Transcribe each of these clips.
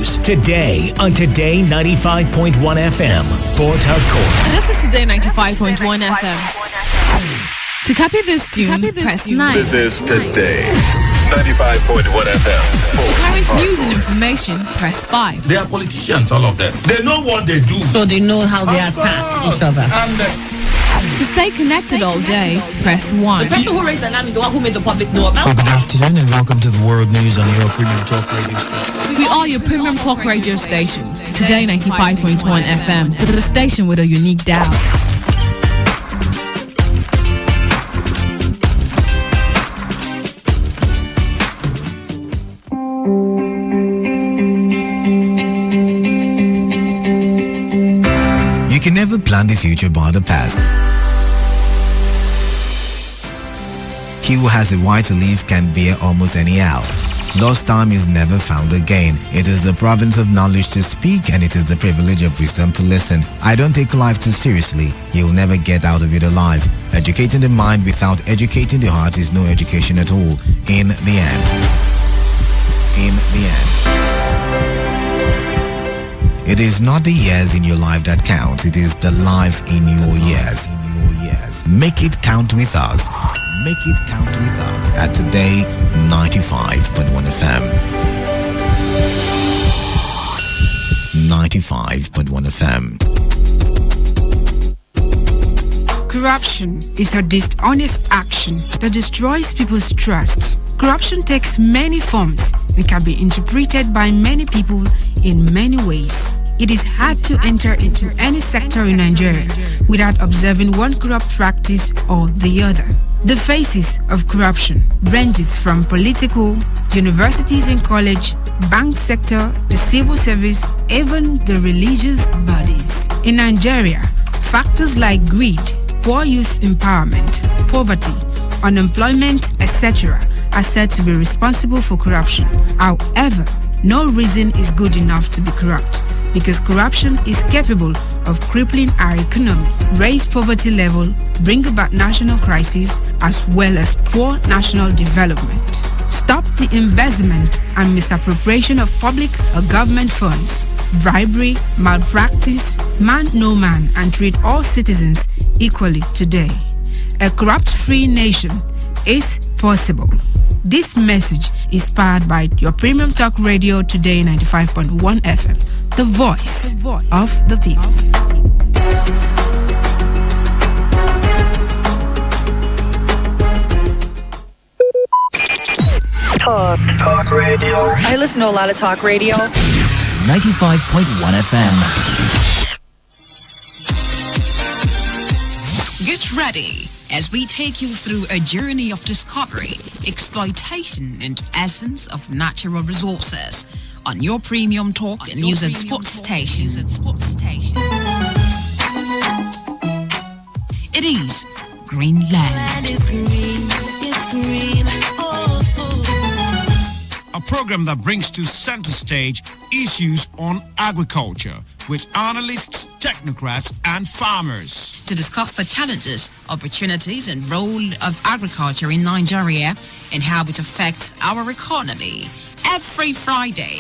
news today on Today95.1 FM. Port Harcourt. This is Today95.1 FM. To copy this tune, press 9. This is Today 95.1 FM. For current news and information, press 5. They are politicians, all of them. They know what they do. So they know how they attack each other. To stay connected all day, press 1. The person who raised the alarm is the one who made the public know about it. Good afternoon and welcome to the World News on your Premium Talk Radio station. We are your Premium Talk Radio station. Today 95.1 FM, the station with a unique dial. You can never plan the future by the past. He who has a right to live can bear almost anyhow. Lost time is never found again. It is the province of knowledge to speak, and it is the privilege of wisdom to listen. I don't take life too seriously. You'll never get out of it alive. Educating the mind without educating the heart is no education at all. In the end. It is not the years in your life that counts. It is the life in your years. Make it count with us. Make it count with us at Today 95.1 FM. 95.1 FM. Corruption is a dishonest action that destroys people's trust. Corruption takes many forms and can be interpreted by many people in many ways. It is hard to enter into any sector in Nigeria without observing one corrupt practice or the other. The faces of corruption ranges from political, universities and college, bank sector, the civil service, even the religious bodies. In Nigeria, factors like greed, poor youth empowerment, poverty, unemployment, etc. are said to be responsible for corruption. However, no reason is good enough to be corrupt, because corruption is capable of crippling our economy, raise poverty level, bring about national crisis, as well as poor national development. Stop the embezzlement and misappropriation of public or government funds, bribery, malpractice, man no man, and treat all citizens equally today. A corrupt-free nation is possible. This message is powered by your Premium Talk Radio Today 95.1 FM, the voice of the people. Talk radio. I listen to a lot of talk radio. 95.1 FM. Get ready as we take you through a journey of discovery, exploitation, and essence of natural resources on your Premium Talk and News and Sports station. It is Greenland. It's green. A program that brings to center stage issues on agriculture with analysts, technocrats, and farmers. To discuss the challenges, opportunities, and role of agriculture in Nigeria and how it affects our economy. Every Friday,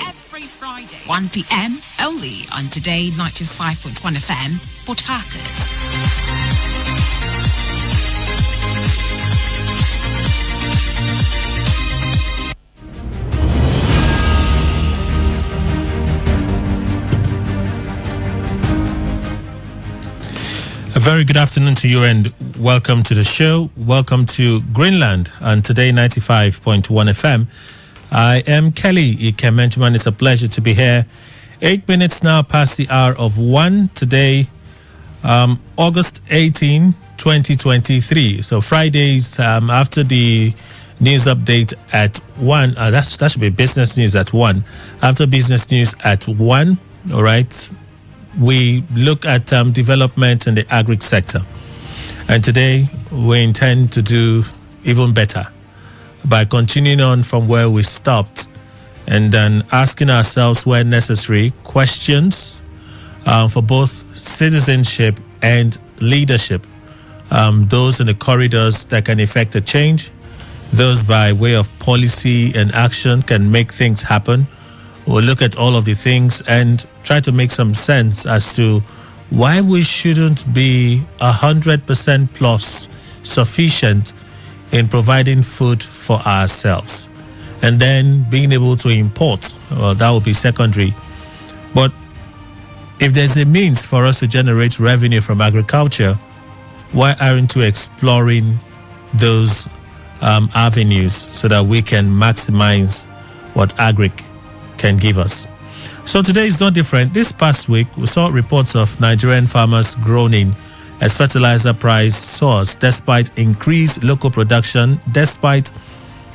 1 p.m. only on Today 95.1 FM, Port Harcourt. A very good afternoon to you and welcome to the show. Welcome to Greenland on Today 95.1 FM. I am Kelly Ikemenjuman. It's a pleasure to be here. 8 minutes now past the hour of 1 today, August 18, 2023. So Fridays after the news update at 1. That should be business news at 1. After business news at 1, all right, we look at development in the agri sector. And today we intend to do even better by continuing on from where we stopped and then asking ourselves, where necessary, questions for both citizenship and leadership. Those in the corridors that can effect a change, those by way of policy and action can make things happen, We'll look at all of the things and try to make some sense as to why we shouldn't be 100% plus sufficient in providing food for ourselves. And then being able to import, well, that will be secondary. But if there's a means for us to generate revenue from agriculture, why aren't we exploring those avenues so that we can maximize what agric can give us? So today is no different. This past week, we saw reports of Nigerian farmers groaning as fertilizer price soars despite increased local production, despite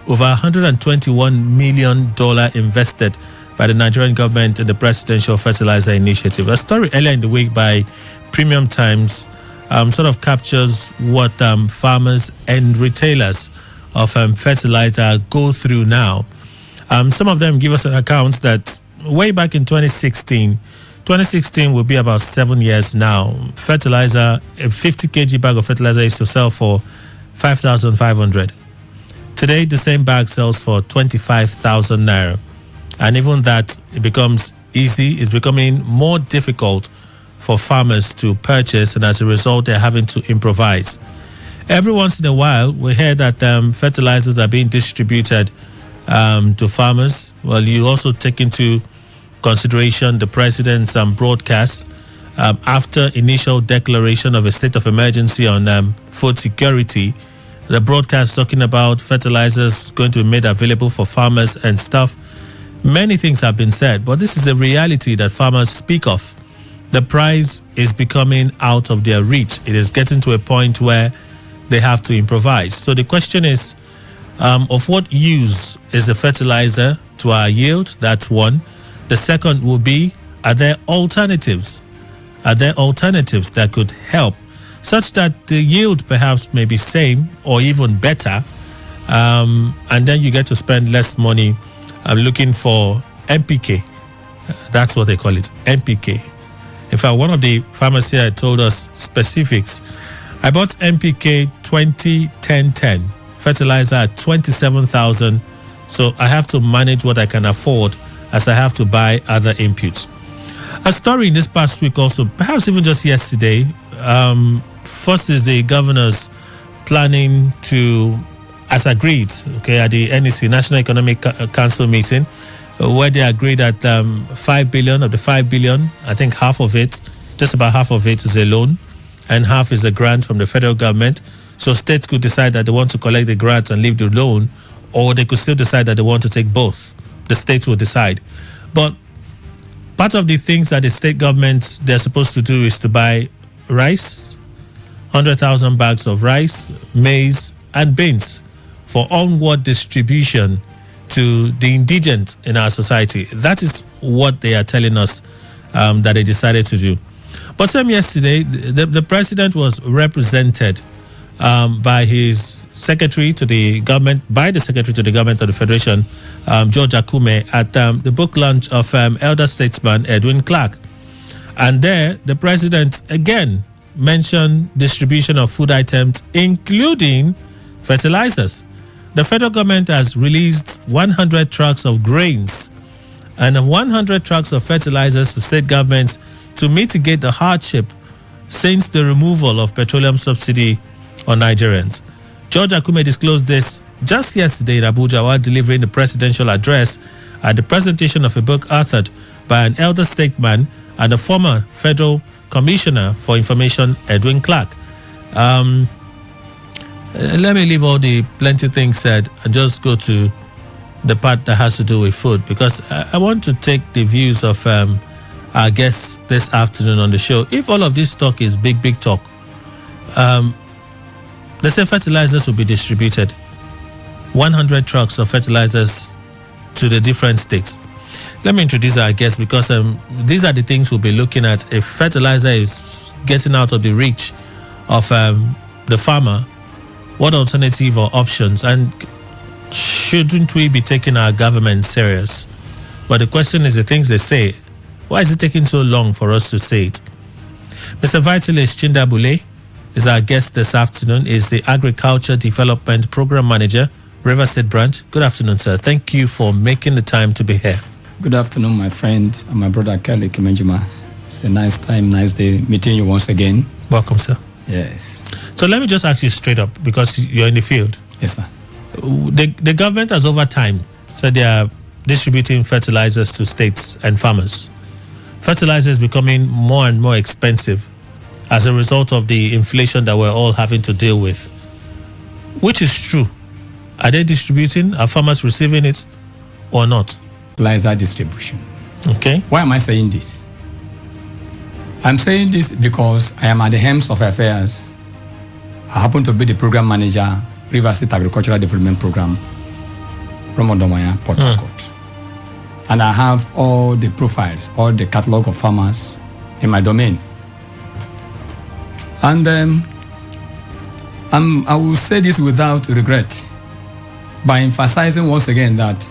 over $121 million invested by the Nigerian government in the Presidential Fertilizer Initiative. A story earlier in the week by Premium Times sort of captures what farmers and retailers of fertilizer go through now. Some of them give us an account that way back in 2016 will be about 7 years now. Fertilizer, a 50 kg bag of fertilizer used to sell for 5,500. Today, the same bag sells for 25,000 naira. And even that, it becomes easy. It's becoming more difficult for farmers to purchase, and as a result, they're having to improvise. Every once in a while, we hear that fertilizers are being distributed to farmers. Well, you also take into consideration the president's broadcast after initial declaration of a state of emergency on food security. The broadcast talking about fertilizers going to be made available for farmers and stuff. Many things have been said, but this is a reality that farmers speak of. The price is becoming out of their reach. It is getting to a point where they have to improvise. So the question is, of what use is the fertilizer to our yield? That's one. The second will be, are there alternatives? Are there alternatives that could help such that the yield perhaps may be same or even better, and then you get to spend less money looking for NPK. That's what they call it, NPK. In fact, one of the farmers here told us specifics. I bought NPK 2010 fertilizer at 27,000, so I have to manage what I can afford as I have to buy other inputs. A story in this past week also, perhaps even just yesterday, first is the governor's planning to, as agreed, at the NEC, National Economic Council meeting, where they agreed that 5 billion of the 5 billion, I think half of it, just about half of it is a loan and half is a grant from the federal government. So states could decide that they want to collect the grant and leave the loan, or they could still decide that they want to take both. The states will decide. But part of the things that the state governments, they're supposed to do is to buy rice, 100,000 bags of rice, maize, and beans for onward distribution to the indigent in our society. That is what they are telling us that they decided to do. But same yesterday, the president was represented by his secretary to the government, by the secretary to the government of the Federation, George Akume, at the book launch of elder statesman Edwin Clark. And there, the president again mentioned distribution of food items, including fertilizers. The federal government has released 100 trucks of grains and 100 trucks of fertilizers to state governments to mitigate the hardship since the removal of petroleum subsidy on Nigerians. George Akume disclosed this just yesterday in Abuja while delivering the presidential address at the presentation of a book authored by an elder statesman and a former federal commissioner for information, Edwin Clark. Let me leave all the plenty things said and just go to the part that has to do with food, because I want to take the views of our guests this afternoon on the show. If all of this talk is big talk, they say fertilizers will be distributed, 100 trucks of fertilizers to the different states. Let me introduce our guests, because these are the things we'll be looking at. If fertilizer is getting out of the reach of the farmer, what alternative or options, and shouldn't we be taking our government serious? But the question is the things they say. Why is it taking so long for us to say it? Mr. Vitalis Chindabule is our guest this afternoon, is the Agriculture Development Program Manager, River State Branch. Good afternoon, sir. Thank you for making the time to be here. Good afternoon, my friend and my brother Kelly Kimenjima. It's a nice time, nice day meeting you once again. Welcome, sir. Yes. So let me just ask you straight up, because you're in the field. Yes, sir. The government has over time said they are distributing fertilizers to states and farmers. Fertilizer is becoming more and more expensive as a result of the inflation that we're all having to deal with. Which is true? Are they distributing? Are farmers receiving it or not? Fertilizer distribution. Okay. Why am I saying this? I'm saying this because I am at the helm of affairs. I happen to be the program manager, River State Agricultural Development Program, Romodomaya, Port Harcourt. And I have all the profiles, all the catalog of farmers in my domain. And I will say this without regret by emphasizing once again that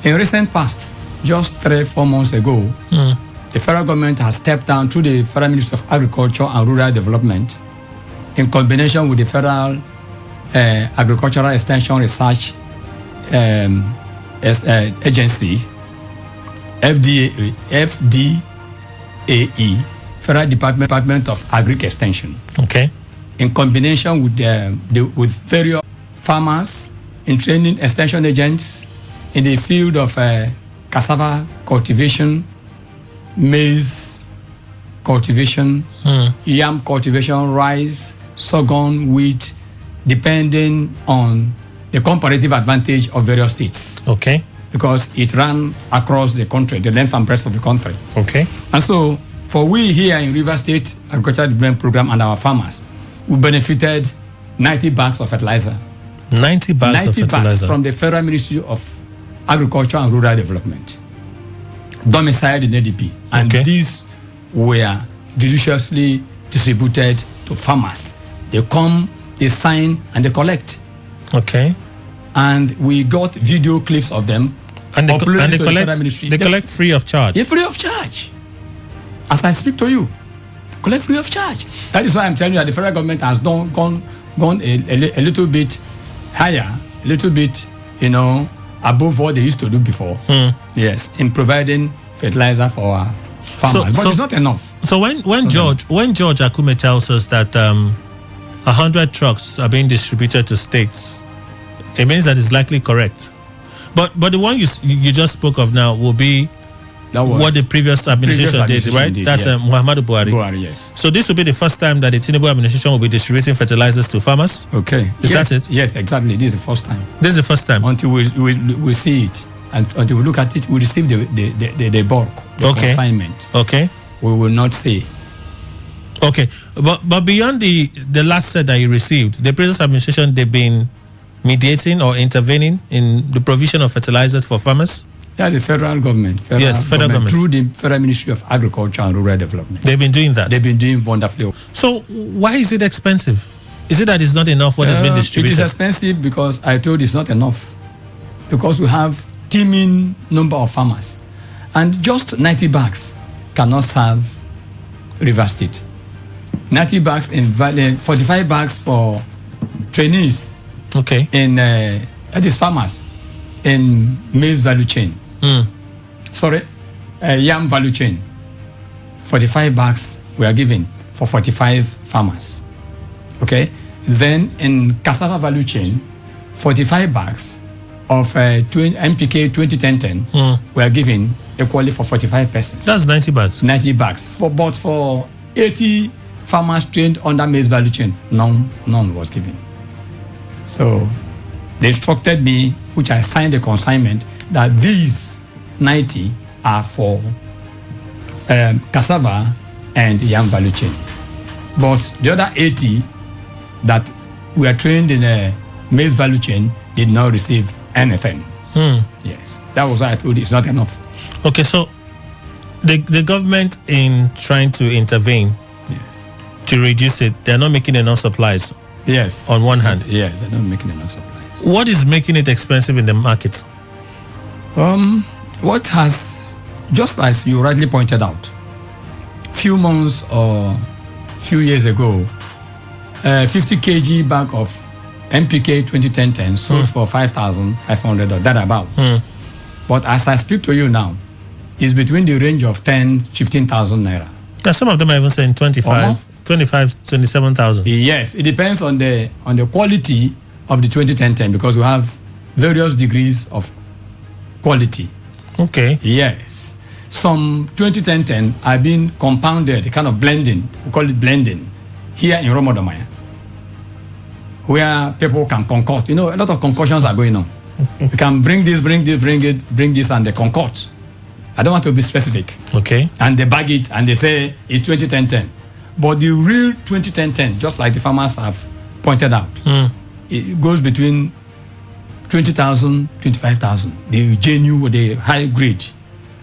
in recent past, just 3-4 months ago, the federal government has stepped down through the Federal Ministry of Agriculture and Rural Development in combination with the Federal Agricultural Extension Research Agency, FDAE, Federal Department of Agric Extension. Okay. In combination with various farmers in training, extension agents in the field of cassava cultivation, maize cultivation, yam cultivation, rice, sorghum, wheat, depending on the comparative advantage of various states. Okay. Because it ran across the country, the length and breadth of the country. Okay. And so, for we here in River State Agricultural Development Program and our farmers, we benefited 90 bags of fertilizer. 90 bags of fertilizer? Bags from the Federal Ministry of Agriculture and Rural Development, domiciled in ADP. And these were judiciously distributed to farmers. They come, they sign, and they collect. Okay. And we got video clips of them. And they collect free of charge? Yeah, free of charge. As I speak to you, collect free of charge. That is why I'm telling you that the federal government has gone a little bit higher, a little bit, above what they used to do before. Yes, in providing fertilizer for our farmers. But it's not enough. So when George Akume tells us that 100 trucks are being distributed to states, it means that it's likely correct. But the one you just spoke of now will be what the previous administration did, right? That's yes. Muhammadu Buhari. Yes. So this will be the first time that the Tinubu administration will be distributing fertilizers to farmers? Okay. Is that it? Yes, exactly. This is the first time. This is the first time? Until we see it, and until we look at it, we receive the bulk, the consignment. Okay. We will not see. Okay. But beyond the last set that you received, the previous administration, they've been mediating or intervening in the provision of fertilizers for farmers? Yeah, the federal government. Federal government. Through the Federal Ministry of Agriculture and Rural Development. They've been doing that? They've been doing wonderfully. So why is it expensive? Is it that it's not enough what is being distributed? It is expensive because I told you it's not enough. Because we have teeming number of farmers. And just 90 bags cannot serve River State. 90 bags in Valley, 45 bags for trainees. Okay. In that is farmers in maize value chain. Yam value chain. 45 bags we are giving for 45 farmers. Okay. Then in cassava value chain, 45 bags of MPK 2010 we are giving equally for 45 persons. That's 90 bags. 90 bags. But for 80 farmers trained under maize value chain, none was given. So they instructed me, which I signed the consignment, that these 90 are for cassava and yam value chain. But the other 80 that were trained in a maize value chain did not receive anything. Yes, that was why I told you it's not enough. Okay, so the government, in trying to intervene to reduce it, they're not making enough supplies. Yes. On one hand. Yes, they're not making enough supplies. What is making it expensive in the market? What has, just as you rightly pointed out, few months or few years ago, 50 kg bag of MPK 2010 sold for 5,500 or that about. But as I speak to you now, it's between the range of 10,000-15,000 naira. Yeah, some of them are even saying 27,000. Yes, it depends on the quality of the 2010 because we have various degrees of quality. Okay. Yes. Some 2010 are being compounded, kind of blending. We call it blending here in Romodomaya, where people can concoct. A lot of concoctions are going on. You can bring this, bring this, and they concoct. I don't want to be specific. Okay. And they bag it and they say it's 2010. But the real 2010, just like the farmers have pointed out, it goes between 20,000, 25,000. The genuine, the high grade.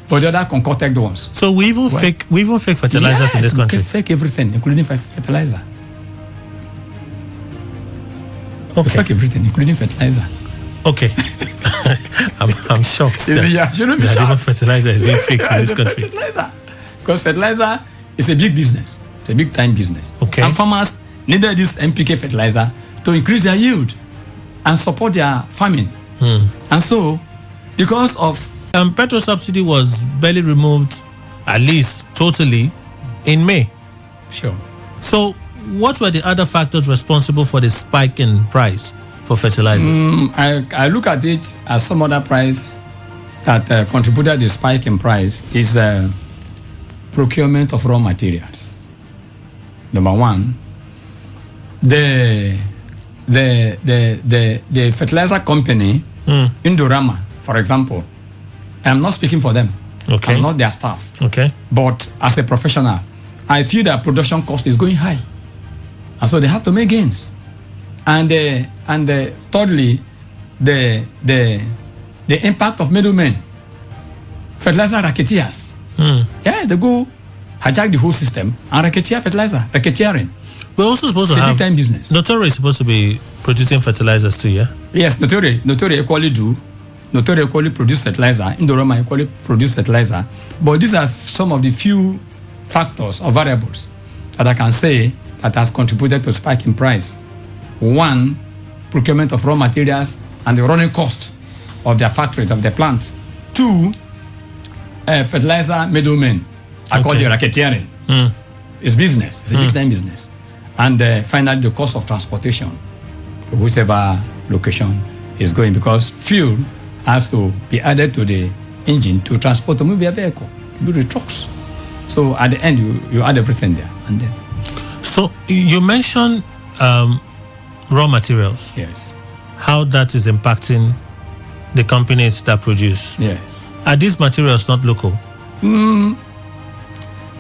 But the other concocted ones. So we even fake fertilizers in this country. We fake everything, including fertilizer. Okay. We fake everything, including fertilizer. Okay. I'm shocked. Shouldn't be shocked. Even fertilizer is being faked in this country. Fertilizer. Because fertilizer is a big business. It's a big time business. Okay. And farmers needed this NPK fertilizer to increase their yield and support their farming. And so, because of petrol subsidy was barely removed, at least totally, in May. Sure. So, what were the other factors responsible for the spike in price for fertilizers? I look at it as some other price that contributed to the spike in price is procurement of raw materials. Number one, the fertilizer company, Indorama, for example, I'm not speaking for them. Okay. I'm not their staff. Okay. But as a professional, I feel that production cost is going high. And so they have to make gains. And thirdly, the impact of middlemen, fertilizer racketeers. Yeah, they go hijack the whole system and racketeer fertilizer, racketeering. We're also supposed to have big time business. Notori is supposed to be producing fertilizers too, yeah? Yes, Notori equally do. Notori equally produce fertilizer. Indorama equally produce fertilizer. But these are some of the few factors or variables that I can say that has contributed to spike in price. One, procurement of raw materials and the running cost of their factories, of their plants. Two, fertilizer middlemen. I call it racketeering. It's business. It's a big time business. And finally, the cost of transportation, whichever location is going, because fuel has to be added to the engine to transport to move your vehicle, to build the trucks. So at the end, you add everything there. And then. So you mentioned raw materials. Yes. How that is impacting the companies that produce. Yes. Are these materials not local? Some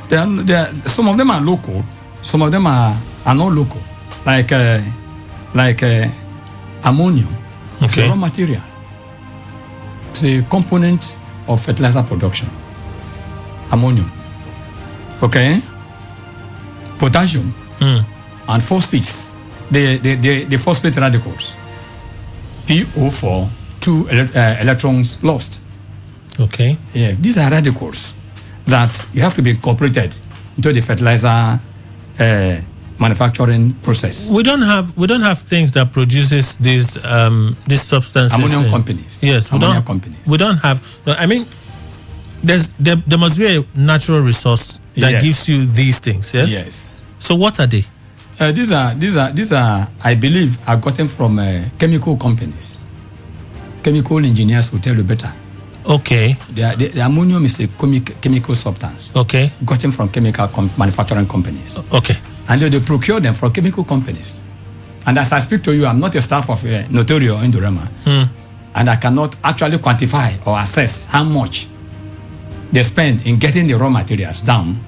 of them are local. Some of them are not local. Like ammonium. Okay. It's a raw material. It's a component of fertilizer production. Ammonium. Okay. Potassium and phosphates. The phosphate radicals. PO4, 2 electrons lost. Okay. Yeah, these are radicals that you have to be incorporated into the fertilizer manufacturing process. We don't have things that produces these substances. Ammonium companies. Yes, ammonium companies. We don't have. I mean, there must be a natural resource that gives you these things. Yes. Yes. So what are they? These are I believe are gotten from chemical companies. Chemical engineers will tell you better. Okay. The ammonium is a chemical substance. Okay. Gotten from chemical manufacturing companies. Okay. And they procure them from chemical companies. And as I speak to you, I'm not a staff of Notori or Indorama. And I cannot actually quantify or assess how much they spend in getting the raw materials down.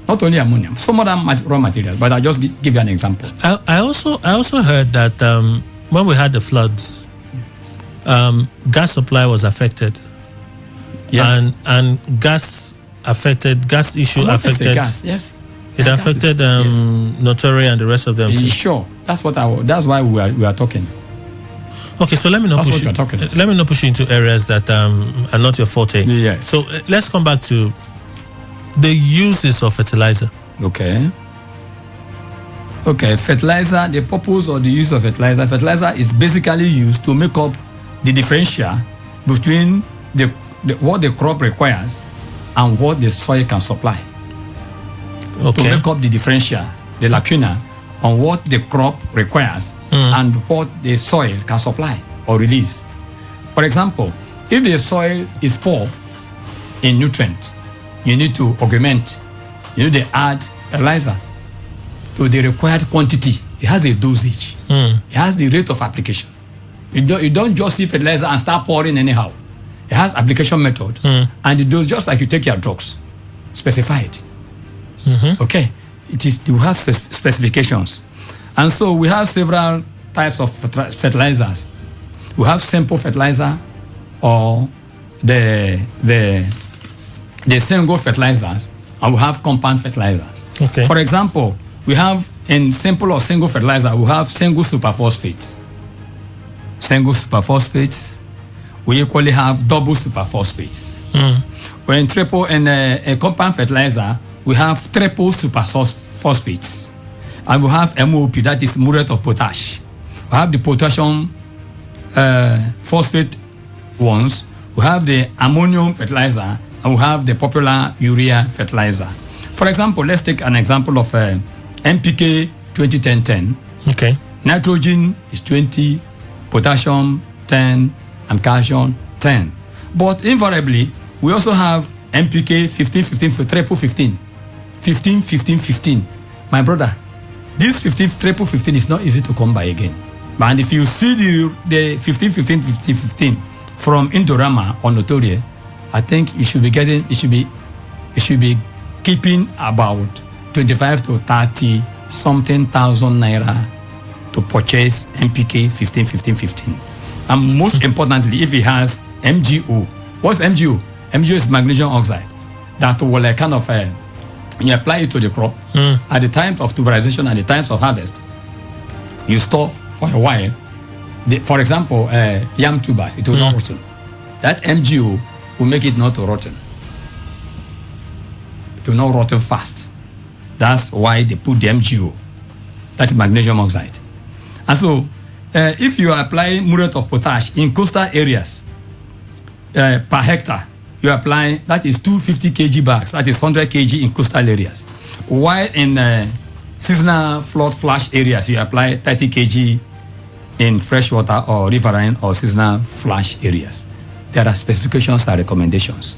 Not only ammonium, some other raw materials, but I'll just give you an example. I also heard that when we had the floods, gas supply was affected. Yes. And gas issue affected. Gas, yes. It affected Notori and the rest of them too. Sure. That's why we are talking. Okay, so let me not push you. Let me not push you into areas that are not your forte. Yes. So let's come back to the uses of fertilizer. Okay. Fertilizer, the purpose of the use of fertilizer is basically used to make up the differential between the what the crop requires and what the soil can supply. Okay. To make up the differential, the lacuna on what the crop requires and what the soil can supply or release. For example, if the soil is poor in nutrient, you need to augment, you need to add fertilizer to the required quantity. It has a dosage. It has the rate of application. You don't just see fertilizer and start pouring anyhow. It has application method and it does just like you take your drugs. Specify it. Okay. You have specifications. And so we have several types of fertilizers. We have simple fertilizer or the single fertilizers, and we have compound fertilizers. Okay. For example, we have in simple or single fertilizer, we have single superphosphates. Single superphosphates. We equally have double superphosphates. When triple in a compound fertilizer, we have triple superphosphates. And we have MOP, that is muriate of potash. We have the potassium phosphate ones. We have the ammonium fertilizer, and we have the popular urea fertilizer. For example, let's take an example of NPK 20-10-10. Okay. Nitrogen is 20, potassium 10, and calcium 10. But invariably, we also have NPK 15-15 for triple 15. 15-15-15. My brother, this 15 is not easy to come by again. And if you see the 15-15-15 from Indorama or Notoria, I think you should be keeping about 25 to 30 something thousand naira to purchase NPK 15-15-15. And most importantly, if it has MgO. What's MgO? MgO is magnesium oxide. That will kind of you apply it to the crop at the time of tuberization and the times of harvest. You store for a while. For example, yam tubers, it will not rotten. That MgO will make it not to rotten. It will not rotten fast. That's why they put the MgO. That's magnesium oxide. And so, if you apply muriate of potash in coastal areas per hectare, you apply, that is 250 kg bags, that is 100 kg in coastal areas. While in seasonal flood flash areas, you apply 30 kg in freshwater or riverine or seasonal flash areas. There are specifications and recommendations.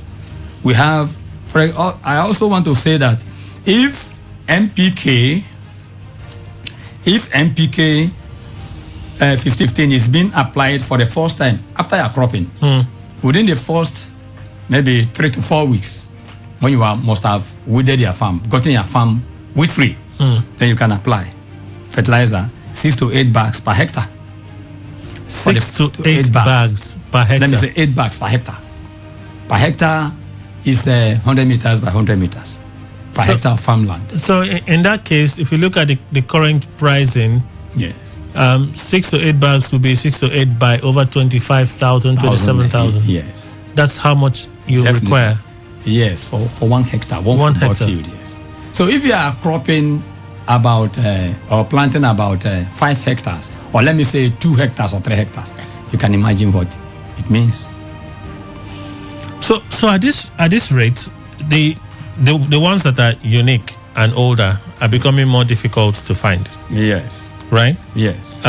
We have, I also want to say that if NPK 15 is being applied for the first time after your cropping, within the first maybe 3 to 4 weeks, when you must have weeded your farm, gotten your farm weed free, then you can apply fertilizer 6 to 8 bags per hectare. 6 to 8 bags per hectare. Let me say 8 bags per hectare. Per hectare is 100 meters by 100 meters per hectare of farmland. So in that case, if you look at the current pricing, yes, 6 to 8 bags would be 6 to 8 by over 25,000, 27,000. Yes. That's how much you require. Yes, for 1 hectare, one hectare field. Yes. So if you are cropping about or planting about 5 hectares, or let me say 2 hectares or 3 hectares, you can imagine what it means. So at this rate, the ones that are unique and older are becoming more difficult to find. Yes. Right? Yes.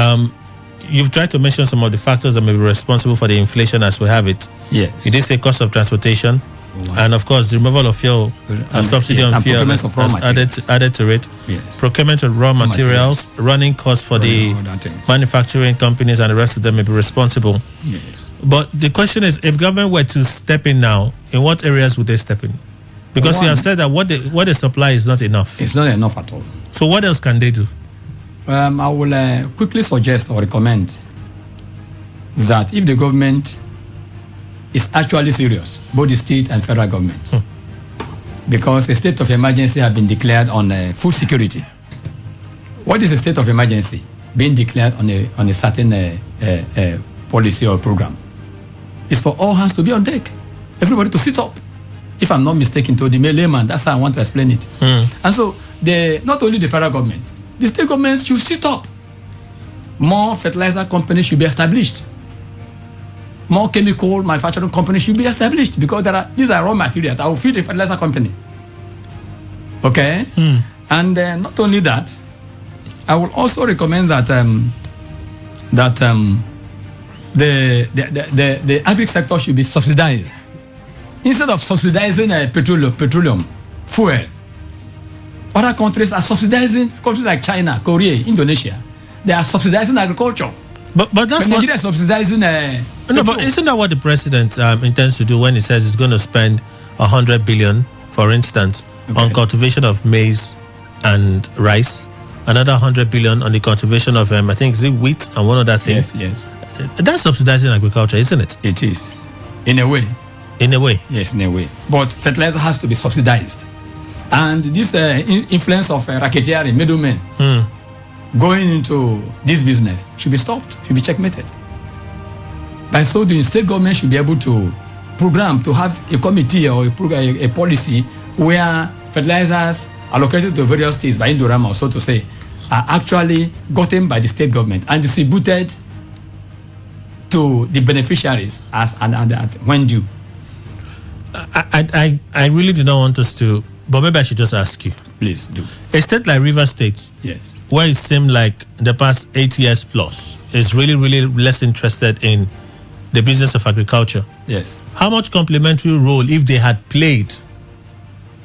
You've tried to mention some of the factors that may be responsible for the inflation as we have it. Yes. You did say cost of transportation, and of course the removal of fuel and subsidy on fuel has added to it. Yes. Procurement of raw materials, running costs for the manufacturing companies and the rest of them may be responsible. Yes. But the question is, if government were to step in now, in what areas would they step in? Because you have said that what they supply is not enough. It's not enough at all. So what else can they do? I will quickly suggest or recommend that if the government is actually serious, both the state and federal government, because the state of emergency has been declared on food security. What is a state of emergency? Being declared on a certain policy or program. It's for all hands to be on deck. Everybody to sit up. If I'm not mistaken, to the layman, that's how I want to explain it. And so, not only the federal government, the state governments should sit up. More fertilizer companies should be established. more chemical manufacturing companies should be established because these are raw materials that will feed the fertilizer company. Okay? And not only that, I will also recommend that the agri sector should be subsidized. Instead of subsidizing petroleum, fuel, other countries are subsidizing, countries like China, Korea, Indonesia, they are subsidizing agriculture. But that's Nigeria is subsidizing. No, but isn't that what the president intends to do when he says he's going to spend 100 billion, for instance, on cultivation of maize and rice, another 100 billion on the cultivation of I think is it wheat and one other thing? Yes. That's subsidizing agriculture, isn't it? It is, in a way. In a way. Yes, in a way. But fertilizer has to be subsidized, and this influence of racketeering, middlemen going into this business should be stopped, should be checkmated. By so doing, state government should be able to program to have a committee or a policy where fertilizers allocated to various states by Indorama, so to say, are actually gotten by the state government and distributed to the beneficiaries as and when due. I really do not want us to, but maybe I should just ask you. Please do. A state like River State, yes, where it seemed like the past 8 years plus is really, really less interested in the business of agriculture. Yes. How much complementary role, if they had played,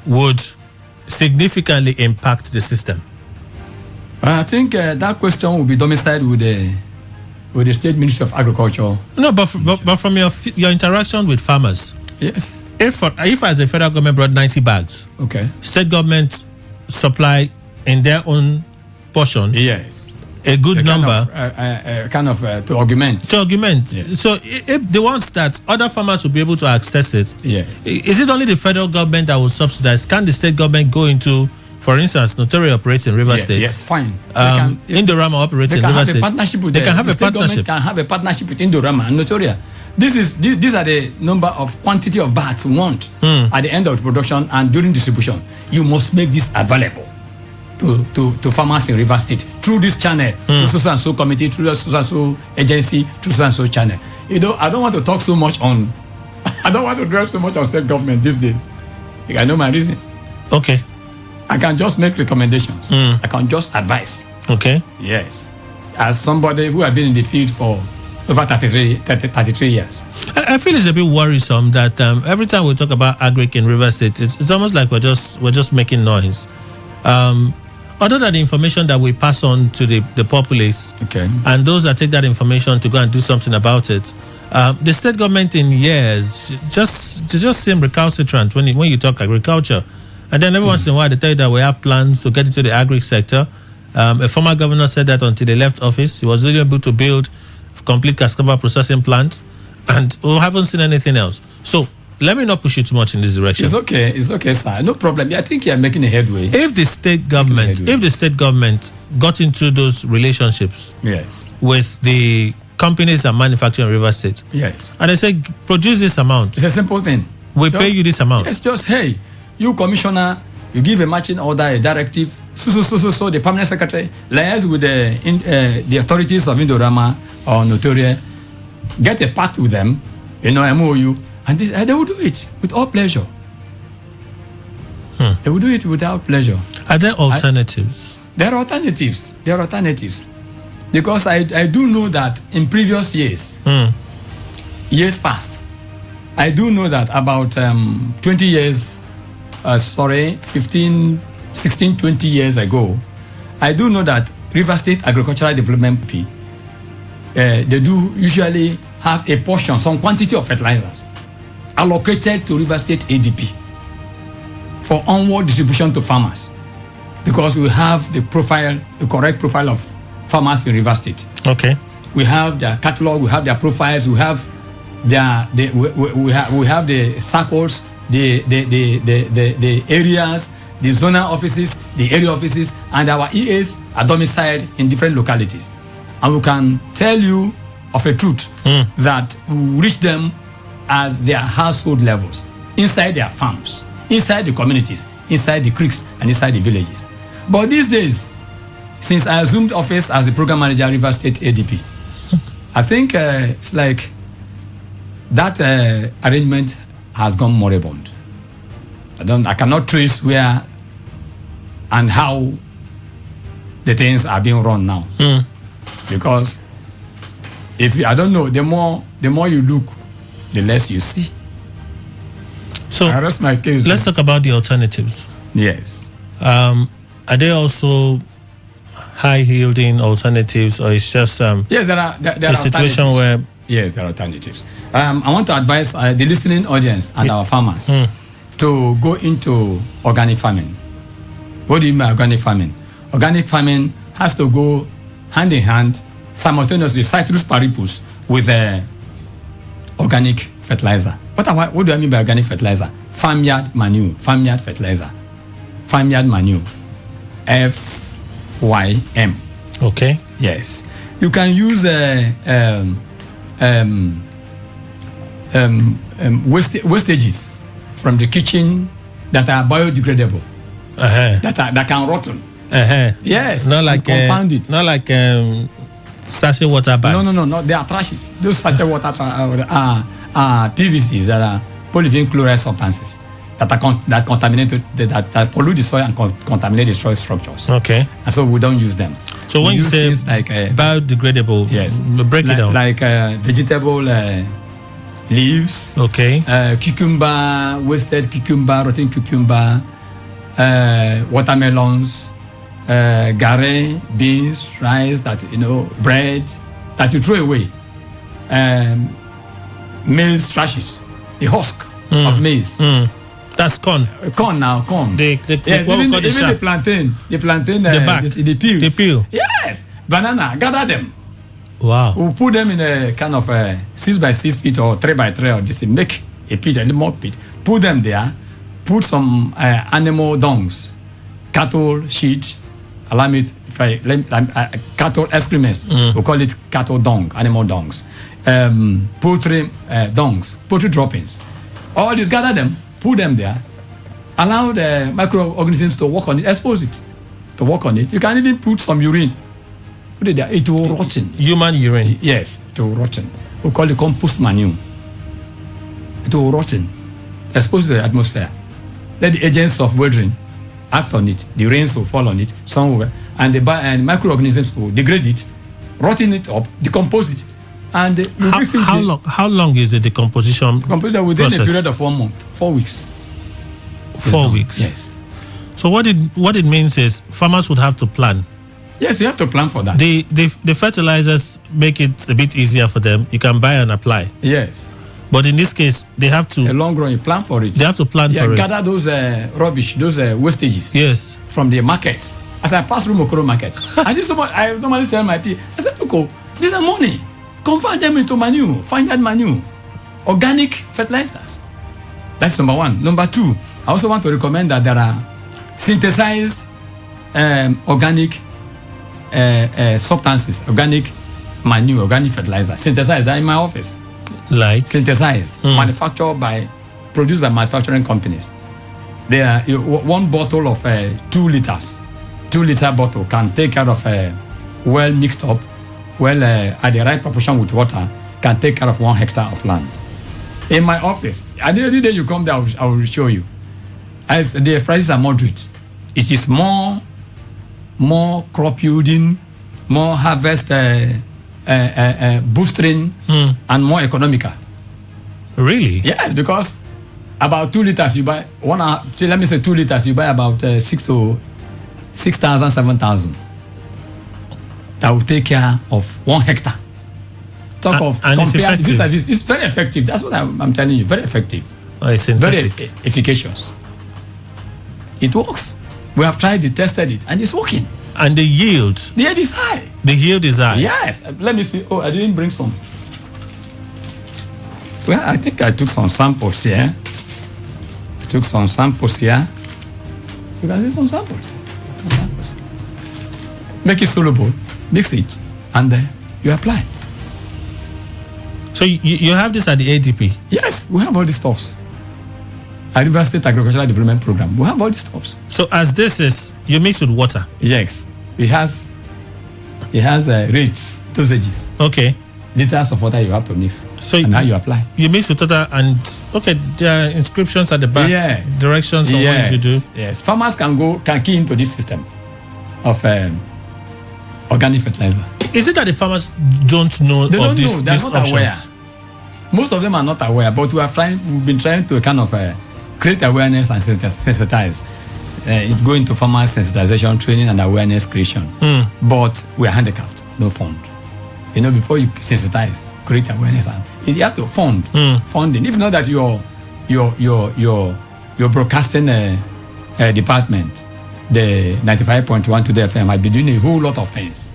would significantly impact the system? I think that question will be domiciled with the State Ministry of Agriculture. No, but from your interaction with farmers, yes. If as a federal government brought 90 bags, okay, state government supply in their own portion, yes, a good number, to augment. Yes. So if the ones that other farmers will be able to access it, yes, is it only the federal government that will subsidize? Can the state government go into, for instance, Notoria operates in River State? Yes, fine. Indorama operates in River State. They can have a partnership with the state government can have a partnership with Indorama and Notoria. These are the number of quantity of bags we want at the end of the production and during distribution. You must make this available to farmers in River State through this channel, through so and so committee, through so and so agency, through so and so channel. I don't want to talk so much on. I don't want to dwell so much on state government these days. I know my reasons. Okay. I can just make recommendations. I can just advise. Okay. Yes. As somebody who has been in the field for over 33 years. I feel it's a bit worrisome that every time we talk about agric in River State, it's almost like we're just making noise. Other than the information that we pass on to the populace, okay, and those that take that information to go and do something about it, the state government in years just seem recalcitrant when you talk agriculture. And then every once in a while they tell you that we have plans to get into the agri sector. A former governor said that until they left office, he was really able to build complete cassava processing plant, and we haven't seen anything else. So let me not push you too much in this direction. It's okay, sir. No problem. I think you're making a headway. If the state government got into those relationships, yes, with the companies that manufacture in River State, yes, and they say produce this amount, it's a simple thing. We pay you this amount. It's just, hey, you commissioner, you give a matching order, a directive. So the permanent secretary liaise with the authorities of Indorama or Notoria, get a pact with them, MOU, and they will do it with all pleasure. They will do it without pleasure. Are there alternatives? There are alternatives. Because I do know that in previous years, years past, I do know that about 20 years, 15, 16, 20 years ago, I do know that River State Agricultural Development P, they do usually have a portion, some quantity of fertilizers allocated to River State ADP for onward distribution to farmers, because we have the correct profile of farmers in River State. Okay. We have their catalog, we have their profiles, we have we have the circles, the areas, the zonal offices, the area offices, and our EAs are domiciled in different localities. And we can tell you of a truth that we reach them at their household levels, inside their farms, inside the communities, inside the creeks, and inside the villages. But these days, since I assumed office as the program manager at River State ADP, I think it's like that arrangement has gone moribund. I cannot trace where and how the things are being run now. Because I don't know, the more you look, the less you see. So I rest my case. Let's talk about the alternatives. Yes. Are there also high-yielding alternatives, or it's just yes, there are a situation where yes, there are alternatives. I want to advise the listening audience and our farmers to go into organic farming. What do you mean by organic farming? Organic farming has to go hand in hand, simultaneously, citrus paribus with organic fertilizer. What do I mean by organic fertilizer? Farmyard manure, farmyard fertilizer, farmyard manure, FYM. Okay. Yes. You can use wastages from the kitchen that are biodegradable, that can rotten. Yes. Not like compounded. Not like sachet water bag. No. They are trashes. Those sachet water are PVCs, that are polyvinyl chloride substances that pollute the soil and contaminate the soil structures. Okay. And so we don't use them. So when you say like biodegradable, yes, break it down. Like vegetable leaves. Okay. Cucumber, wasted cucumber, rotten cucumber, watermelons, garri, beans, rice, bread that you throw away. Maize trashes, the husk of maize. That's corn. Corn. Yes, even the plantain, the back, the peels. The peel. Yes, banana. Gather them. Wow. We'll put them in a kind of 6 by 6 feet or 3 by 3 or just make a pit, a little more pit. Put them there. Put some animal dungs, cattle shit. Allow me cattle excrements. We call it cattle dung, animal dungs. Poultry dungs, poultry droppings. All these, gather them, put them there, allow the microorganisms to work on it, expose it, to work on it. You can even put some urine. Put it there, it will rotten. Human urine? Yes, it will rotten. We call it compost manure. It will rotten, expose to the atmosphere. Let the agents of weathering act on it. The rains will fall on it somewhere, and microorganisms will degrade it, rotten it up, decompose it. And how long is the decomposition? Within process? A period of 1 month, 4 weeks. 4 weeks. Yes. So what it means is farmers would have to plan. Yes, you have to plan for that. The fertilizers make it a bit easier for them. You can buy and apply. Yes. But in this case, they have to. A long run, you plan for it. They have to plan for it. Gather those rubbish, those wastages. Yes. From the markets. As I pass through Mokoro market, I normally tell my people, I said, look, these are money. Convert them into manure, farmyard manure, organic fertilizers. That's number one. Number two, I also want to recommend that there are synthesized organic substances, organic manure, organic fertilizer, synthesized. They're in my office. Like? Synthesized, produced by manufacturing companies. They are one bottle of 2 liters. 2-liter bottle can take care of well mixed up, at the right proportion with water, can take care of 1 hectare of land. In my office, any day you come there, I will show you. As the prices are moderate, it is more crop yielding, more harvest boosting, and more economical. Really? Yes, because about 2 liters you buy let me say 2 liters you buy about 6,000, 7,000. That will take care of 1 hectare. And it's effective. It's very effective. That's what I'm telling you. Very effective. It's synthetic. Very efficacious. It works. We have tried it, tested it, and it's working. And the yield? The yield is high. The yield is high? Yes. Let me see. Oh, I didn't bring some. Well, I think I took some samples here. You can see some samples. Make it soluble, mix it, and you apply. So you have this at the ADP? Yes, we have all these stuffs. At River State Agricultural Development Program, we have all these stuffs. So as this is, you mix with water? Yes. It has rates, dosages. Okay. Liters of water you have to mix. and now you apply. You mix with other and okay, there are inscriptions at the back. Yes. Directions on what you should do. Yes. Farmers can key into this system of organic fertilizer. Is it that the farmers don't know they of don't these, know. They're these not options? aware. Most of them are not aware, but we've been trying to kind of create awareness and sensitize. It go into farmer sensitization training and awareness creation. But we're handicapped, no fund. Before you sensitize, create awareness, and you have to funding. If not that your broadcasting department, the 95.1 Today FM, might be doing a whole lot of things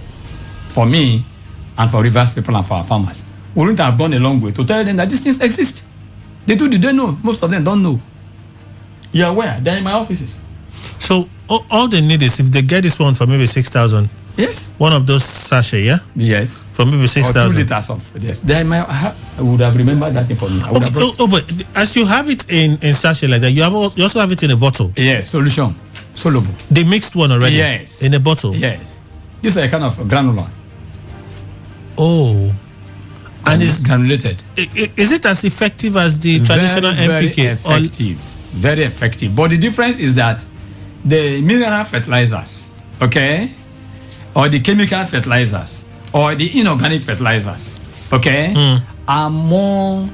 for me and for Rivers people and for our farmers. We wouldn't have gone a long way to tell them that these things exist. They don't know. Most of them don't know. You're aware. They're in my offices. So all they need is if they get this one for maybe 6,000. Yes. One of those sachet, yeah? Yes. For maybe 6,000. Or 2 liters of this. I would have remembered that information. But as you have it in sachet like that, you also have it in a bottle. Yes, solution. Soluble. The mixed one already? Yes. In a bottle? Yes. This is a kind of granular. Oh. And it's granulated. Is it as effective as the traditional NPK? Very effective. Very effective. But the difference is that the mineral fertilizers, okay, or the chemical fertilizers, or the inorganic fertilizers, okay, are more,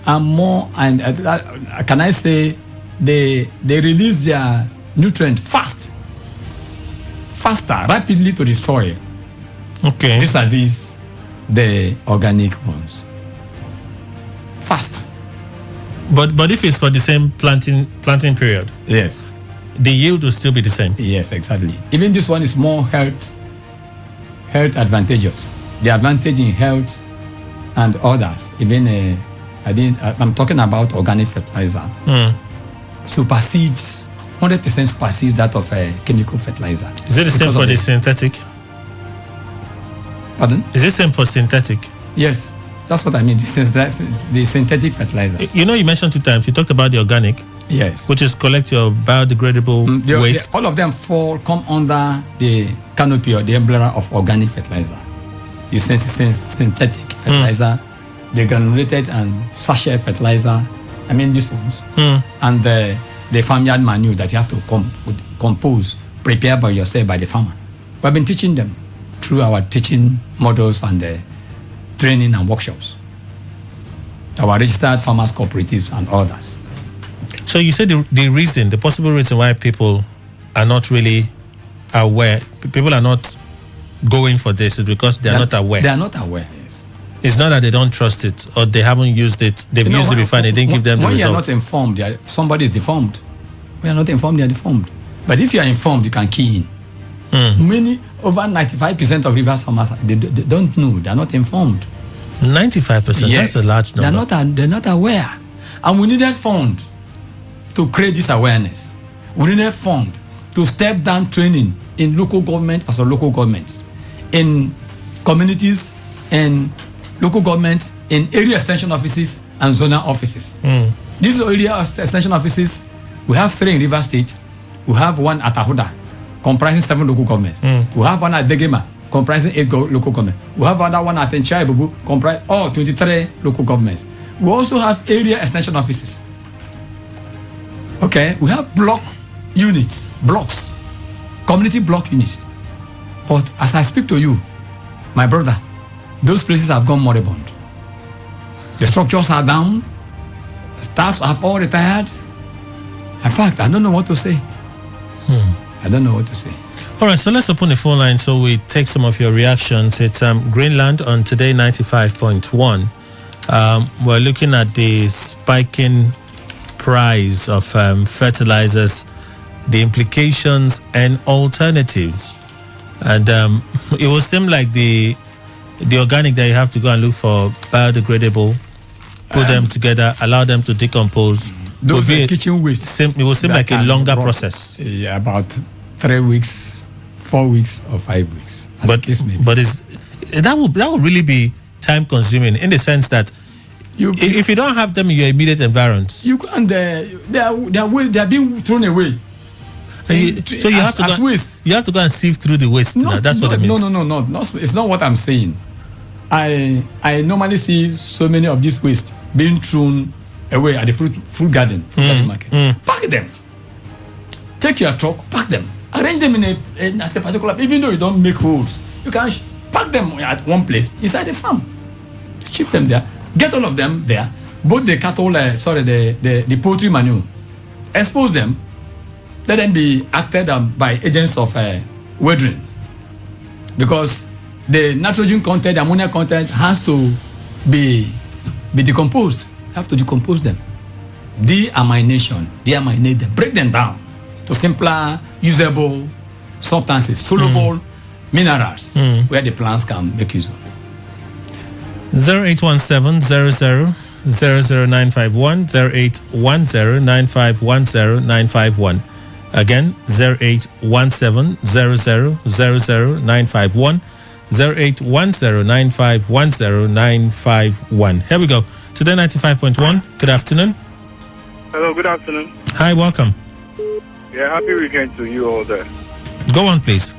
and can I say, they release their nutrient faster, rapidly to the soil. Okay. Vis-a-vis the organic ones. Fast. But if it's for the same planting period, yes, the yield will still be the same. Yes, exactly. Even this one is more health advantageous. The advantage in health and others. Even I'm talking about organic fertilizer. Supersedes 100% supersedes that of a chemical fertilizer. Is it the same for the synthetic? Pardon? Is it same for synthetic? Yes, that's what I mean. The synthetic fertilizers. You mentioned 2 times. You talked about the organic. Yes. Which is collect your biodegradable waste. All of them come under the canopy or the umbrella of organic fertilizer. The synthetic fertilizer, the granulated and sachet fertilizer. I mean these ones. And the farmyard manure that you have to compose, prepare by yourself by the farmer. We've been teaching them through our teaching models and training and workshops. Our registered farmers cooperatives and others. So you said the possible reason why people are not really aware, people are not going for this is because they are not aware. They are not aware, yes. It's not that they don't trust it or they haven't used it. They've used it before and they didn't give them the result. When you are not informed, somebody is deformed. When you are not informed, they are deformed. But if you are informed, you can key in. Over 95% of Rivers farmers, they don't know. They are not informed. 95%? Yes. That's a large number. They're not aware. And we needed fund to create this awareness. We needed fund to step down training in local government as local governments, in communities and local governments, in area extension offices and zonal offices. These area extension offices, we have 3 in River State. We have 1 at Ahoda, comprising 7 local governments. We have 1 at Degema, comprising 8 local governments. We have another 1 at Enchaibubu, comprising all 23 local governments. We also have area extension offices. Okay, we have blocks, community block units. But as I speak to you, my brother, those places have gone moribund. The structures are down, staffs have all retired. In fact, I don't know what to say. I don't know what to say. All right, so let's open the phone line so we take some of your reactions. It's Greenland on Today 95.1. We're looking at the spiking price of fertilizers, the implications and alternatives. And it will seem like the organic that you have to go and look for biodegradable, put them together, allow them to decompose. Those are kitchen waste. It will seem like a longer process. Yeah, about 3 weeks, 4 weeks, or 5 weeks. But that will really be time consuming in the sense that if you don't have them in your immediate environs, you can't. They are being thrown away. So you have to go and sieve through the waste. That's what it means. No. It's not what I'm saying. I normally see so many of these waste being thrown away at the fruit garden market. Pack them. Take your truck, pack them. Arrange them at a particular, even though you don't make holes, you can pack them at one place inside the farm. Ship them there. Get all of them there. Both the cattle, the poultry manure. Expose them. Let them be acted by agents of weathering. Because the nitrogen content, the ammonia content has to be decomposed. You have to decompose them. Deaminate them. Break them down to simpler, usable substances, soluble minerals, where the plants can make use of. 0817 00951 0810 9510951. Again, 0817 00951 0810 9510951. Here we go. Today 95.1. Good afternoon. Hello, good afternoon. Hi, welcome. Yeah, happy weekend to you all there. Go on, please.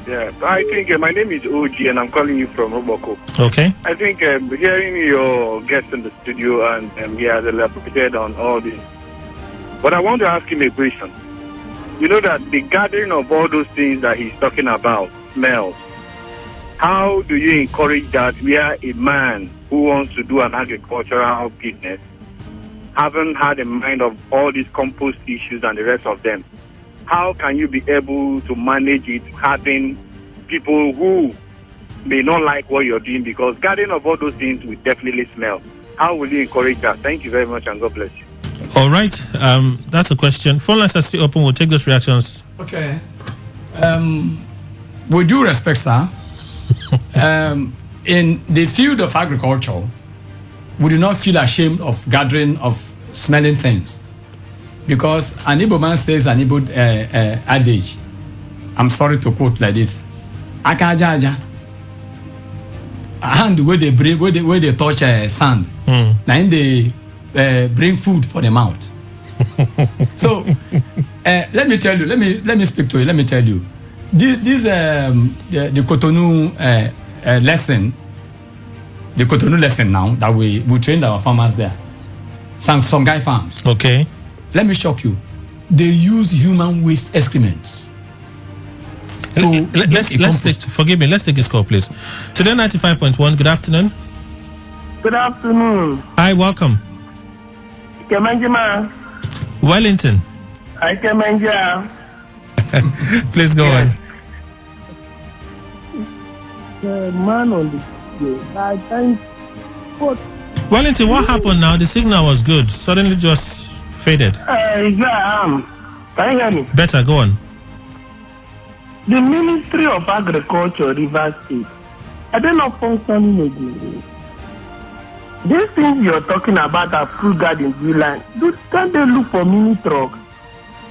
Yeah, I think my name is OG and I'm calling you from Roboko. Okay. I think hearing your guest in the studio and he has elaborated on all this. But I want to ask him a question. You know that the gathering of all those things that he's talking about smells. How do you encourage that where a man who wants to do an agricultural business haven't had in mind of all these compost issues and the rest of them? How can you be able to manage it having people who may not like what you're doing? Because gathering of all those things will definitely smell. How will you encourage that? Thank you very much and God bless you. All right. That's a question. Phone lines are still open. We'll take those reactions. Okay. With due respect, sir, in the field of agriculture, we do not feel ashamed of gathering of smelling things. Because an Igbo man says an Igbo adage, I'm sorry to quote like this, Akajaja, a hand where they bring, where they touch sand, then they bring food for the mouth. So let me tell you, let me speak to you, let me tell you. This the Cotonou lesson, the Cotonou lesson now that we trained our farmers there, some guy farms. Okay. Let me shock you. They use human waste excrements. Let's take this call, please. Today 95.1. Good afternoon. Good afternoon. Hi, welcome. Kemanjima. Wellington. Hi, Kemanja. Please go on. The man on the I thank God. Wellington, what happened now? The signal was good. Suddenly just faded. Can you hear me? Better, go on. The Ministry of Agriculture, Rivers State, are they not functioning again? These things you're talking about are fruit gardens, can't they look for mini trucks?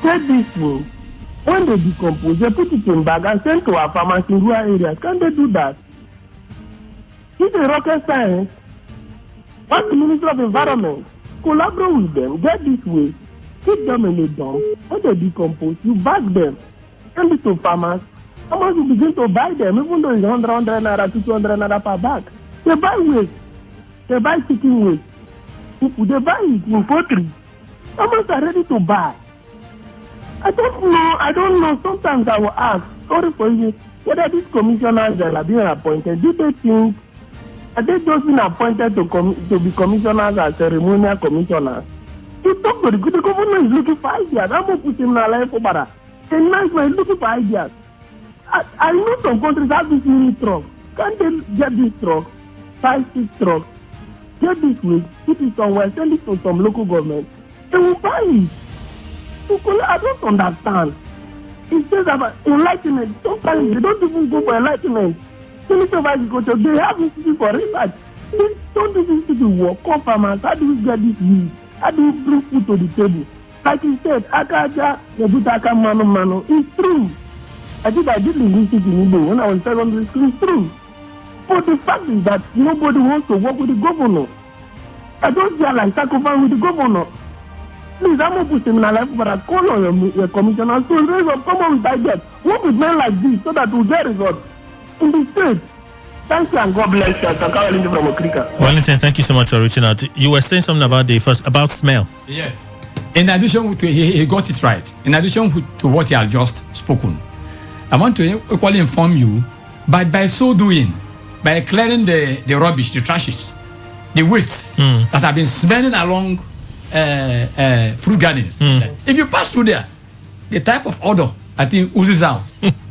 Take this thing. When they decompose, they put it in bag and send to our farmers in rural areas. Can't they do that? It's a rocket science. What's the Ministry of Environment? Collaborate with them, get this way, keep them in a dump. When they decompose, you bag them, send it to farmers. Farmers will begin to buy them, even though it's 100 naira, 200 naira per bag. They buy waste. They buy chicken waste. They buy it in poultry. Farmers are ready to buy. I don't know. Sometimes I will ask, sorry for you, whether these commissioners that are being appointed, do they think, are they just been appointed to be commissioners as ceremonial commissioners? You talk to the government is looking for ideas. I'm going to put him in a life for Bara. The nice man is looking for ideas. I know some countries have this mini truck. Can't they get this truck, 5-6 trucks, get this way, put it somewhere, send it to some local government. They will buy it. I don't understand. It says about enlightenment. Sometimes they don't even go for enlightenment. Ministry of Agriculture, they have institute for research. They don't do this to work. Come farmers, how do we get this news? How do we bring food to the table? Like you said, Akaja, Nebutaka, Mano. It's true. I did linguistics in Igbo when I was in secondary school. It's true. But the fact is that nobody wants to work with the governor. I don't feel like sacrificing with the governor. Please, I'm going to put him in a life, but I call on your commissioner to raise up, come on with ideas. Work with men like this so that we'll get results in the state. Thank you and God bless you. I'm calling from Okrika. Wellington, thank you so much for reaching out. You were saying something about smell. Yes. In addition to he got it right. In addition to what he had just spoken, I want to equally inform you by so doing, by clearing the rubbish, the trashes, the wastes that have been smelling along fruit gardens. If you pass through there, the type of odor I think oozes out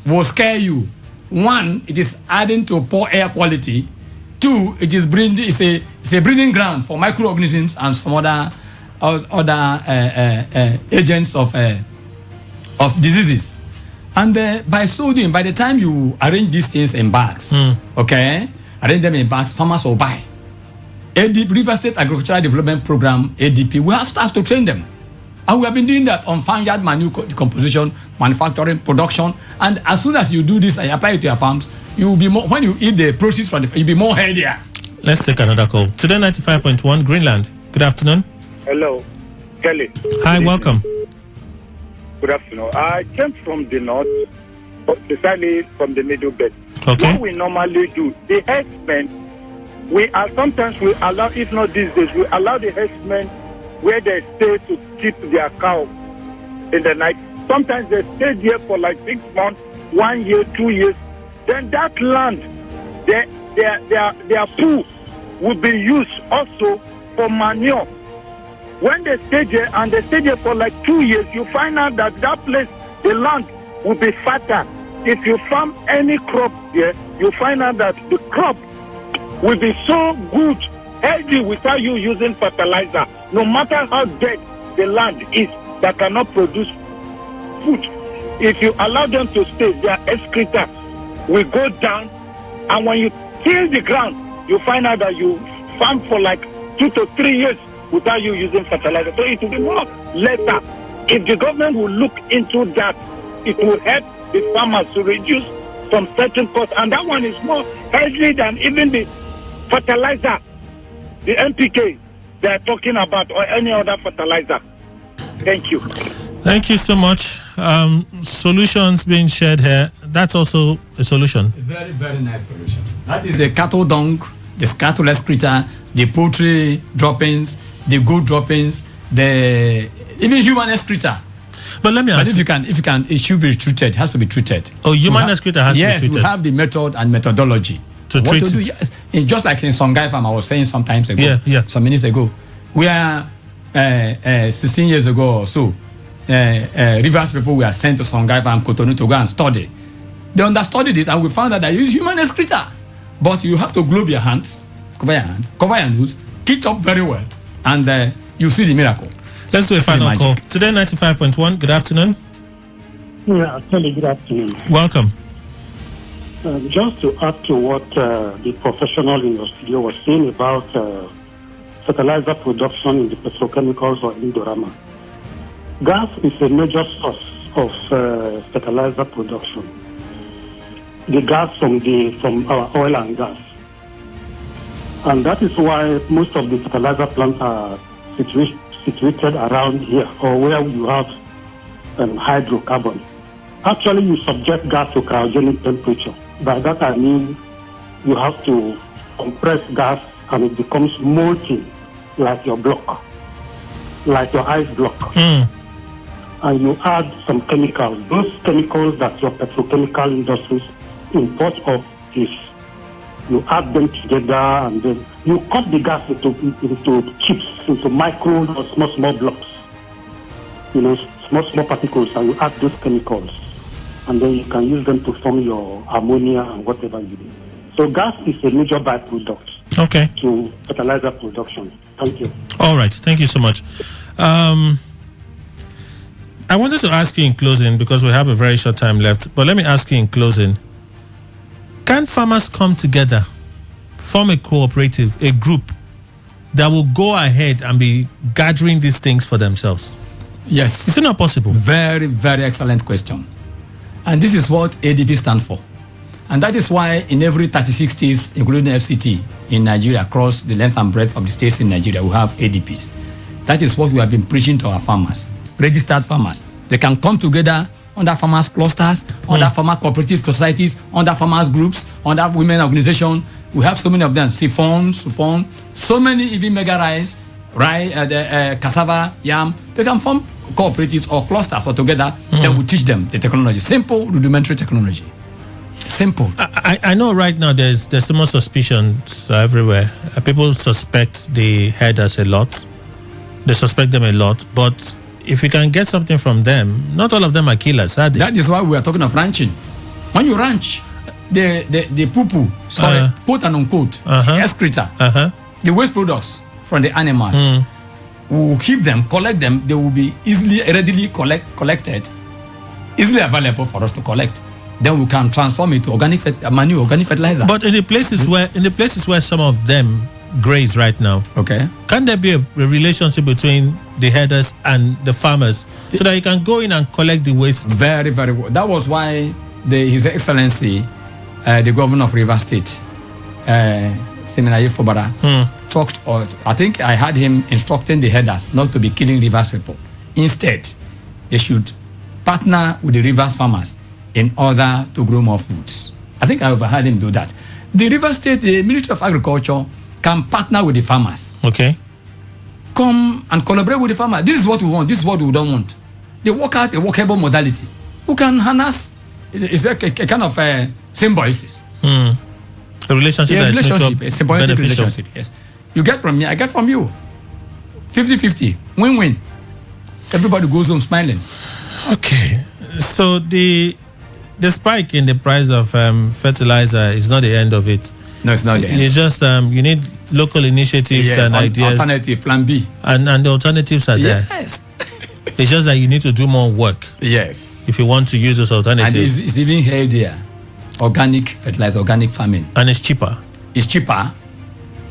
will scare you. One, it is adding to poor air quality. Two, it's a breeding ground for microorganisms and some other agents of diseases. And by so doing, by the time you arrange these things in bags, arrange them in bags, farmers will buy. ADP, River State Agricultural Development Program, ADP, we have staff to train them. And we have been doing that on farmyard manure decomposition, manufacturing, production. And as soon as you do this and you apply it to your farms, you will be more, when you eat the proceeds from you'll be more healthier. Let's take another call. Today 95.1 Greenland. Good afternoon. Hello, Kelly. Hi, welcome. Good afternoon. I came from the north, precisely from the middle belt. Okay. What we normally do, the herdsmen, we allow, if not these days, we allow the herdsmen where they stay to keep their cow in the night. Sometimes they stay there for like 6 months, 1 year, 2 years. Then that land, their poo will be used also for manure. When they stay there and they stay there for like 2 years, you find out that place, the land will be fatter. If you farm any crop there, you find out that the crop will be so good, healthy without you using fertilizer. No matter how dead the land is that cannot produce food, if you allow them to stay, their excreta will go down, and when you till the ground, you find out that you farm for like 2 to 3 years without you using fertilizer. So it will be more lesser. If the government will look into that, it will help the farmers to reduce some certain costs, and that one is more healthy than even the fertilizer, the NPK they are talking about, or any other fertilizer. Thank you. Thank you so much. Solutions being shared here. That's also a solution. A very, very nice solution. That is the cattle dung, the cattle excreta, the poultry droppings, the goat droppings, even human excreta. But let me ask. But if you can, it should be treated. It has to be treated. Oh, human excreta has to be treated. Yes, we have the method and methodology to treat it. Yes. Just like in Songhai Farm, I was saying sometimes ago, some minutes ago, we are 16 years ago or so. Rivers people were sent to Songhai Farm, Cotonou, to go and study. They understudied it, and we found out that they use human excreta. But you have to glove your hands, cover your nose, keep up very well, and you see the miracle. Let's do a final call. Today 95.1. Good afternoon. Yeah, Kelly, good afternoon. Welcome. Just to add to what the professional in your studio was saying about fertilizer production in the petrochemicals or Indorama. Gas is a major source of fertilizer production. The gas from our oil and gas. And that is why most of the fertilizer plants are situated around here, or where you have hydrocarbon. Actually, you subject gas to cryogenic temperature. By that I mean you have to compress gas and it becomes molten like your block, like your ice block. And you add some chemicals. Those chemicals that your petrochemical industries import of is, you add them together and then you cut the gas into chips, into micro or small blocks, small particles, and you add those chemicals. And then you can use them to form your ammonia and whatever you do. So gas is a major byproduct to fertilizer production. Thank you. All right. Thank you so much. I wanted to ask you in closing, because we have a very short time left, but let me ask you in closing. Can farmers come together, form a cooperative, a group that will go ahead and be gathering these things for themselves? Yes. Is it not possible? Very, very excellent question. And this is what ADP stands for. And that is why in every 36 states, including FCT in Nigeria, across the length and breadth of the states in Nigeria, we have ADPs. That is what we have been preaching to our farmers, registered farmers. They can come together under farmers clusters, under farmer cooperative societies, under farmers groups, under women organizations. We have so many of them. Siphon, so many even mega rice, cassava, yam. They can form cooperatives or clusters or together. Then we teach them the technology. Simple, rudimentary technology. Simple. I know right now there's so much suspicions everywhere. People suspect the herders a lot. They suspect them a lot, but if you can get something from them, not all of them are killers, are they? That is why we are talking of ranching. When you ranch, the poo-poo, quote and unquote, the excreta, the waste products from the animals, we will keep them, collect them. They will be readily collected, easily available for us to collect. Then we can transform it to organic manure, organic fertilizer. But in the places where some of them graze right now, can there be a relationship between the herders and the farmers so that you can go in and collect the waste? Very, very well. That was why His Excellency, the Governor of Rivers State, Seminaye Fobara, talked. I think I had him instructing the herders not to be killing rivers people. Instead, they should partner with the rivers farmers in order to grow more foods. I think I overheard him do that. The Rivers State, the Ministry of Agriculture, can partner with the farmers. Come and collaborate with the farmers. This is what we want. This is what we don't want. They work out a workable modality. Who can harness? It's like a kind of symbiosis. A relationship. A relationship. A symbiotic relationship. Yes. You get from me, I get from you. 50-50. Win-win. Everybody goes home smiling. Okay. So the spike in the price of fertilizer is not the end of it. No, it's not the end. It's just you need local initiatives and ideas. Alternative, plan B. And the alternatives are there. Yes. It's just that you need to do more work. Yes. If you want to use those alternatives. And it's even healthier. Organic fertilizer, organic farming. And it's cheaper. It's cheaper.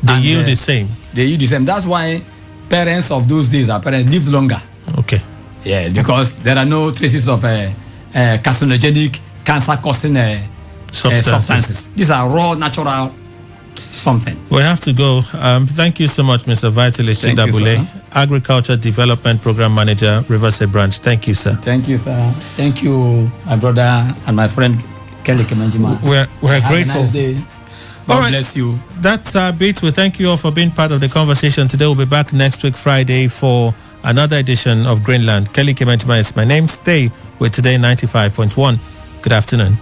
They yield the same. They yield the same. That's why parents of those days lived longer. Okay. Yeah, because there are no traces of carcinogenic, cancer-causing substances. These are raw, natural something. We have to go. Thank you so much, Mr. Vitalis Chidabule, Agriculture Development Program Manager, Riverside Branch. Thank you, sir. Thank you, sir. Thank you, my brother and my friend Kelly Kemenjima. We're grateful. Have a nice day. God bless you. That's our beat. We thank you all for being part of the conversation today. We'll be back next week, Friday, for another edition of Greenland. Kelly Kemenjima is my name. Stay with Today 95.1. Good afternoon.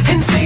And say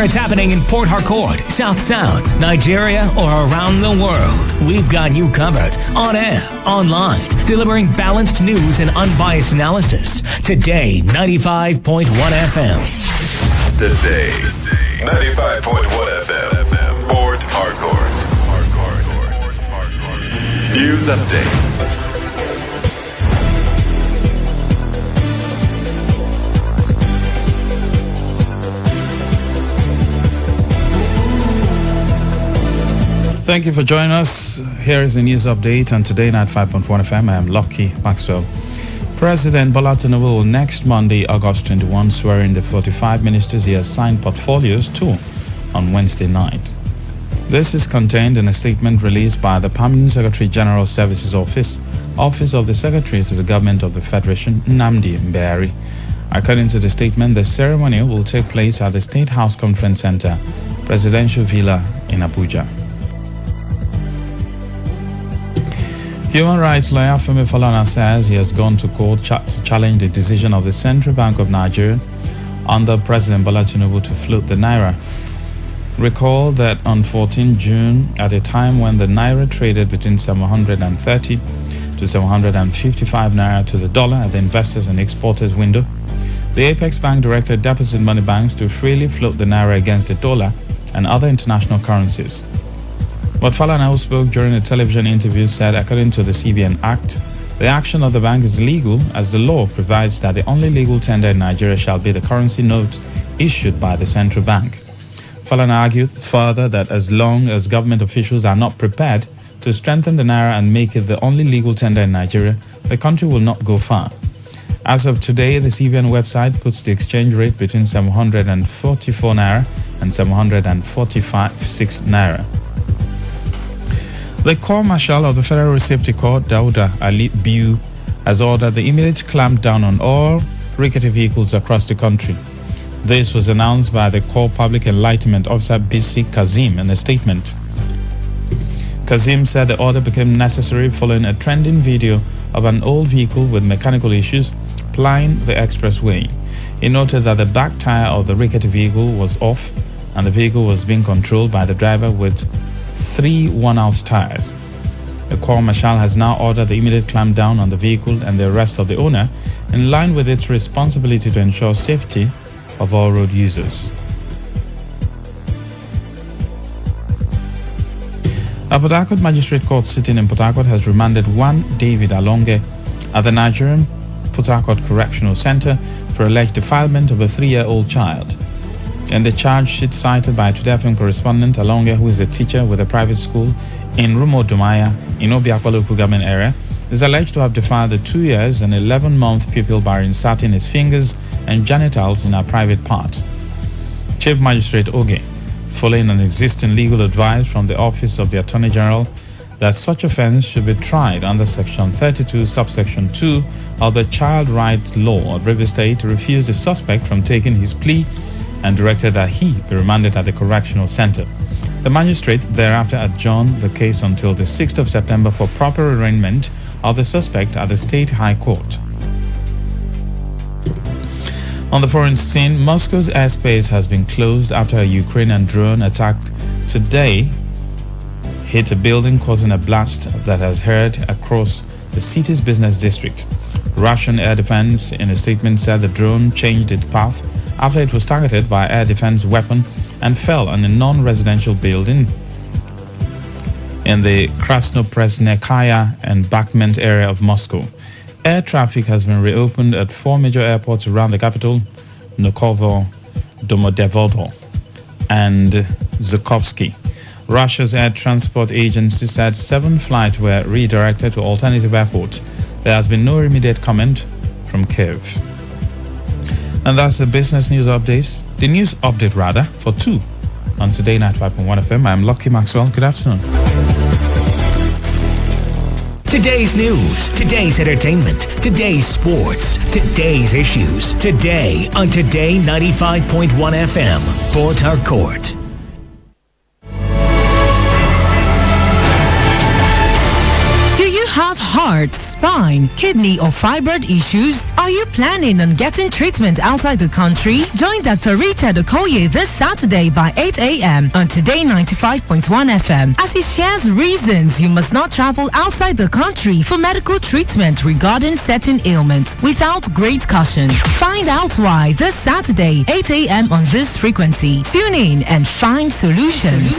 Whether it's happening in Port Harcourt, South, Nigeria, or around the world, we've got you covered. On air, online, delivering balanced news and unbiased analysis. Today 95.1 FM. Today 95.1 FM. Port Harcourt. News update. Thank you for joining us. Here is the news update on Today 95.1 FM. I am Lucky Maxwell. President Bola Tinubu will next Monday, August 21, swear in the 45 ministers he has signed portfolios to on Wednesday night. This is contained in a statement released by the Permanent Secretary General Services Office of the Secretary to the Government of the Federation, Nnamdi Mbeari. According to the statement, the ceremony will take place at the State House Conference Center, Presidential Villa in Abuja. Human rights lawyer Femi Falana says he has gone to court to challenge the decision of the Central Bank of Nigeria under President Bola Tinubu to float the naira. Recall that on 14 June, at a time when the naira traded between 730 to 755 naira to the dollar at the investors and exporters window, the Apex Bank directed deposit money banks to freely float the naira against the dollar and other international currencies. But Falana, who spoke during a television interview, said according to the CBN Act, the action of the bank is legal as the law provides that the only legal tender in Nigeria shall be the currency note issued by the central bank. Falana argued further that as long as government officials are not prepared to strengthen the naira and make it the only legal tender in Nigeria, the country will not go far. As of today, the CBN website puts the exchange rate between 744 naira and 746 naira. The Corps Marshal of the Federal Safety Corps, Dauda Ali Biu, has ordered the immediate clampdown on all rickety vehicles across the country. This was announced by the Corps Public Enlightenment Officer BC Kazim in a statement. Kazim said the order became necessary following a trending video of an old vehicle with mechanical issues plying the expressway. He noted that the back tire of the rickety vehicle was off and the vehicle was being controlled by the driver with 3 worn-out tires. The Corps Marshal has now ordered the immediate clampdown on the vehicle and the arrest of the owner in line with its responsibility to ensure safety of all road users. A Port Harcourt Magistrate Court sitting in Port Harcourt has remanded one David Alonge at the Nigerian Port Harcourt Correctional Center for alleged defilement of a 3-year-old child. In the charge sheet cited by Today FM correspondent Alonge, who is a teacher with a private school in Rumo Dumaya in Obiakwa local government area, is alleged to have defiled the 2 years and 11-month pupil by inserting his fingers and genitals in her private parts. Chief Magistrate Oge, following an existing legal advice from the Office of the Attorney General that such offense should be tried under Section 32, Subsection 2 of the Child Rights Law of River State, refused the suspect from taking his plea and directed that he be remanded at the correctional center. The magistrate thereafter adjourned the case until the 6th of September for proper arraignment of the suspect at the State High Court. On the foreign scene, Moscow's airspace has been closed after a Ukrainian drone attack today hit a building, causing a blast that has heard across the city's business district. Russian air defense, in a statement, said the drone changed its path after it was targeted by air defense weapon and fell on a non-residential building in the Krasnopresnekaya embankment area of Moscow. Air traffic has been reopened at 4 major airports around the capital, Nukovo, Domodedovo, and Zhukovsky. Russia's air transport agency said 7 flights were redirected to alternative airports. There has been no immediate comment from Kiev. And that's the business news update. The news update, rather, for 2 on Today 95.1 FM. I'm Lucky Maxwell. Good afternoon. Today's news, today's entertainment, today's sports, today's issues. Today on Today 95.1 FM, Port Harcourt. Do you have heart, spine, kidney or fibroid issues? Are you planning on getting treatment outside the country? Join Dr. Richard Okoye this Saturday by 8 a.m. on Today 95.1 FM as he shares reasons you must not travel outside the country for medical treatment regarding certain ailments without great caution. Find out why this Saturday, 8 a.m. on this frequency. Tune in and find solutions.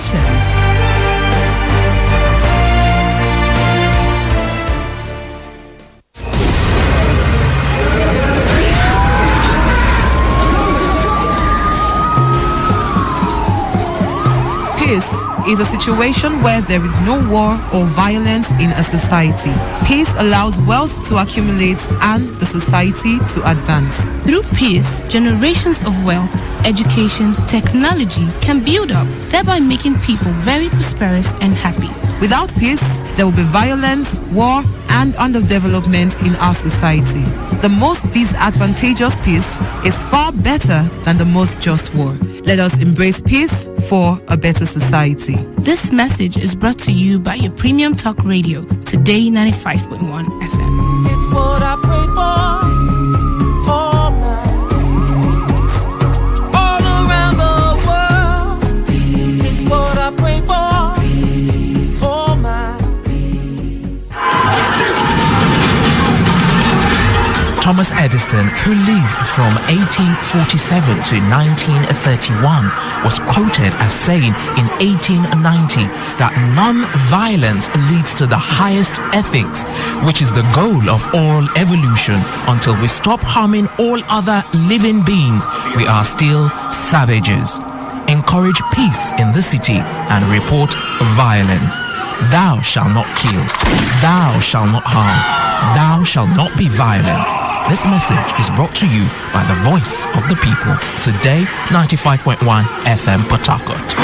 Peace is a situation where there is no war or violence in a society. Peace allows wealth to accumulate and the society to advance. Through peace, generations of wealth, education, technology can build up, thereby making people very prosperous and happy. Without peace, there will be violence, war, and underdevelopment in our society. The most disadvantageous peace is far better than the most just war. Let us embrace peace for a better society. This message is brought to you by your premium talk radio, Today 95.1 FM. It's what I pray for my all around the world. It's what I pray for my Thomas Edison, who lived from 1847 to 1931, was quoted as saying in 1890 that non-violence leads to the highest ethics, which is the goal of all evolution. Until we stop harming all other living beings, we are still savages. Encourage peace in the city and report violence. Thou shalt not kill. Thou shalt not harm. Thou shalt not be violent. This message is brought to you by the voice of the people. Today, 95.1 FM Port Harcourt.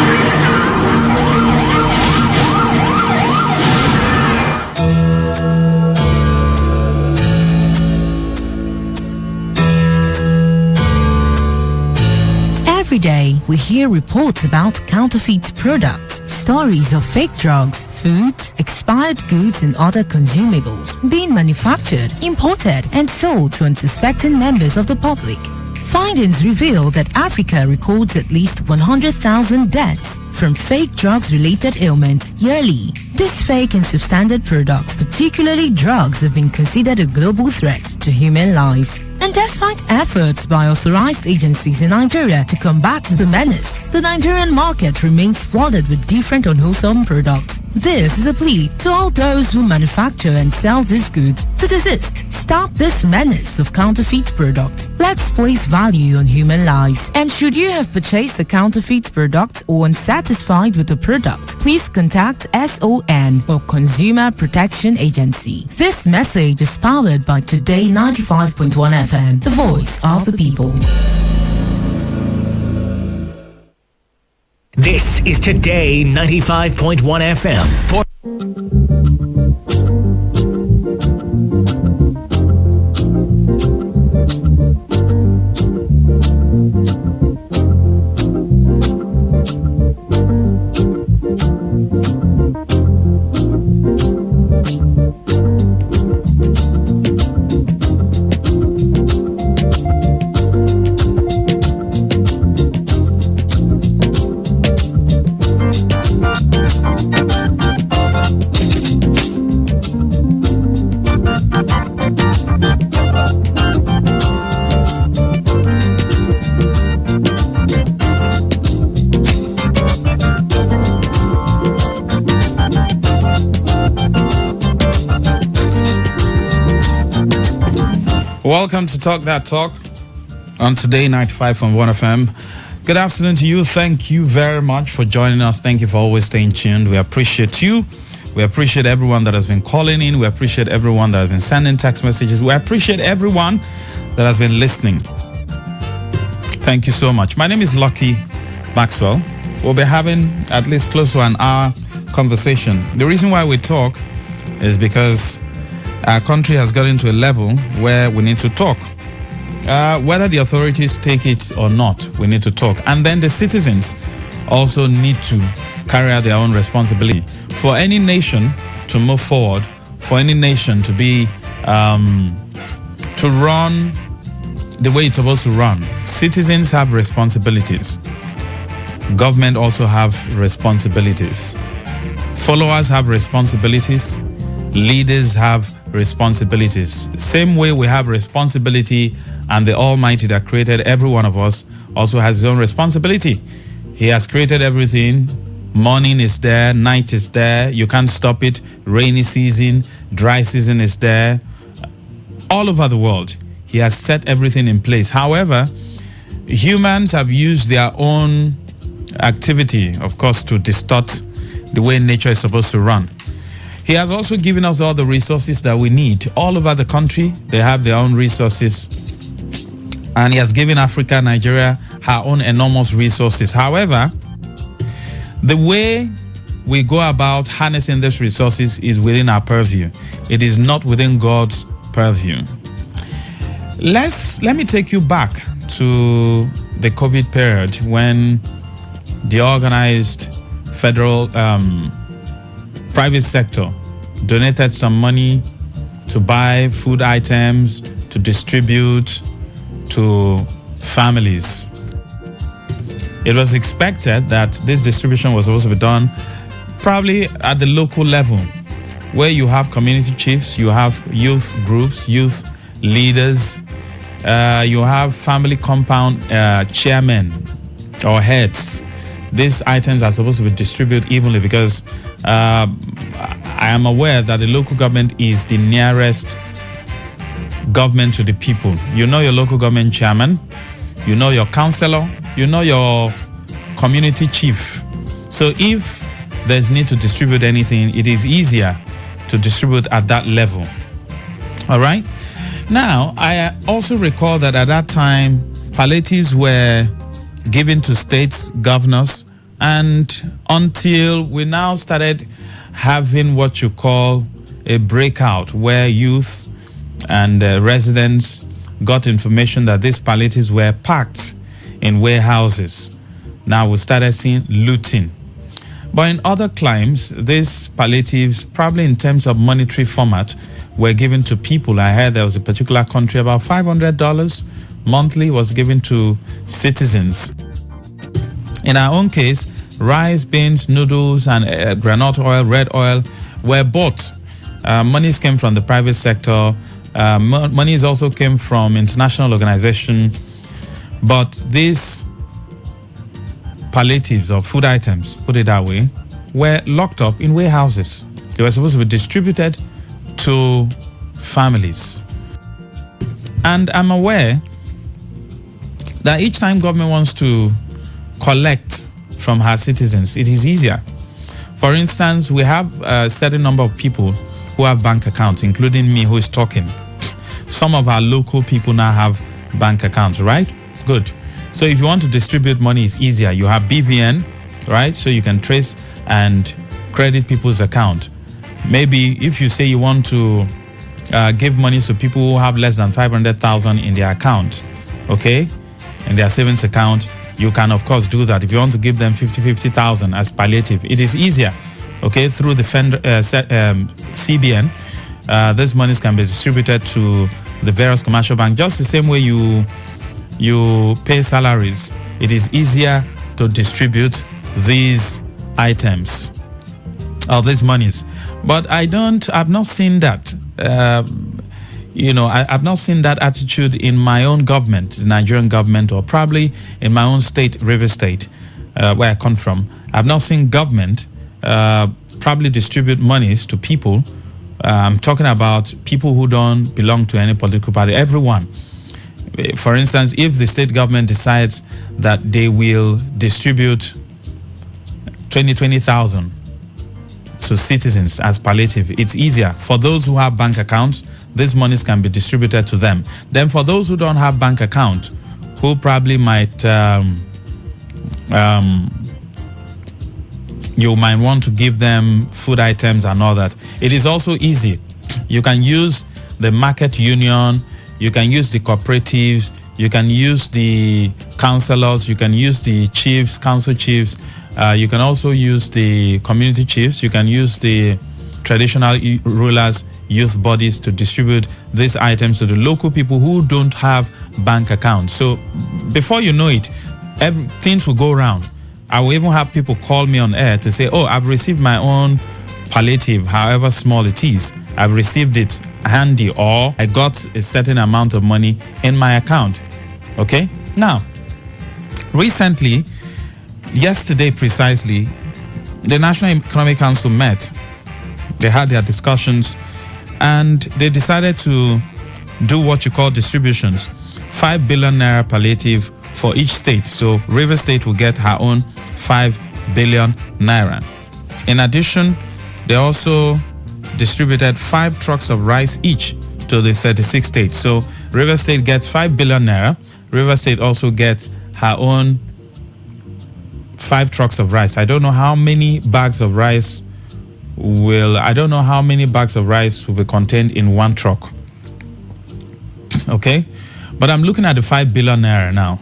Every day, we hear reports about counterfeit products, stories of fake drugs, foods, expired goods and other consumables being manufactured, imported and sold to unsuspecting members of the public. Findings reveal that Africa records at least 100,000 deaths from fake drugs-related ailments yearly. These fake and substandard products, particularly drugs, have been considered a global threat to human lives. And despite efforts by authorized agencies in Nigeria to combat the menace, the Nigerian market remains flooded with different unwholesome products. This is a plea to all those who manufacture and sell these goods to desist. Stop this menace of counterfeit products. Let's place value on human lives. And should you have purchased a counterfeit product or unsatisfied with the product, please contact SON or Consumer Protection Agency. This message is powered by Today 95.1 FM, the voice of the people. This is Today 95.1 FM. Welcome to Talk That Talk on Today 95.1 FM. Good afternoon to you. Thank you very much for joining us. Thank you for always staying tuned. We appreciate you. We appreciate everyone that has been calling in. We appreciate everyone that has been sending text messages. We appreciate everyone that has been listening. Thank you so much. My name is Lucky Maxwell. We'll be having at least close to an hour conversation. The reason why we talk is because our country has gotten to a level where we need to talk. Whether the authorities take it or not, we need to talk. And then the citizens also need to carry out their own responsibility. For any nation to move forward, for any nation to be to run the way it's supposed to run. Citizens have responsibilities. Government also have responsibilities. Followers have responsibilities. Leaders have responsibilities. Same way we have responsibility, and the Almighty that created every one of us also has his own responsibility. He has created everything. Morning is there, night is there. You can't stop it. Rainy season, dry season is there. All over the world, he has set everything in place. However, humans have used their own activity, of course, to distort the way nature is supposed to run. He has also given us all the resources that we need. All over the country, they have their own resources. And he has given Africa, Nigeria, her own enormous resources. However, the way we go about harnessing these resources is within our purview. It is not within God's purview. Let me take you back to the COVID period when the organized federal private sector donated some money to buy food items to distribute to families. It was expected that this distribution was supposed to be done probably at the local level, where you have community chiefs, you have youth groups, youth leaders, you have family compound chairmen or heads. These items are supposed to be distributed evenly because I am aware that the local government is the nearest government to the people. You know your local government chairman, you know your councillor, you know your community chief. So if there's need to distribute anything, it is easier to distribute at that level. All right. Now, I also recall that at that time, palliatives were given to states, governors, and until we now started having what you call a breakout, where youth and residents got information that these palliatives were packed in warehouses. Now we started seeing looting. But in other climes, these palliatives, probably in terms of monetary format, were given to people. I heard there was a particular country, about $500 monthly was given to citizens. In our own case, rice, beans, noodles, and granite oil, red oil were bought. Monies came from the private sector. Monies also came from international organizations. But these palliatives or food items, put it that way, were locked up in warehouses. They were supposed to be distributed to families. And I'm aware that each time government wants to collect from her citizens, it is easier. For instance, we have a certain number of people who have bank accounts, including me who is talking. Some of our local people now have bank accounts, right? Good. So if you want to distribute money, it's easier. You have BVN, right? So you can trace and credit people's account. Maybe if you say you want to give money to people who have less than 500,000 in their account, okay, in their savings account, you can of course do that. If you want to give them 50,000 as palliative, it is easier, okay, through the CBN. These monies can be distributed to the various commercial banks, just the same way you pay salaries. It is easier to distribute these items or these monies. But I've not seen that. I've not seen that attitude in my own government, the Nigerian government, or probably in my own state, River State, where I come from. I've not seen government probably distribute monies to people. I'm talking about people who don't belong to any political party, everyone. For instance, if the state government decides that they will distribute 20,000 to citizens as palliative, it's easier. For those who have bank accounts, these monies can be distributed to them. Then for those who don't have bank account, who probably might, you might want to give them food items and all that. It is also easy. You can use the market union, you can use the cooperatives, you can use the councillors, you can use the chiefs, council chiefs, you can also use the community chiefs, you can use the traditional rulers, youth bodies to distribute these items to the local people who don't have bank accounts. So before you know it, things will go around. I will even have people call me on air to say, oh, I've received my own palliative, however small it is. I've received it handy, or I got a certain amount of money in my account. Okay? Now, recently, yesterday precisely, the National Economic Council met. They had their discussions and they decided to do what you call distributions. 5 billion naira palliative for each state. So Rivers State will get her own 5 billion naira. In addition, they also distributed 5 trucks of rice each to the 36 states. So Rivers State gets 5 billion naira. Rivers State also gets her own 5 trucks of rice. I don't know how many bags of rice will be contained in one truck. Okay? But I'm looking at the 5 billion naira now.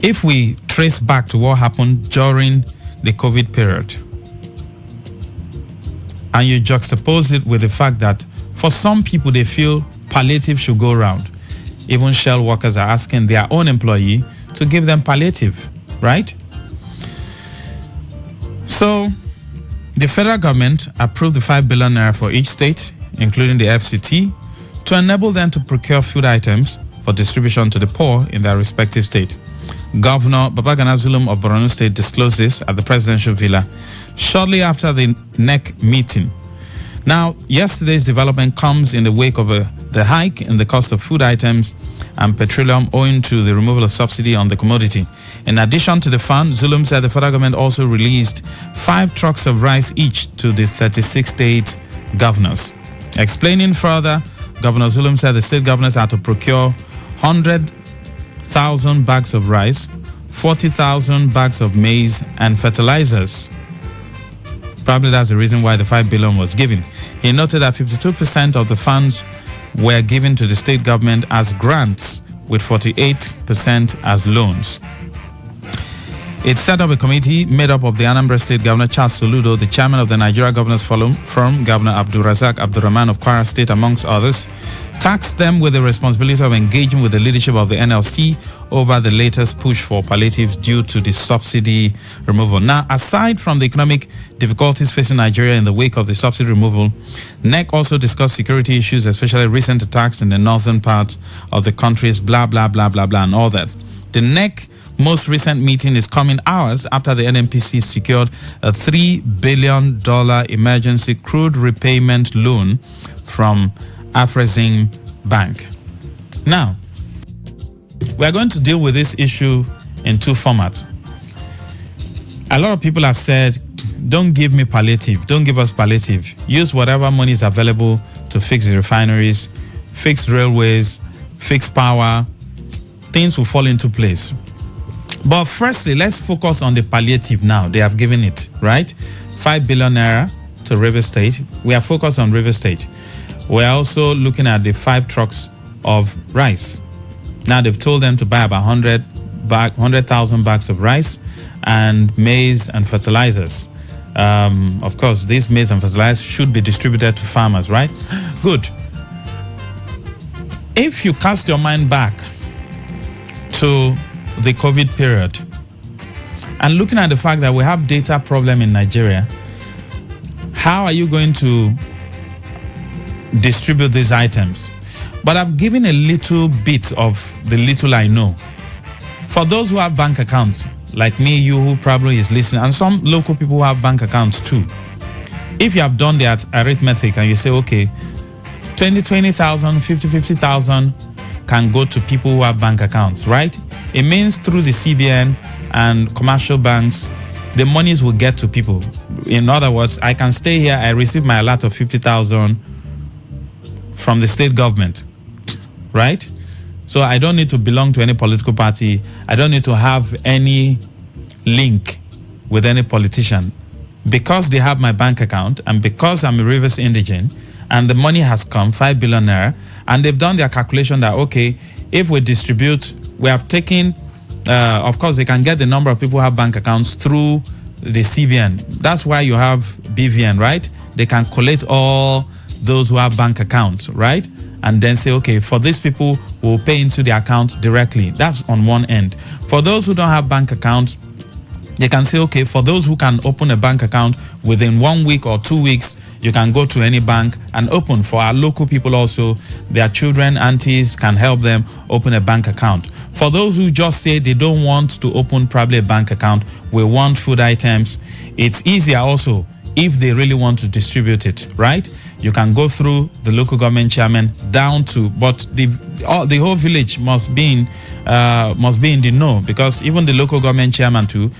If we trace back to what happened during the COVID period, and you juxtapose it with the fact that for some people they feel palliative should go around. Even Shell workers are asking their own employee to give them palliative, right? So the federal government approved the 5 billion naira for each state, including the FCT, to enable them to procure food items for distribution to the poor in their respective state. Governor Babagana Zulum of Borno State disclosed this at the presidential villa shortly after the NEC meeting. Now, yesterday's development comes in the wake of the hike in the cost of food items and petroleum owing to the removal of subsidy on the commodity. In addition to the fund, Zulum said the federal government also released 5 trucks of rice each to the 36 state governors. Explaining further, Governor Zulum said the state governors had to procure 100,000 bags of rice, 40,000 bags of maize, and fertilizers. Probably that's the reason why the 5 billion was given. He noted that 52% of the funds were given to the state government as grants, with 48% as loans. It set up a committee made up of the Anambra State Governor Charles Soludo, the chairman of the Nigeria Governors Forum, Governor Abdulrazak Abdurrahman of Kwara State, amongst others, tasked them with the responsibility of engaging with the leadership of the NLC over the latest push for palliatives due to the subsidy removal. Now, aside from the economic difficulties facing Nigeria in the wake of the subsidy removal, NEC also discussed security issues, especially recent attacks in the northern part of the country's blah, blah, blah, blah, blah, and all that. The NEC most recent meeting is coming hours after the NNPC secured a $3 billion emergency crude repayment loan from Afrexim Bank. Now, we are going to deal with this issue in 2 formats. A lot of people have said, don't give me palliative, don't give us palliative. Use whatever money is available to fix the refineries, fix railways, fix power. Things will fall into place. But firstly, let's focus on the palliative now. They have given it, right? 5 billion naira to River State. We are focused on River State. We're also looking at the 5 trucks of rice. Now they've told them to buy about 100,000 bags of rice and maize and fertilizers. Of course, these maize and fertilizers should be distributed to farmers, right? Good. If you cast your mind back to the COVID period and looking at the fact that we have data problem in Nigeria, how are you going to distribute these items? But I've given a little bit of the little I know. For those who have bank accounts, like me, you who probably is listening, and some local people who have bank accounts too. If you have done the arithmetic and you say, okay, 20,000, 50,000 can go to people who have bank accounts, right? It means through the CBN and commercial banks, the monies will get to people. In other words, I can stay here, I receive my alert of 50,000 from the state government, right? So I don't need to belong to any political party. I don't need to have any link with any politician. Because they have my bank account and because I'm a Rivers indigent and the money has come, 5 billion naira, and they've done their calculation that, okay, if we distribute, we have taken, of course, they can get the number of people who have bank accounts through the CBN. That's why you have BVN, right? They can collect all those who have bank accounts, right? And then say, okay, for these people, we'll pay into the account directly. That's on one end. For those who don't have bank accounts, they can say, okay, for those who can open a bank account within 1 week or 2 weeks, you can go to any bank and open. For our local people also, their children, aunties can help them open a bank account. For those who just say they don't want to open probably a bank account, we want food items, it's easier also if they really want to distribute it, right? You can go through the local government chairman down to, but the whole village must be in the know, because even the local government chairman too,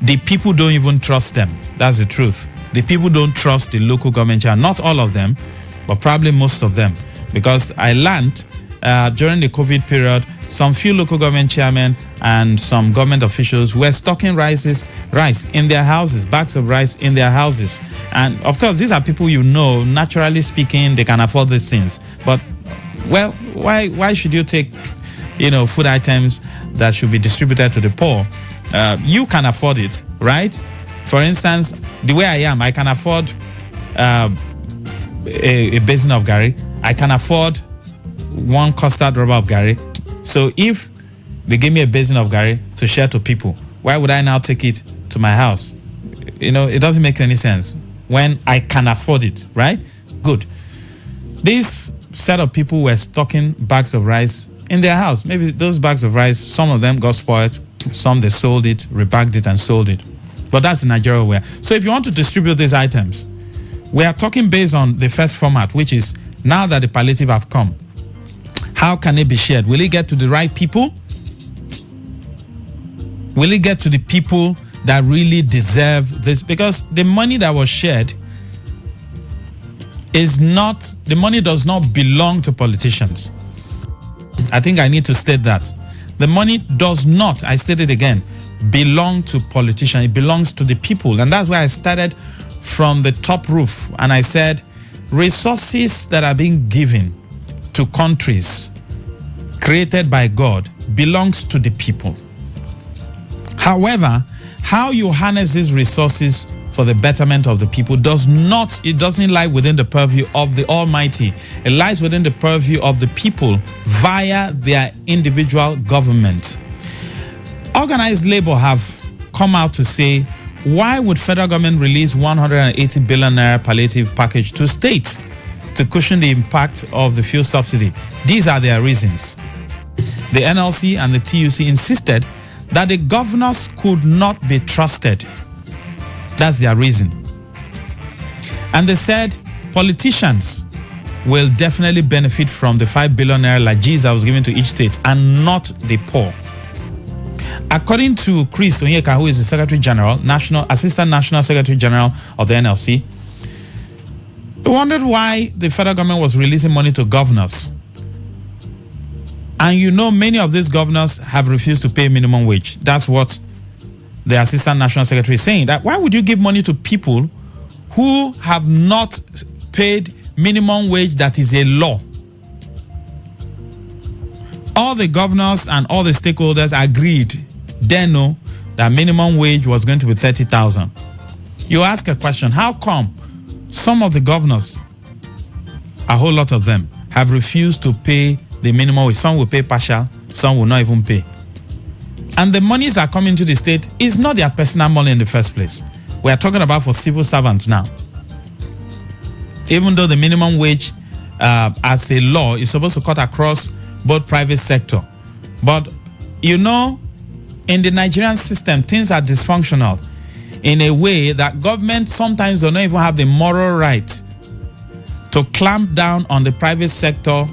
the people don't even trust them. That's the truth. The people don't trust the local government chairman. Not all of them, but probably most of them, because I learned during the COVID period, some few local government chairmen and some government officials were stocking rice in their houses, bags of rice in their houses. And of course, these are people naturally speaking, they can afford these things. But, well, why should you take, food items that should be distributed to the poor? You can afford it, right? For instance, the way I am, I can afford a basin of gari. I can afford one custard rubber of gari. So if they give me a basin of gari to share to people, why would I now take it to my house? It doesn't make any sense when I can afford it, right? Good. This set of people were stocking bags of rice in their house. Maybe those bags of rice, some of them got spoiled, some they sold it, rebagged it and sold it. But that's the Nigeria way. So if you want to distribute these items, we are talking based on the first format, which is now that the palliative have come, how can it be shared? Will it get to the right people? Will it get to the people that really deserve this? Because the money that was shared the money does not belong to politicians. I think I need to state that. The money does not, I state it again, belong to politicians. It belongs to the people. And that's why I started from the top roof. And I said, resources that are being given to countries created by God belongs to the people. However, how you harness these resources for the betterment of the people doesn't lie within the purview of the Almighty. It lies within the purview of the people via their individual government. Organized labor have come out to say, why would federal government release 180 billion naira palliative package to states to cushion the impact of the fuel subsidy? These are their reasons. The NLC and the TUC insisted that the governors could not be trusted. That's their reason. And they said politicians will definitely benefit from the 5 billion naira lagis that was given to each state and not the poor. According to Chris Onyeka, who is the Secretary General, Assistant National Secretary General of the NLC, he wondered why the federal government was releasing money to governors. And many of these governors have refused to pay minimum wage. That's what the Assistant National Secretary is saying. That why would you give money to people who have not paid minimum wage that is a law? All the governors and all the stakeholders agreed then that minimum wage was going to be 30,000. You ask a question, how come some of the governors, a whole lot of them, have refused to pay the minimum wage? Some will pay partial, some will not even pay. And the monies that come into the state is not their personal money in the first place. We are talking about for civil servants now. Even though the minimum wage as a law is supposed to cut across both private sector. But in the Nigerian system, things are dysfunctional in a way that government sometimes don't even have the moral right to clamp down on the private sector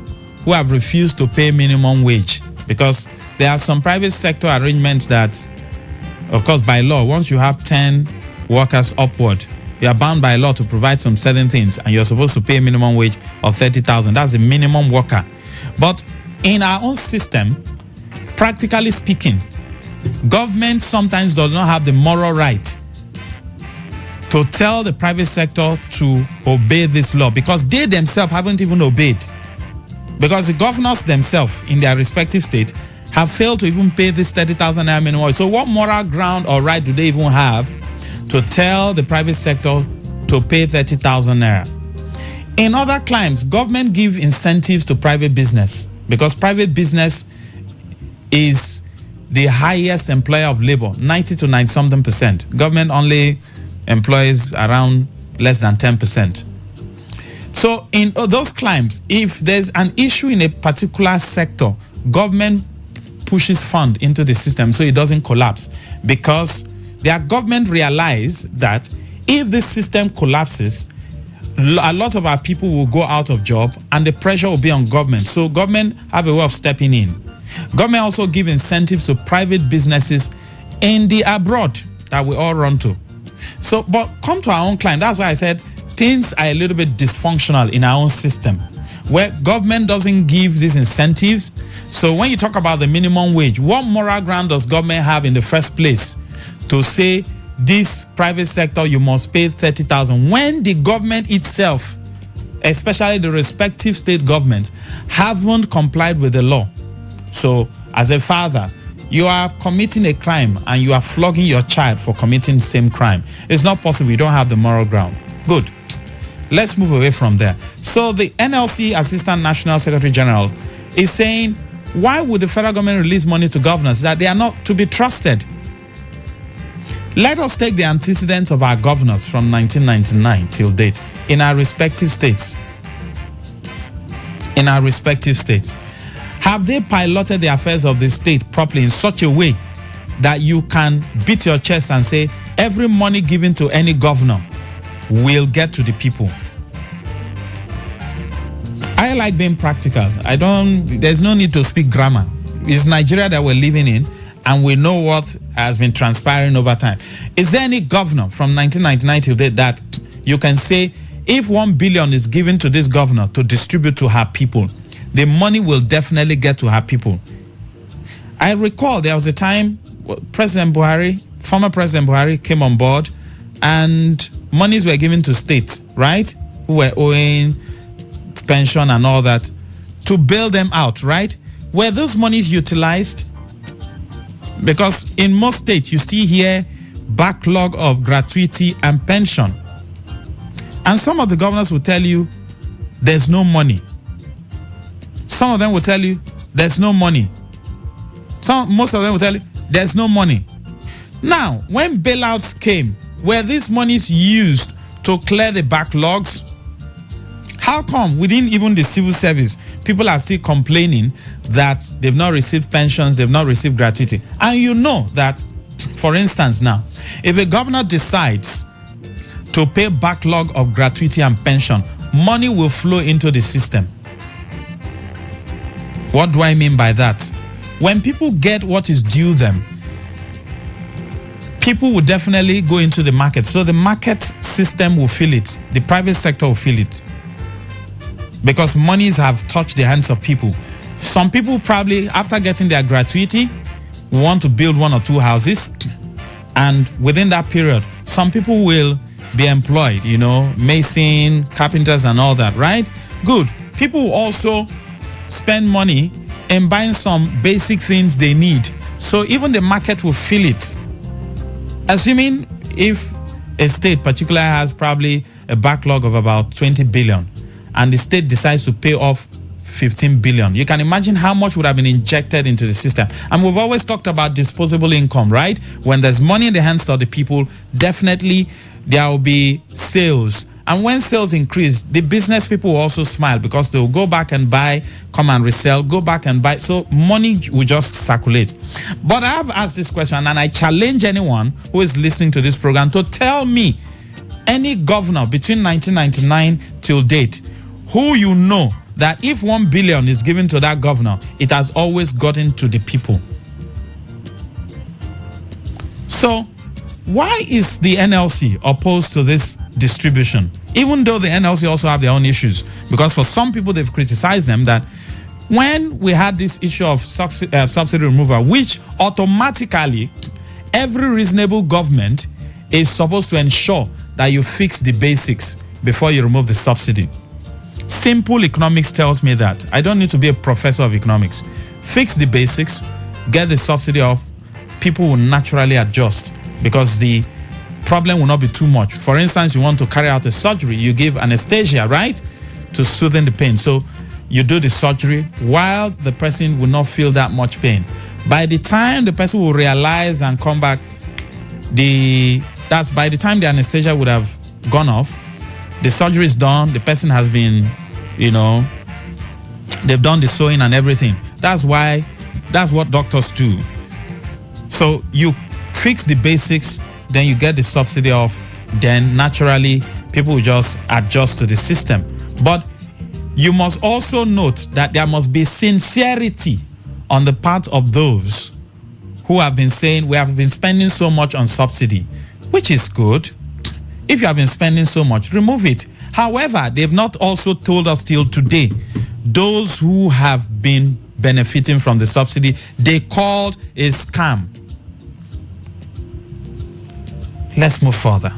who have refused to pay minimum wage. Because there are some private sector arrangements that, of course, by law, once you have 10 workers upward, you are bound by law to provide some certain things, and you're supposed to pay a minimum wage of 30,000. That's the minimum worker. But in our own system, practically speaking, government sometimes does not have the moral right to tell the private sector to obey this law, because they themselves haven't even obeyed. Because the governors themselves in their respective state have failed to even pay this 30,000 naira minimum wage. So what moral ground or right do they even have to tell the private sector to pay 30,000 naira. In other climes, government give incentives to private business because private business is the highest employer of labor, 90 to 90 something percent. Government only employs around less than 10%. So in those climes, if there's an issue in a particular sector, government pushes fund into the system so it doesn't collapse, because their government realize that if this system collapses, a lot of our people will go out of job and the pressure will be on government. So government have a way of stepping in. Government also give incentives to private businesses in the abroad that we all run to. So, but come to our own client. That's why I said things are a little bit dysfunctional in our own system, where government doesn't give these incentives. So when you talk about the minimum wage, what moral ground does government have in the first place to say this private sector, you must pay 30,000 when the government itself, especially the respective state governments, haven't complied with the law? So as a father, you are committing a crime and you are flogging your child for committing the same crime. It's not possible. You don't have the moral ground. Good. Let's move away from there. So the NLC Assistant National Secretary General is saying, why would the federal government release money to governors that they are not to be trusted? Let us take the antecedents of our governors from 1999 till date in our respective states. In our respective states. Have they piloted the affairs of the state properly in such a way that you can beat your chest and say every money given to any governor will get to the people? I like being practical. There's no need to speak grammar. It's Nigeria that we're living in, and we know what has been transpiring over time. Is there any governor from 1999 till date that you can say if 1 billion is given to this governor to distribute to her people, the money will definitely get to her people? I recall there was a time President Buhari, former President Buhari, came on board and monies were given to states, right, who were owing pension and all that, to bail them out, right? Were those monies utilized? Because in most states, you still hear backlog of gratuity and pension. And some of the governors will tell you there's no money. Some of them will tell you there's no money. Most of them will tell you there's no money. Now, when bailouts came, were these monies used to clear the backlogs? How come within even the civil service, people are still complaining that they've not received pensions, they've not received gratuity? And you know that, for instance now, if a governor decides to pay backlog of gratuity and pension, money will flow into the system. What do I mean by that? When people get what is due them, people will definitely go into the market. So the market system will feel it. The private sector will feel it. Because monies have touched the hands of people. Some people probably, after getting their gratuity, want to build 1 or 2 houses. And within that period, some people will be employed, mason, carpenters and all that, right? Good. People will also spend money in buying some basic things they need. So even the market will feel it. Assuming if a state particularly has probably a backlog of about 20 billion and the state decides to pay off 15 billion, you can imagine how much would have been injected into the system. And we've always talked about disposable income, right? When there's money in the hands of the people, definitely there will be sales. And when sales increase, the business people will also smile because they'll go back and buy, come and resell, go back and buy. So money will just circulate. But I have asked this question, and I challenge anyone who is listening to this program to tell me any governor between 1999 till date who you know that if 1 billion is given to that governor, it has always gotten to the people. So why is the NLC opposed to this distribution? Even though the NLC also have their own issues, because for some people they've criticized them that when we had this issue of subsidy removal, which automatically every reasonable government is supposed to ensure that you fix the basics before you remove the subsidy. Simple economics tells me that. I don't need to be a professor of economics. Fix the basics, get the subsidy off, people will naturally adjust because the problem will not be too much. For instance, you want to carry out a surgery, you give anesthesia, right, to soothe the pain. So you do the surgery while the person will not feel that much pain. By the time the person will realize and come back, by the time the anesthesia would have gone off, the surgery is done, the person has been, they've done the sewing and everything. That's what doctors do. So you fix the basics, then you get the subsidy off, then naturally people will just adjust to the system. But you must also note that there must be sincerity on the part of those who have been saying we have been spending so much on subsidy, which is good. If you have been spending so much, remove it. However, they've not also told us till today, those who have been benefiting from the subsidy, they called a scam. Let's move further.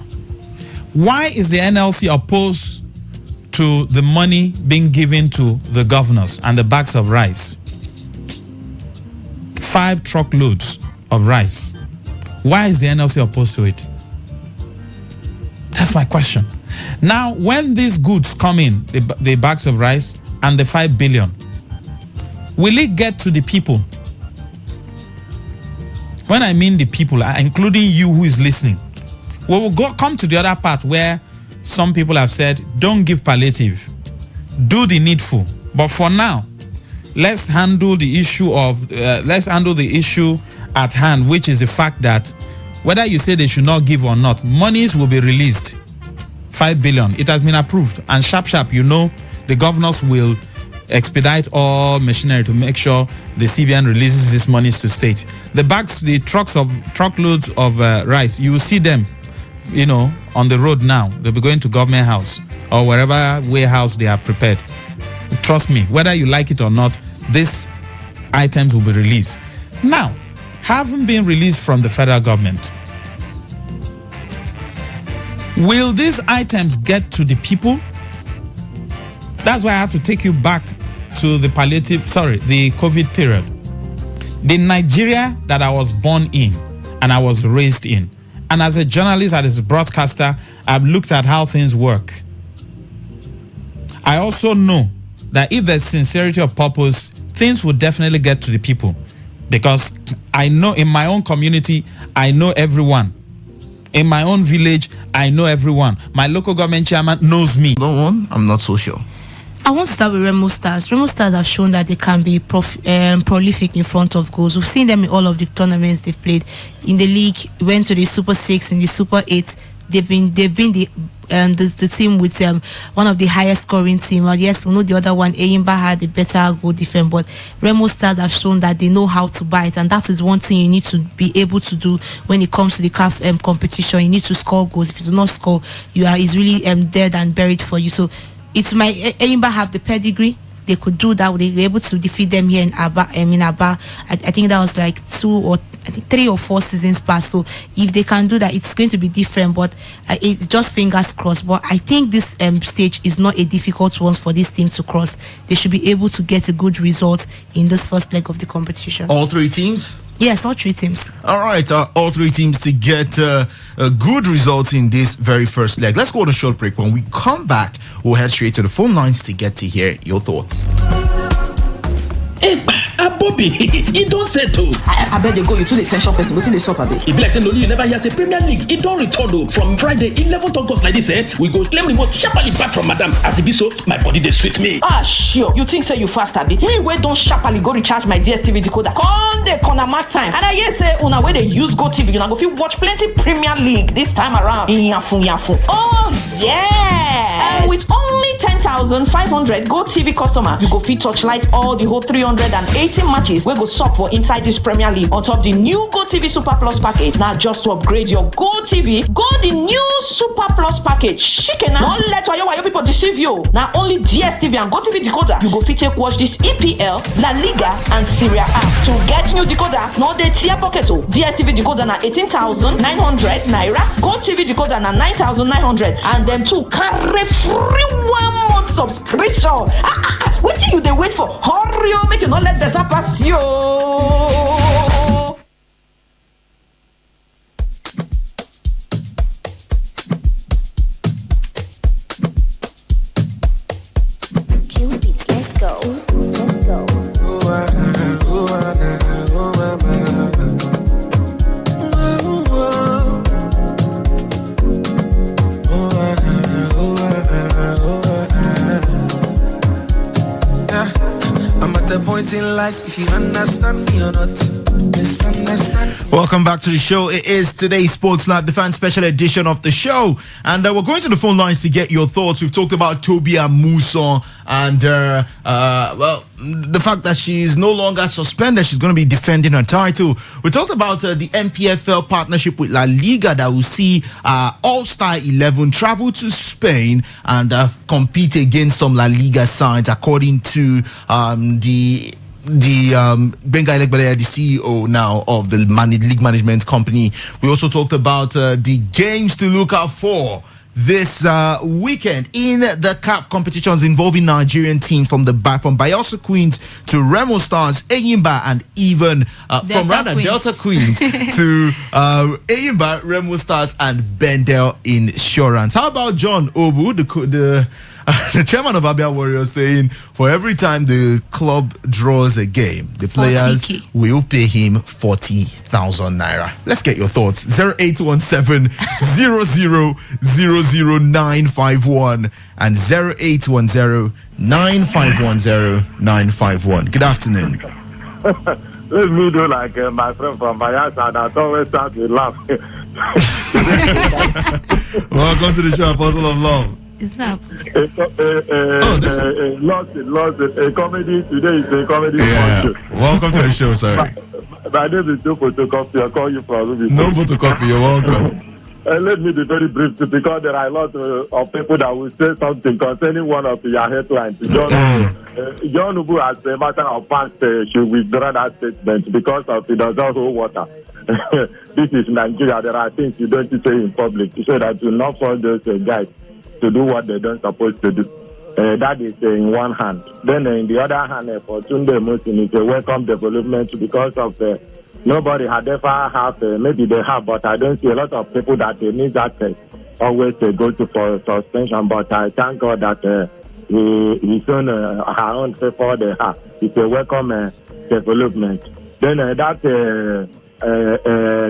Why is the NLC opposed to the money being given to the governors and the bags of rice? 5 truckloads of rice. Why is the NLC opposed to it? That's my question. Now, when these goods come in, the bags of rice and the 5 billion, will it get to the people? When I mean the people, including you who is listening, we will come to the other part where some people have said, don't give palliative, do the needful. But for now, let's handle the issue at hand, which is the fact that whether you say they should not give or not, monies will be released. 5 billion. It has been approved. And sharp, the governors will expedite all machinery to make sure the CBN releases these monies to state. The truckloads of rice, you will see them, on the road now. They'll be going to government house or wherever warehouse they are prepared. Trust me, whether you like it or not, these items will be released. Now, having been released from the federal government, will these items get to the people? That's why I have to take you back to the COVID period. The Nigeria that I was born in and I was raised in. And as a journalist, as a broadcaster, I've looked at how things work. I also know that if there's sincerity of purpose, things will definitely get to the people. Because I know in my own community, I know everyone. In my own village, I know everyone. My local government chairman knows me. Go on, I'm not so sure. I want to start with Remo Stars. Remo Stars have shown that they can be prolific in front of goals. We've seen them in all of the tournaments they've played. In the league, went to the Super 6, in the Super 8. They've been the team with one of the highest scoring team. Well, yes, we know the other one, Eyimba, had a better goal defense, but Remo Stars have shown that they know how to bite, and that is one thing you need to be able to do when it comes to the CAF competition. You need to score goals. If you do not score, it's really dead and buried for you. So it's my Eyimba have the pedigree. They could do that. They were able to defeat them here in Aba. I think that was like 3 or 4 seasons past. So if they can do that, it's going to be different. But it's just fingers crossed. But I think this stage is not a difficult one for this team to cross. They should be able to get a good result in this first leg of the competition. All 3 teams? Yes, all 3 teams. All right, all 3 teams to get good results in this very first leg. Let's go on a short break. When we come back, we'll head straight to the phone lines to get to hear your thoughts. Hey, Bobby, you don't settle. I bet they go you to the tension person. What's in the shop, Abi? If like say you never hear say Premier League, it don't return from Friday 11th August like this. We go claim remote sharply back from Madam. As it be so, my body they sweet me. Sure. You think say you fast, Abi? Me wait don't sharply go recharge my DSTV decoder. Come the corner mark time. And I hear say una where they use Go TV, you go fit watch plenty Premier League this time around. Yafu. Oh yeah! And with only 10,500 Go TV customer, you go fit touchlight all the whole 380 matches we go sup for inside this Premier League on top the new Go TV Super Plus package. Now just to upgrade your Go TV, go the new Super Plus package. Chicken, don't let your people deceive you. Now only DSTV and Go TV decoder you go fit take watch this EPL, La Liga and Serie A. To get new decoder, no dey tear pocket. DSTV decoder na 18,900 naira, Go TV decoder na 9,900, and then two carry free 1 month subscription. What do you they wait for? Hurry up, make you not let the pass you. life if you understand me or not. Misunderstand. Welcome back to the show. It is today's Sports Night, the fan special edition of the show. And we're going to the phone lines to get your thoughts. We've talked about Toby Amuson and, well, the fact that she's no longer suspended. She's going to be defending her title. We talked about the MPFL partnership with La Liga that will see All-Star 11 travel to Spain and compete against some La Liga sides, according to the Benga Elegbele, the CEO now of the league management company. We also talked about the games to look out for this weekend in the CAF competitions involving Nigerian teams from Bayelsa Queens to Remo Stars, Eyimba, and even Delta Queens to Eyimba, Remo Stars, and Bendel Insurance. How about John Obu, the chairman of Abia Warriors, saying for every time the club draws a game, the players will pay him 40,000 naira. Let's get your thoughts. 0817 0000951 and 0810 9510951. Good afternoon. Let me do like my friend from Bayelsa that always starts with laugh. Welcome to the show, Apostle of Love. It's not lost a comedy. Today is a comedy. Yeah. Welcome to the show, sir. My name is no photocopy. I call you from Ruby. No photocopy. You're welcome. Let me be very brief because there are a lot of people that will say something concerning one of your headlines. John Ubu, as a matter of fact, should withdraw that statement because of it does not hold water. This is Nigeria. There are things you don't say in public so that you not fall those guys to do what they don't supposed to do. That is in one hand. Then in the other hand, for Tunde Musin, it's a welcome development because of nobody had ever have, maybe they have, but I don't see a lot of people that they need that always go to for suspension. But I thank God that his own, her own favor they have. It's a welcome development. Then that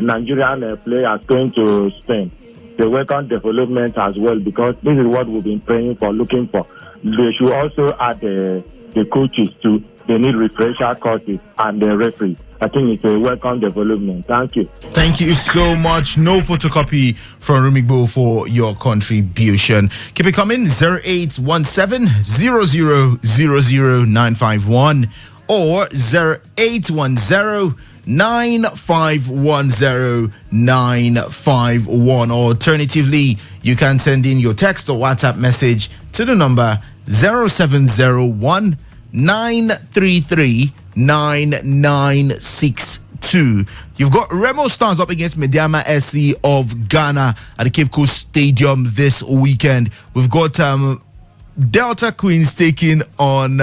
Nigerian player is going to Spain. The welcome development as well because this is what we've been praying for, looking for. They should also add the coaches too. They need refresher courses and the referee. I think it's a welcome development. Thank you. Thank you so much. No photocopy from Rumigbo for your contribution. Keep it coming. 0817 0000951 or 0810 9510951. Alternatively, you can send in your text or WhatsApp message to the number 0701 933 9962. You've got Remo Stars up against Mediama SC of Ghana at the Cape Coast Stadium this weekend. We've got Delta Queens taking on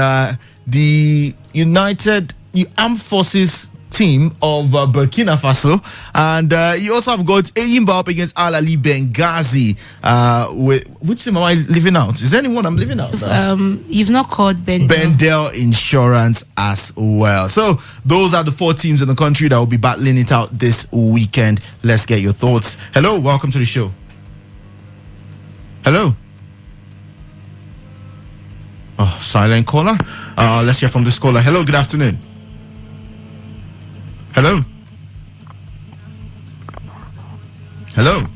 the United Armed Forces team of Burkina Faso, and you also have got Eyimba up against Al Ali Benghazi. Which team am I leaving out? Is there anyone I'm leaving out? You've not called Bendel Insurance as well. So those are the four teams in the country that will be battling it out this weekend. Let's get your thoughts. Hello, welcome to the show. Hello. Oh, silent caller. Let's hear from this caller. Hello, good afternoon. Hello. Hello.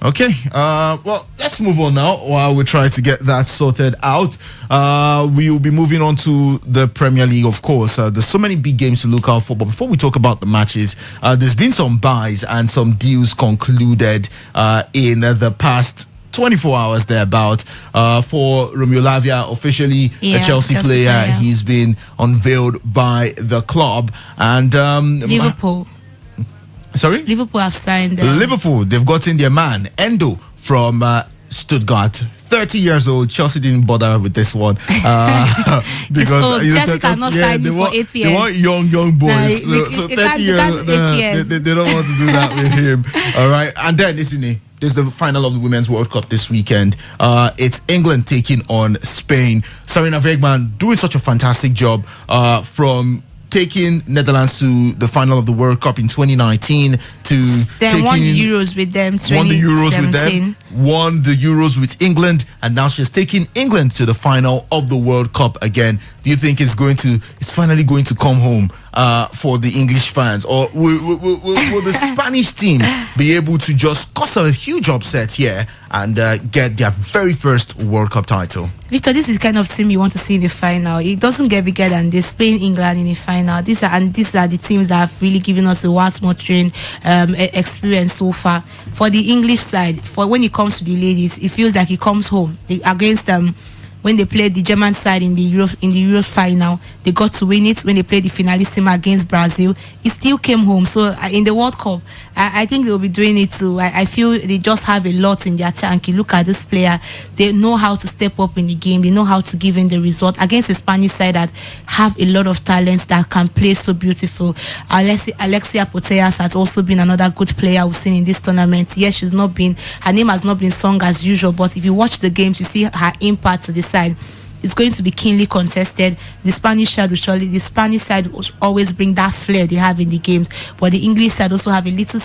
Okay. Well, let's move on now while we try to get that sorted out. We will be moving on to the Premier League, of course. There's so many big games to look out for. But before we talk about the matches, there's been some buys and some deals concluded in the past 24 hours thereabout. For Romeo Lavia, officially a Chelsea player. He's been unveiled by the club. And Liverpool. Sorry? Liverpool have signed. Liverpool, they've gotten their man, Endo, from Stuttgart. 30 years old. Chelsea didn't bother with this one. Because Chelsea cannot sign him for 8 years. They want young boys. So 30 years, they don't want to do that with him. All right. And then, isn't it? There's the final of the Women's World Cup this weekend. It's England taking on Spain. Sarina Wegman doing such a fantastic job from taking Netherlands to the final of the World Cup in 2019, to then won the Euros with them. Won the Euros with England, and now she's taking England to the final of the World Cup again. Do you think it's finally going to come home for the English fans, or will the Spanish team be able to just cause a huge upset here and get their very first World Cup title? Victor, this is the kind of team you want to see in the final. It doesn't get bigger than this. Spain, England in the final. These are the teams that have really given us a vast motoring experience so far. For the English side, for when it comes to the ladies, it feels like it comes home against them. When they played the German side in the Euro final, they got to win it. When they played the finalissima against Brazil, it still came home. So in the World Cup, I think they'll be doing it too. I feel they just have a lot in their tank. You look at this player, they know how to step up in the game. They know how to give in the result against a Spanish side that have a lot of talents that can play so beautiful. Alexia Putellas has also been another good player we've seen in this tournament. Yes, her name has not been sung as usual, but if you watch the games, you see her impact to the side. It's going to be keenly contested. The Spanish side will always bring that flair they have in the games, but the English side also have a little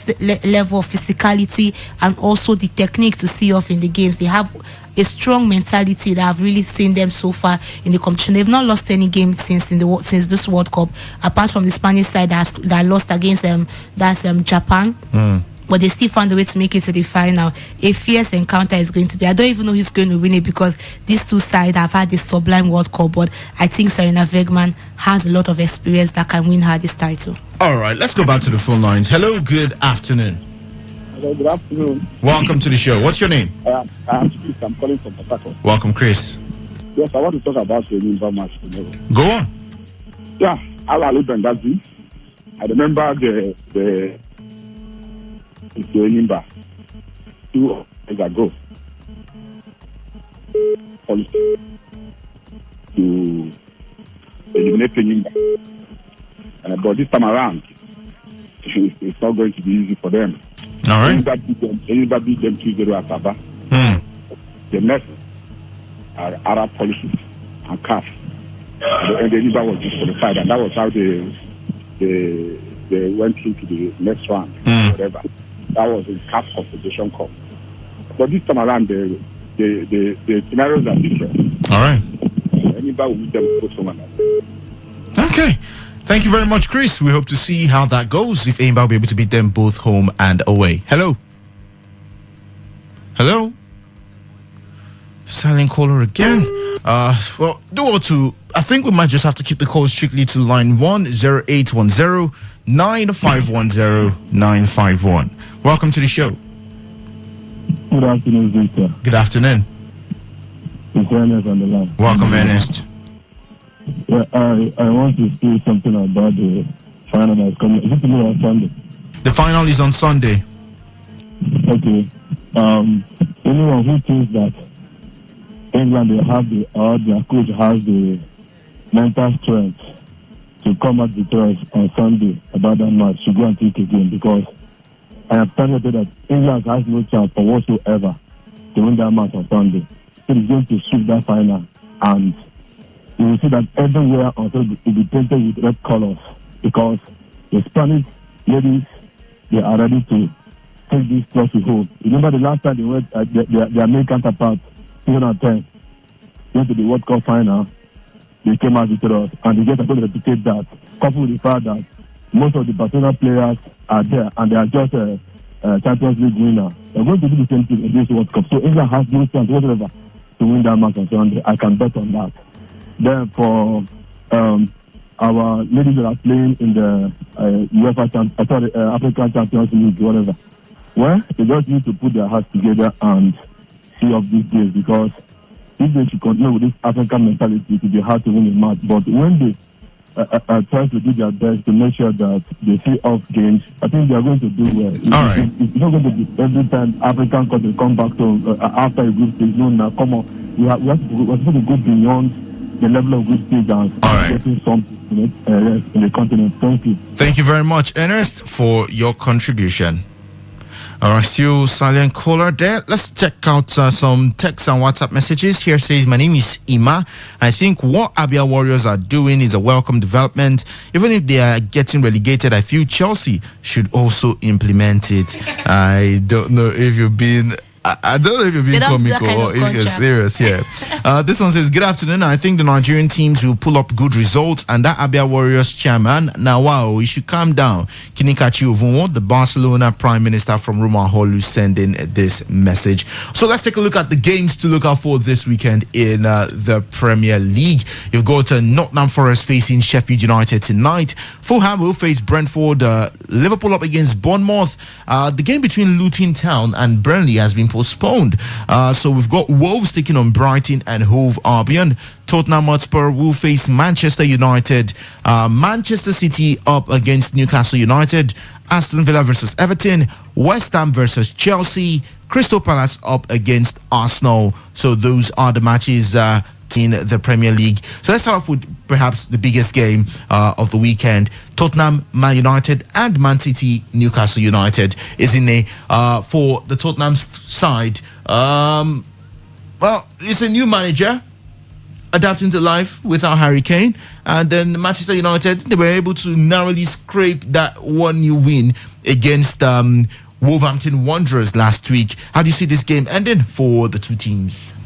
level of physicality and also the technique to see off in the games. They have a strong mentality that I've really seen them so far in the competition. They've not lost any game since this World Cup, apart from the Spanish side that lost against them. That's Japan. But they still found a way to make it to the final. A fierce encounter is going to be. I don't even know who's going to win it because these two sides have had this sublime World Cup. But I think Serena Wegman has a lot of experience that can win her this title. All right, let's go back to the phone lines. Hello, good afternoon. Hello, good afternoon. Welcome to the show. What's your name? I'm Chris. I'm calling from Port Harcourt. Welcome, Chris. Yes, I want to talk about the Nimba match tomorrow. Go on. Yeah, Ali Benghazi. I remember the Nimba 2 years ago. Policy to eliminate Nimba. But this time around, it's not going to be easy for them. All right. Nimba beat them 2-0 at Aba. The next are Arab policies and CAF. And the Nimba was disqualified, and that was how they went through to the next round. Whatever. That was in CAF Confederation Cup. But this time around, the scenarios are different. All right. Anybody will meet them with someone else. Okay. Thank you very much, Chris. We hope to see how that goes, if anybody will be able to beat them both home and away. Hello? Hello? Silent caller again. Well, I think we might just have to keep the call strictly to line 10810 9510 951. Welcome to the show. Good afternoon, Victor. Good afternoon. It's Ernest on the line. Welcome, Ernest. Yeah, I want to say something about the final that's coming. Is it tomorrow or Sunday? The final is on Sunday. Okay. Anyone who thinks that England their coach has the mental strength to come out victorious on Sunday about that match should go and think again, because I have started that England has no chance for whatsoever to win that match on Sunday. So it's going to sweep that final, and you will see that everywhere on Sunday will be painted with red colors, because the Spanish ladies, they are ready to take this trophy home. Remember the last time they went, their main counterparts, 2010, went to the World Cup final, they came out victorious, and they just going to replicate that, coupled with the fact that most of the Barcelona players are there, and they are just Champions League winners. They're going to do the same thing in this World Cup. So England has no chance whatsoever to win that match on Sunday. I can bet on that. Then for our ladies that are playing in the African Champions League, whatever, well, they just need to put their hearts together and see off these days, because if they should continue with this African mentality, it will be hard to win a match. But when they try to do their best to make sure that they see off games, I think they are going to do well. All right. It's not going to be every time African countries come back to after a group stage. No, now come on, we have to go beyond the level of group stage and getting something in the continent. Thank you. Thank you very much, Ernest, for your contribution. All right, still silent caller there. Let's check out some text and WhatsApp messages. Here says, my name is Ima. I think what Abia Warriors are doing is a welcome development. Even if they are getting relegated, I feel Chelsea should also implement it. I don't know if you've been... I don't know if you're being comical or if you're serious. Yeah. This one says, good afternoon. I think the Nigerian teams will pull up good results, and that Abia Warriors chairman, wow, he should calm down. Kinikachi Ovunwo, the Barcelona Prime Minister from Roma Holu, sending this message. So let's take a look at the games to look out for this weekend in the Premier League. You've got Nottingham Forest facing Sheffield United tonight. Fulham will face Brentford. Liverpool up against Bournemouth. The game between Luton Town and Burnley has been postponed. So we've got Wolves taking on Brighton and Hove Albion. Tottenham Hotspur will face Manchester United. Manchester City up against Newcastle United. Aston Villa versus Everton. West Ham versus Chelsea. Crystal Palace up against Arsenal. So those are the matches in the Premier League. So let's start off with perhaps the biggest game of the weekend. Tottenham, Man United, and Man City, Newcastle United is in a for the Tottenham side. Well, it's a new manager adapting to life without Harry Kane, and then Manchester United, they were able to narrowly scrape that 1-0 win against Wolverhampton Wanderers last week. How do you see this game ending for the two teams?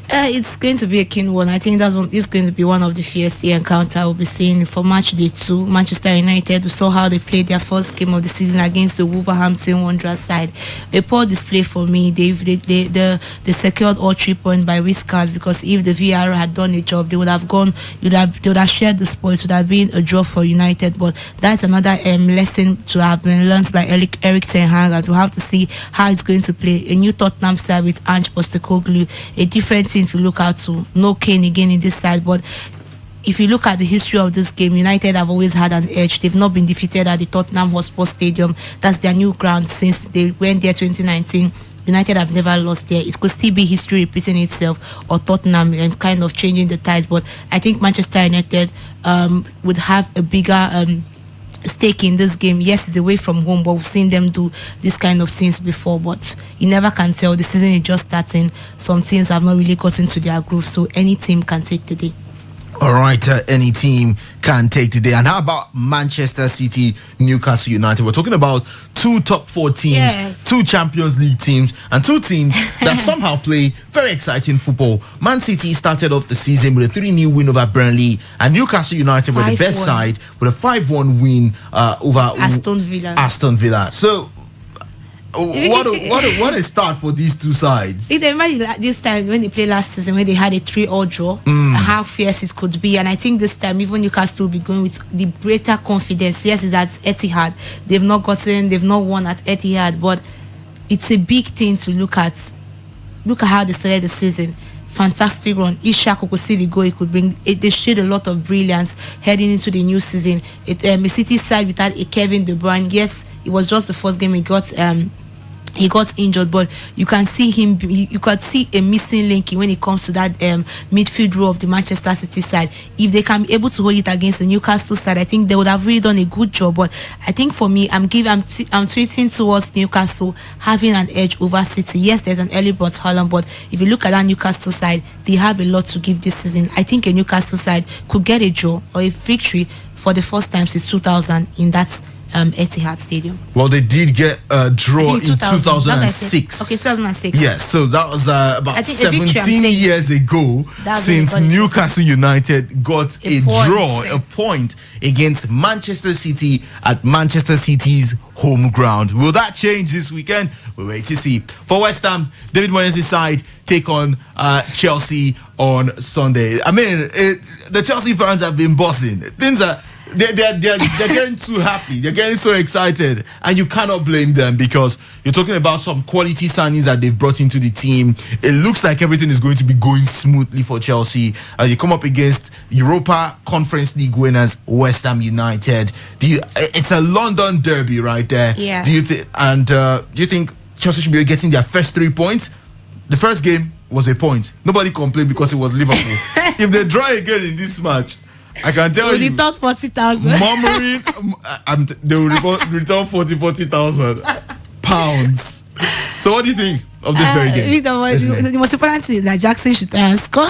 It's going to be a keen one. I think it's going to be one of the fiercest encounter we'll be seeing for match day 2. Manchester United, we saw how they played their first game of the season against the Wolverhampton Wanderers side. A poor display for me. They secured all 3 points by whiskers, because if the VAR had done a job, they would have shared the spoils. It would have been a draw for United. But that's another lesson to have been learned by Eric Ten Hag, and we'll have to see how it's going to play. A new Tottenham side with Ange Postecoglou, a different to look out to. No Kane again in this side, but if you look at the history of this game, United have always had an edge. They've not been defeated at the Tottenham Hotspur Stadium. That's their new ground since they went there 2019. United have never lost there. It could still be history repeating itself, or Tottenham and kind of changing the tides, but I think Manchester United would have a bigger stake in this game. Yes, it's away from home, but we've seen them do this kind of things before, but you never can tell. The season is just starting. Some teams have not really gotten to their groove, so any team can take the day. All right, any team can take today. And how about Manchester City, Newcastle United? We're talking about 2 top 4 teams, yes. 2 Champions League teams, and 2 teams that somehow play very exciting football. Man City started off the season with a 3-0 win over Burnley, and Newcastle United were the best side with a 5-1 win over Aston Villa. So, what a start for these two sides. If they imagine this time when they played last season, when they had a 3-3 draw, how fierce it could be. And I think this time even Newcastle will be going with the greater confidence. Yes, it's at Etihad. They've not won at Etihad, but it's a big thing to look at. Look at how they started the season. Fantastic run. Ishak could see the goal he could bring. They showed a lot of brilliance heading into the new season. The City side without a Kevin De Bruyne. Yes, it was just the first game he got injured, but you can see him. You can see a missing link when it comes to that midfield row of the Manchester City side. If they can be able to hold it against the Newcastle side, I think they would have really done a good job. But I think for me, I'm tweeting towards Newcastle having an edge over City. Yes, there's an early Brot Haaland, but if you look at that Newcastle side, they have a lot to give this season. I think a Newcastle side could get a draw or a victory for the first time since 2000 in that Etihad Stadium. Well, they did get a draw in 2006. Okay, 2006. Yes, so that was about 17 years ago since Newcastle United got a point against Manchester City at Manchester City's home ground. Will that change this weekend? We'll wait to see. For West Ham, David Moyes' side take on Chelsea on Sunday. I mean, the Chelsea fans have been bossing. Things are they're getting too happy. They're getting so excited, and you cannot blame them, because you're talking about some quality signings that they've brought into the team. It looks like everything is going to be going smoothly for Chelsea. You come up against Europa Conference League winners West Ham United. It's a London derby right there. Yeah. Do you think Chelsea should be getting their first 3 points? The first game was a point. Nobody complained because it was Liverpool. If they draw again in this match, I can tell you, return 40,000. Murmuring, they will return 40,000 pounds. So what do you think of this very game? The most important thing is that Jackson should try and score.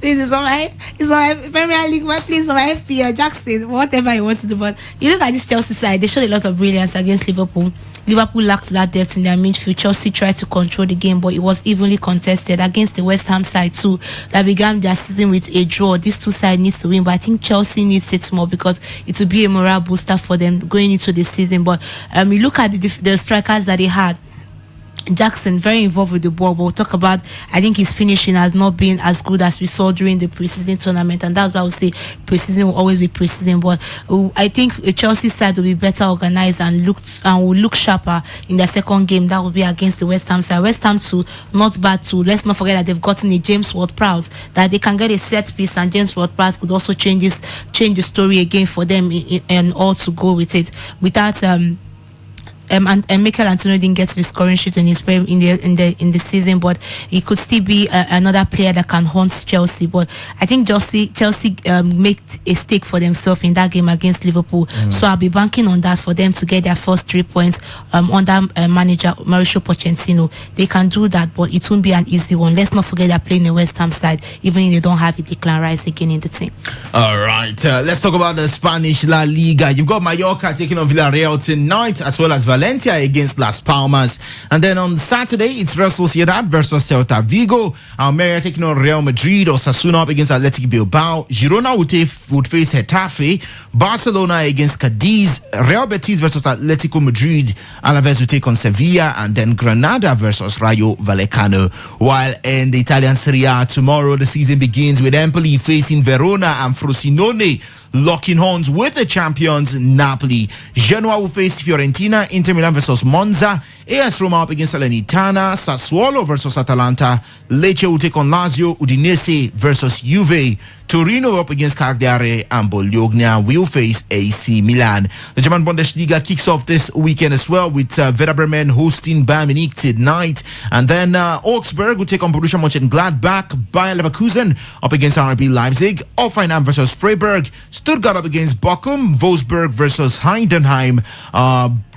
This is on my Premier League, my place on my FPL, Jackson, whatever you want to do. But you look at this Chelsea side, they showed a lot of brilliance against Liverpool. Liverpool lacked that depth in their midfield. Chelsea tried to control the game, but it was evenly contested against the West Ham side too, that began their season with a draw. These two sides needs to win, but I think Chelsea needs it more because it will be a morale booster for them going into the season. But you look at the strikers that they had. Jackson very involved with the ball, but we'll talk about, I think his finishing has not been as good as we saw during the preseason tournament, and that's why I would say preseason will always be preseason. But I think the Chelsea side will be better organized and will look sharper in their second game. That will be against the West Ham side. West Ham too, not bad too. Let's not forget that they've gotten a James Ward-Prowse, that they can get a set piece, and James Ward-Prowse could also change the story again for them and all to go with it. Without and Mikel Antonio didn't get to the scoring sheet in the season, but he could still be another player that can haunt Chelsea. But I think Chelsea made a stake for themselves in that game against Liverpool. So I'll be banking on that for them to get their first 3 points under manager Mauricio Pochettino. They can do that, but it won't be an easy one. Let's not forget they're playing the West Ham side, even if they don't have a Declan Rice again in the team. All right, let's talk about the Spanish La Liga. You've got Mallorca taking on Villarreal tonight, as well as Valencia against Las Palmas. And then on Saturday, it's Real Sociedad versus Celta Vigo. Almeria taking on Real Madrid. Osasuna up against Athletic Bilbao. Girona would face Getafe. Barcelona against Cadiz. Real Betis versus Atletico Madrid. Alaves will take on Sevilla. And then Granada versus Rayo Vallecano. While in the Italian Serie A tomorrow, the season begins with Empoli facing Verona and Frosinone locking horns with the champions Napoli. Genoa will face Fiorentina, Inter Milan versus Monza, AS Roma up against Salernitana, Sassuolo versus Atalanta, Lecce will take on Lazio, Udinese versus Juve, Torino up against Cagliari, and Bologna will face AC Milan. The German Bundesliga kicks off this weekend as well with Werder Bremen hosting Bayern Munich tonight, and then Augsburg will take on Borussia Mönchengladbach, Bayer Leverkusen up against RB Leipzig, Hoffenheim versus Freiburg, Stuttgart up against Bochum, Wolfsburg versus Heidenheim,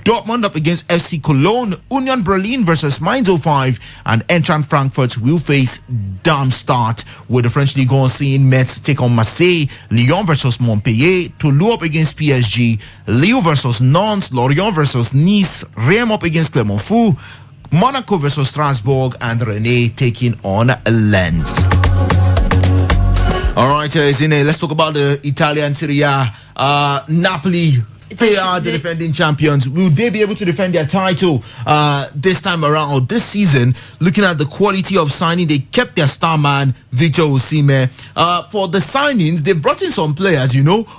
Dortmund up against FC Cologne, Union Berlin versus Mainz 05, and Eintracht Frankfurt will face Darmstadt, with the French Ligue 1 seeing Metz take on Marseille, Lyon versus Montpellier, Toulouse up against PSG, Lille versus Nantes, Lorient versus Nice, Reims up against Clermont-Ferrand, Monaco versus Strasbourg, and Rennes taking on Lens. All right, let's talk about the Italian Serie A. Napoli, they are the defending champions. Will they be able to defend their title this time around or this season? Looking at the quality of signing, they kept their star man Victor Osimhen. For the signings, they brought in some players,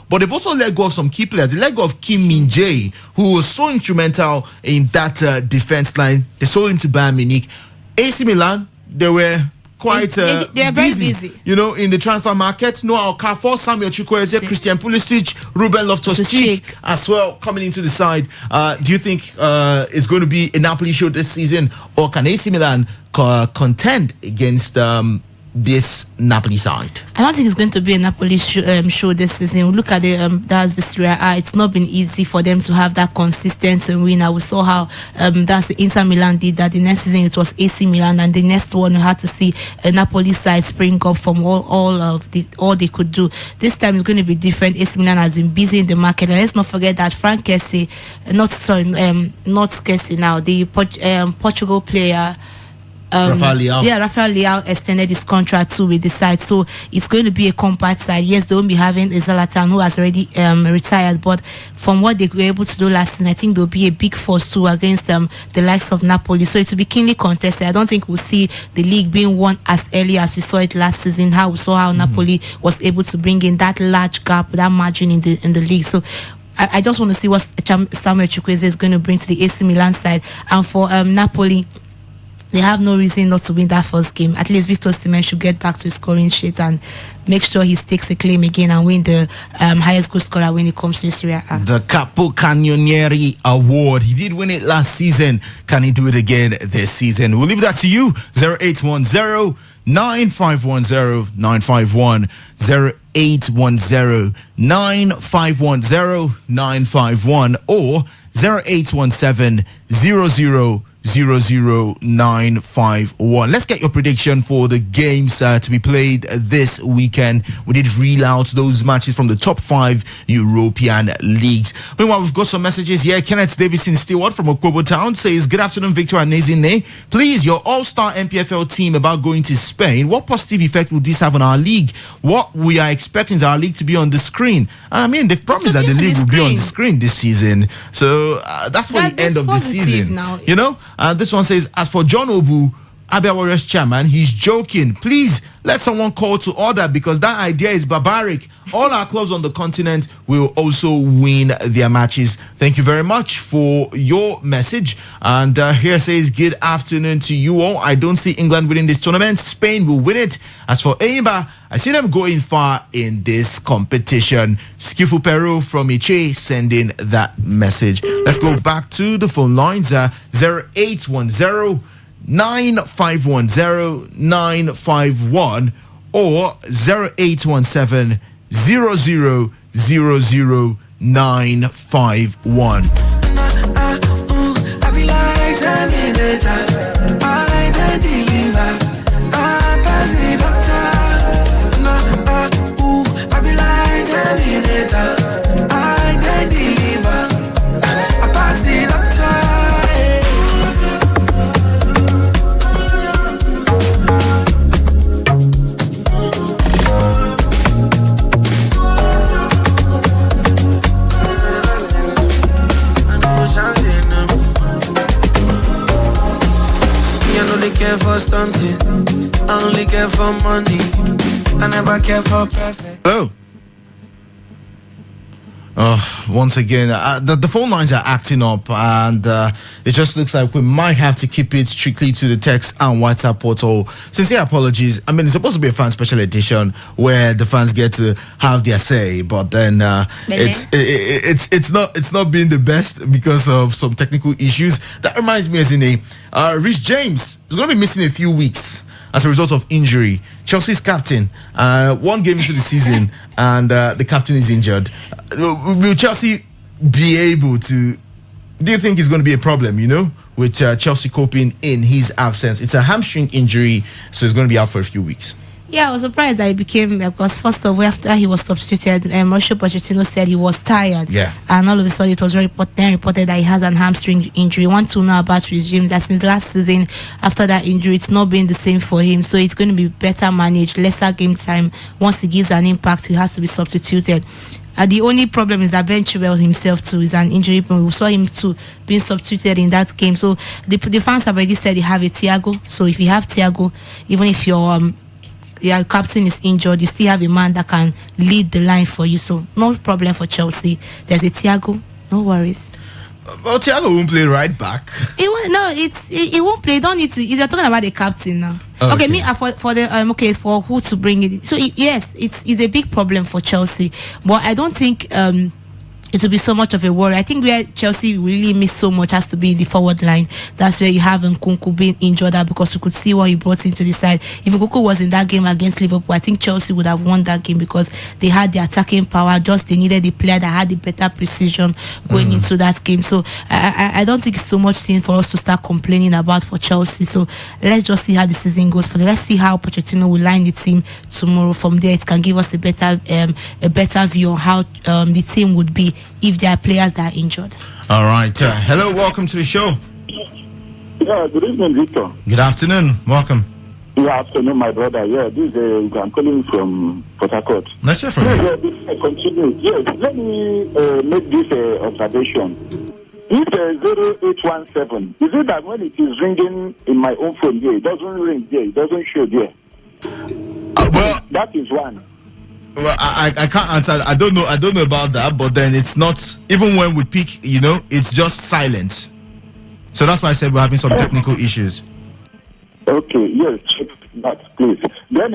but they've also let go of some key players. They let go of Kim Min-jae, who was so instrumental in that defense line. They sold him to Bayern Munich. AC Milan, they were quite they are very busy. In the transfer market. Noah Okafor, Samuel Chukwueze, Christian Pulisic, Ruben Loftus-Cheek as well coming into the side. Do you think it's going to be a Napoli show this season, or can AC Milan contend against this Napoli side? I don't think it's going to be a Napoli show this season. Look at that's the Serie A. It's not been easy for them to have that consistency win. We saw how that's the Inter Milan did that. The next season it was AC Milan, and the next one you had to see a Napoli side spring up from all they could do. This time it's going to be different. AC Milan has been busy in the market, and let's not forget that Frank Kessie, not Kessie now, the Portugal player. Rafael Leao extended his contract too with the side, so it's going to be a compact side. Yes, they won't be having a Zlatan who has already retired, but from what they were able to do last season, I think they'll be a big force too against the likes of Napoli. So it will be keenly contested. I don't think we'll see the league being won as early as we saw it last season. How we saw how Napoli was able to bring in that large gap, that margin in the league. So I just want to see what Samuel Chukwueze is going to bring to the AC Milan side, and for Napoli. they have no reason not to win that first game. At least Victor Osimhen should get back to his scoring sheet and make sure he stakes a claim again and win the highest goal scorer when it comes to Serie A. The Capo Cannonieri Award. He did win it last season. Can he do it again this season? We'll leave that to you. 0810 9510 951 0810 9510 951 or 0817 000951. Let's get your prediction for the games to be played this weekend. We did reel out those matches from the top 5 European leagues. Meanwhile, we've got some messages here. Kenneth Davidson Stewart from Okobo Town says, good afternoon, Victor and Nezine. Please, your all-star MPFL team about going to Spain. What positive effect will this have on our league? What we are expecting is our league to be on the screen. I mean, they've promised that the league will be on the screen this season. So that's for the end of the season. Now. You know? This one says, as for John Obu, Abia Warriors chairman, he's joking. Please let someone call to order because that idea is barbaric. All our clubs on the continent will also win their matches. Thank you very much for your message. And here says, good afternoon to you all. I don't see England winning this tournament. Spain will win it. As for Eimba, I see them going far in this competition. Skifu Peru from Iche sending that message. Let's go back to the phone lines. 0810 9510 951 or 0817 000951. Care for something, I only care for money. I never care for perfect. Hello. Once again, the phone lines are acting up, and it just looks like we might have to keep it strictly to the text and WhatsApp portal. Sincere apologies. I mean, it's supposed to be a fan special edition where the fans get to have their say, but then it's not being the best because of some technical issues. That reminds me, as in Rich James is going to be missing a few weeks as a result of injury. Chelsea's captain, one game into the season, and the captain is injured. Will Chelsea be able to? Do you think it's going to be a problem, with Chelsea coping in his absence? It's a hamstring injury, so he's going to be out for a few weeks. Yeah, I was surprised that he became, because first of all, after he was substituted, Mauricio Pochettino said he was tired. Yeah. And all of a sudden, it was reported that he has an hamstring injury. We want to know about regime that since last season, after that injury, it's not been the same for him. So it's going to be better managed, lesser game time. Once he gives an impact, he has to be substituted. The only problem is that Ben Chilwell himself too is an injury. We saw him too being substituted in that game. So the fans have already said they have a Thiago. So if you have Thiago, even if your captain is injured, you still have a man that can lead the line for you. So no problem for Chelsea. There's a Thiago, no worries. Well, Thiago won't play right back. It won't play. Don't need to. You're talking about the captain now. Okay, me for who to bring it. So yes, it's a big problem for Chelsea, but I don't think it will be so much of a worry. I think where Chelsea really missed so much has to be the forward line. That's where you have Nkunku being injured because you could see what he brought into the side. If Nkunku was in that game against Liverpool, I think Chelsea would have won that game because they had the attacking power. Just they needed a player that had the better precision going into that game. So I don't think it's so much thing for us to start complaining about for Chelsea. So let's just see how the season goes. Let's see how Pochettino will line the team tomorrow. From there, it can give us a better view on how the team would be if there are players that are injured. All right. Hello, welcome to the show. Yeah, good evening, Victor. Good afternoon. Welcome. Good afternoon, my brother. Yeah, this is I'm calling from Port Harcourt. Let's hear from you. Before I continue, yes, let me make this observation. If 0817, is it that when it is ringing in my own phone here, it doesn't ring here, it doesn't show there? Well, that is one. Well, I can't answer. I don't know about that. But then it's not, even when we pick, it's just silent. So that's why I said we're having some technical issues. Okay, yes, check that, please. Then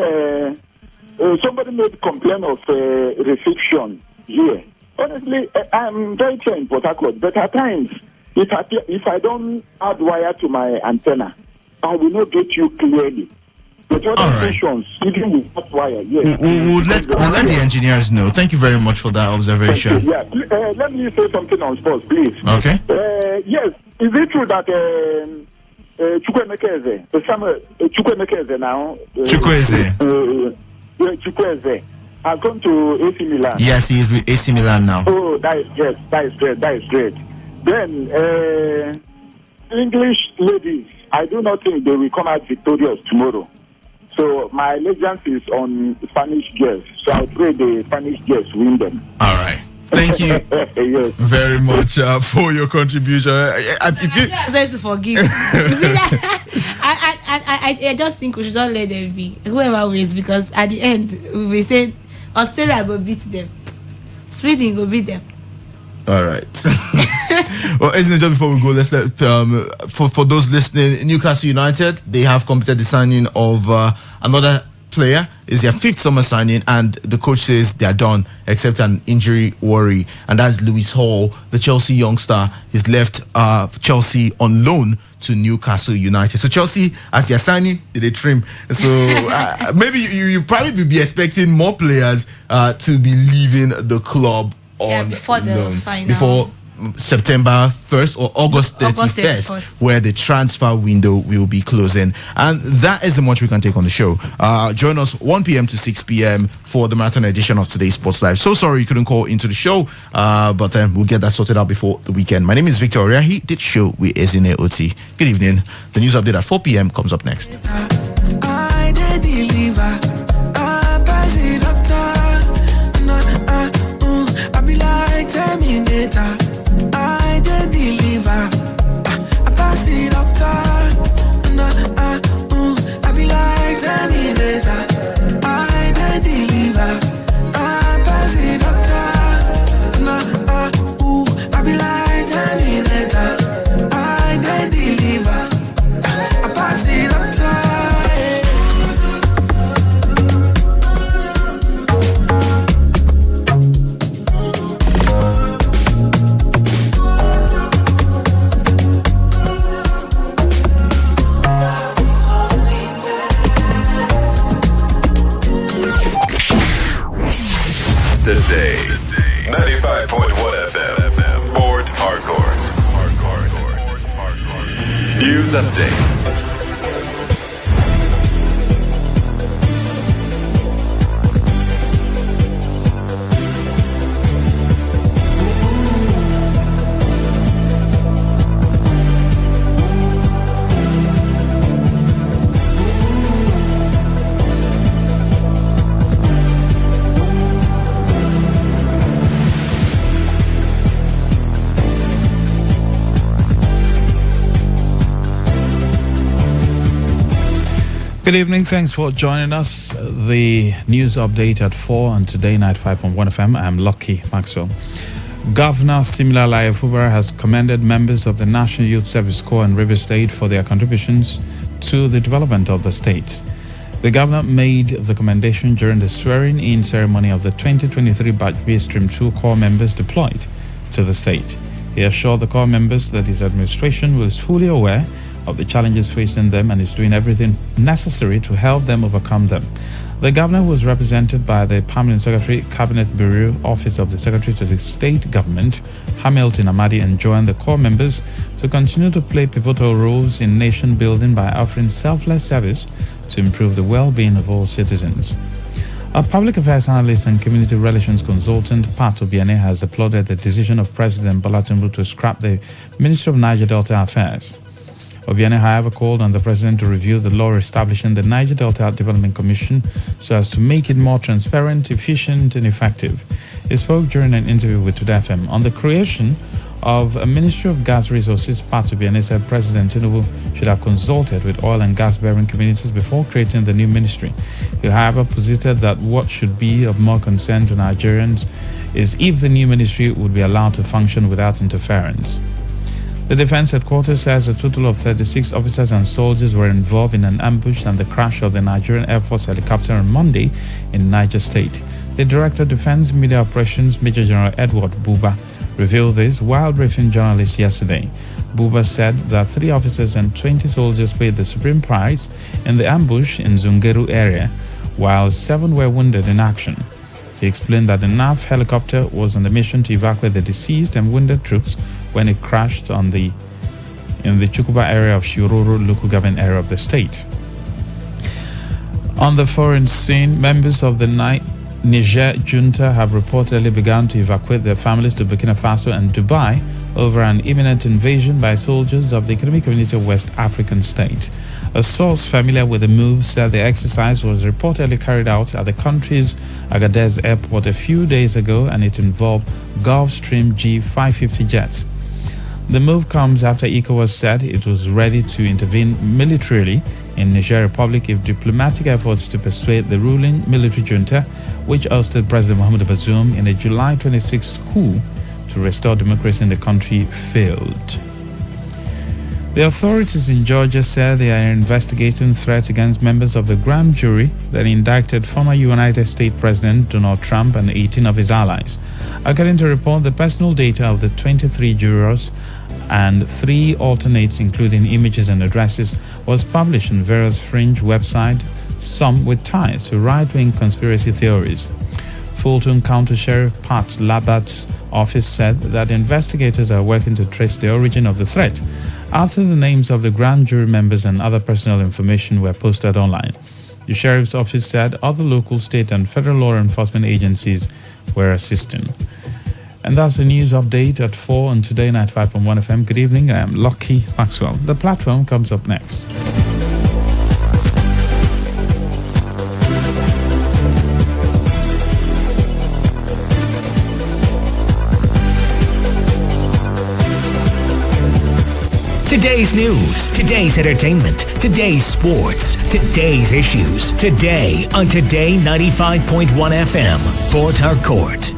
somebody made complaint of reception here. Honestly, I'm very sure in Port Harcourt, but at times, if I don't add wire to my antenna, I will not get you clearly. But other stations, even with that wire, yes. We'll let the engineers know. Thank you very much for that observation. Yeah, let me say something on sports, please. Okay. Yes, is it true that Chukwuemeka now? Chukwueze has gone to AC Milan. Yes, he is with AC Milan now. Oh, that is great. Then, English ladies, I do not think they will come out victorious tomorrow. So my allegiance is on Spanish girls. So I pray the Spanish girls win them. All right. Thank you very much for your contribution. I'm going to forgive. I just think we should not let them be. Whoever wins, because at the end, we will say Australia will beat them. Sweden will beat them. All right. Well, isn't it just before we go, let's let for those listening, Newcastle United, they have completed the signing of another player. It's their 5th summer signing, and the coach says they are done except an injury worry, and that's Lewis Hall, the Chelsea youngster. He's left Chelsea on loan to Newcastle United. So Chelsea, as they're signing, they trim. So maybe you probably be expecting more players to be leaving the club on before the loan. final. Before September 1st or August 31st, where the transfer window will be closing. And that is the much we can take on the show. Join us 1 p.m. to 6 p.m. for the marathon edition of today's Sports Live. So sorry you couldn't call into the show, but then we'll get that sorted out before the weekend. My name is Victor Oria. He did show with Ezine Oti. Good evening. The news update at 4 p.m. comes up next. Today, 95.1 FM, Port Harcourt. News update. Good evening. Thanks for joining us. The news update at 4 on Today 95.1 FM. I'm Lucky Maxwell. Governor Siminalayi Fubara has commended members of the National Youth Service Corps and River State for their contributions to the development of the state. The governor made the commendation during the swearing-in ceremony of the 2023 Batch B Stream 2 Corps members deployed to the state. He assured the Corps members that his administration was fully aware of the challenges facing them and is doing everything necessary to help them overcome them. The governor was represented by the Permanent Secretary, Cabinet Bureau, Office of the Secretary to the State Government, Hamilton Amadi, and joined the Corps members to continue to play pivotal roles in nation building by offering selfless service to improve the well-being of all citizens. A public affairs analyst and community relations consultant, Pat Obiane, has applauded the decision of President Bola Tinubu to scrap the Ministry of Niger Delta Affairs. Obiane, however, called on the president to review the law establishing the Niger Delta Development Commission so as to make it more transparent, efficient, and effective. He spoke during an interview with Today FM on the creation of a Ministry of Gas Resources. Pat Obiane said President Tinubu should have consulted with oil and gas-bearing communities before creating the new ministry. He, however, posited that what should be of more concern to Nigerians is if the new ministry would be allowed to function without interference. The defense headquarters says a total of 36 officers and soldiers were involved in an ambush and the crash of the Nigerian Air Force helicopter on Monday in Niger State. The Director of Defense Media Operations, Major General Edward Buba, revealed this while briefing journalists yesterday. Buba said that 3 officers and 20 soldiers paid the supreme price in the ambush in Zungeru area, while 7 were wounded in action. He explained that the NAF helicopter was on the mission to evacuate the deceased and wounded troops when it crashed in the Chukuba area of Shiroro local government area of the state. On the foreign scene, members of the Niger junta have reportedly begun to evacuate their families to Burkina Faso and Dubai over an imminent invasion by soldiers of the Economic Community of West African State. A source familiar with the move said the exercise was reportedly carried out at the country's Agadez airport a few days ago, and it involved Gulfstream G550 jets. The move comes after ECOWAS said it was ready to intervene militarily in Niger Republic if diplomatic efforts to persuade the ruling military junta, which ousted President Mohamed Bazoum in a July 26 coup to restore democracy in the country, failed. The authorities in Georgia said they are investigating threats against members of the grand jury that indicted former United States President Donald Trump and 18 of his allies. According to a report, the personal data of the 23 jurors and 3 alternates, including images and addresses, was published on various fringe websites, some with ties to right-wing conspiracy theories. Fulton County Sheriff Pat Labatt's office said that investigators are working to trace the origin of the threat after the names of the grand jury members and other personal information were posted online. The sheriff's office said other local, state, and federal law enforcement agencies were assisting. And that's the news update at 4 on Today 95.1 FM. Good evening. I am Lucky Maxwell. The platform comes up next. Today's news, today's entertainment, today's sports, today's issues. Today on Today 95.1 FM, Port Harcourt.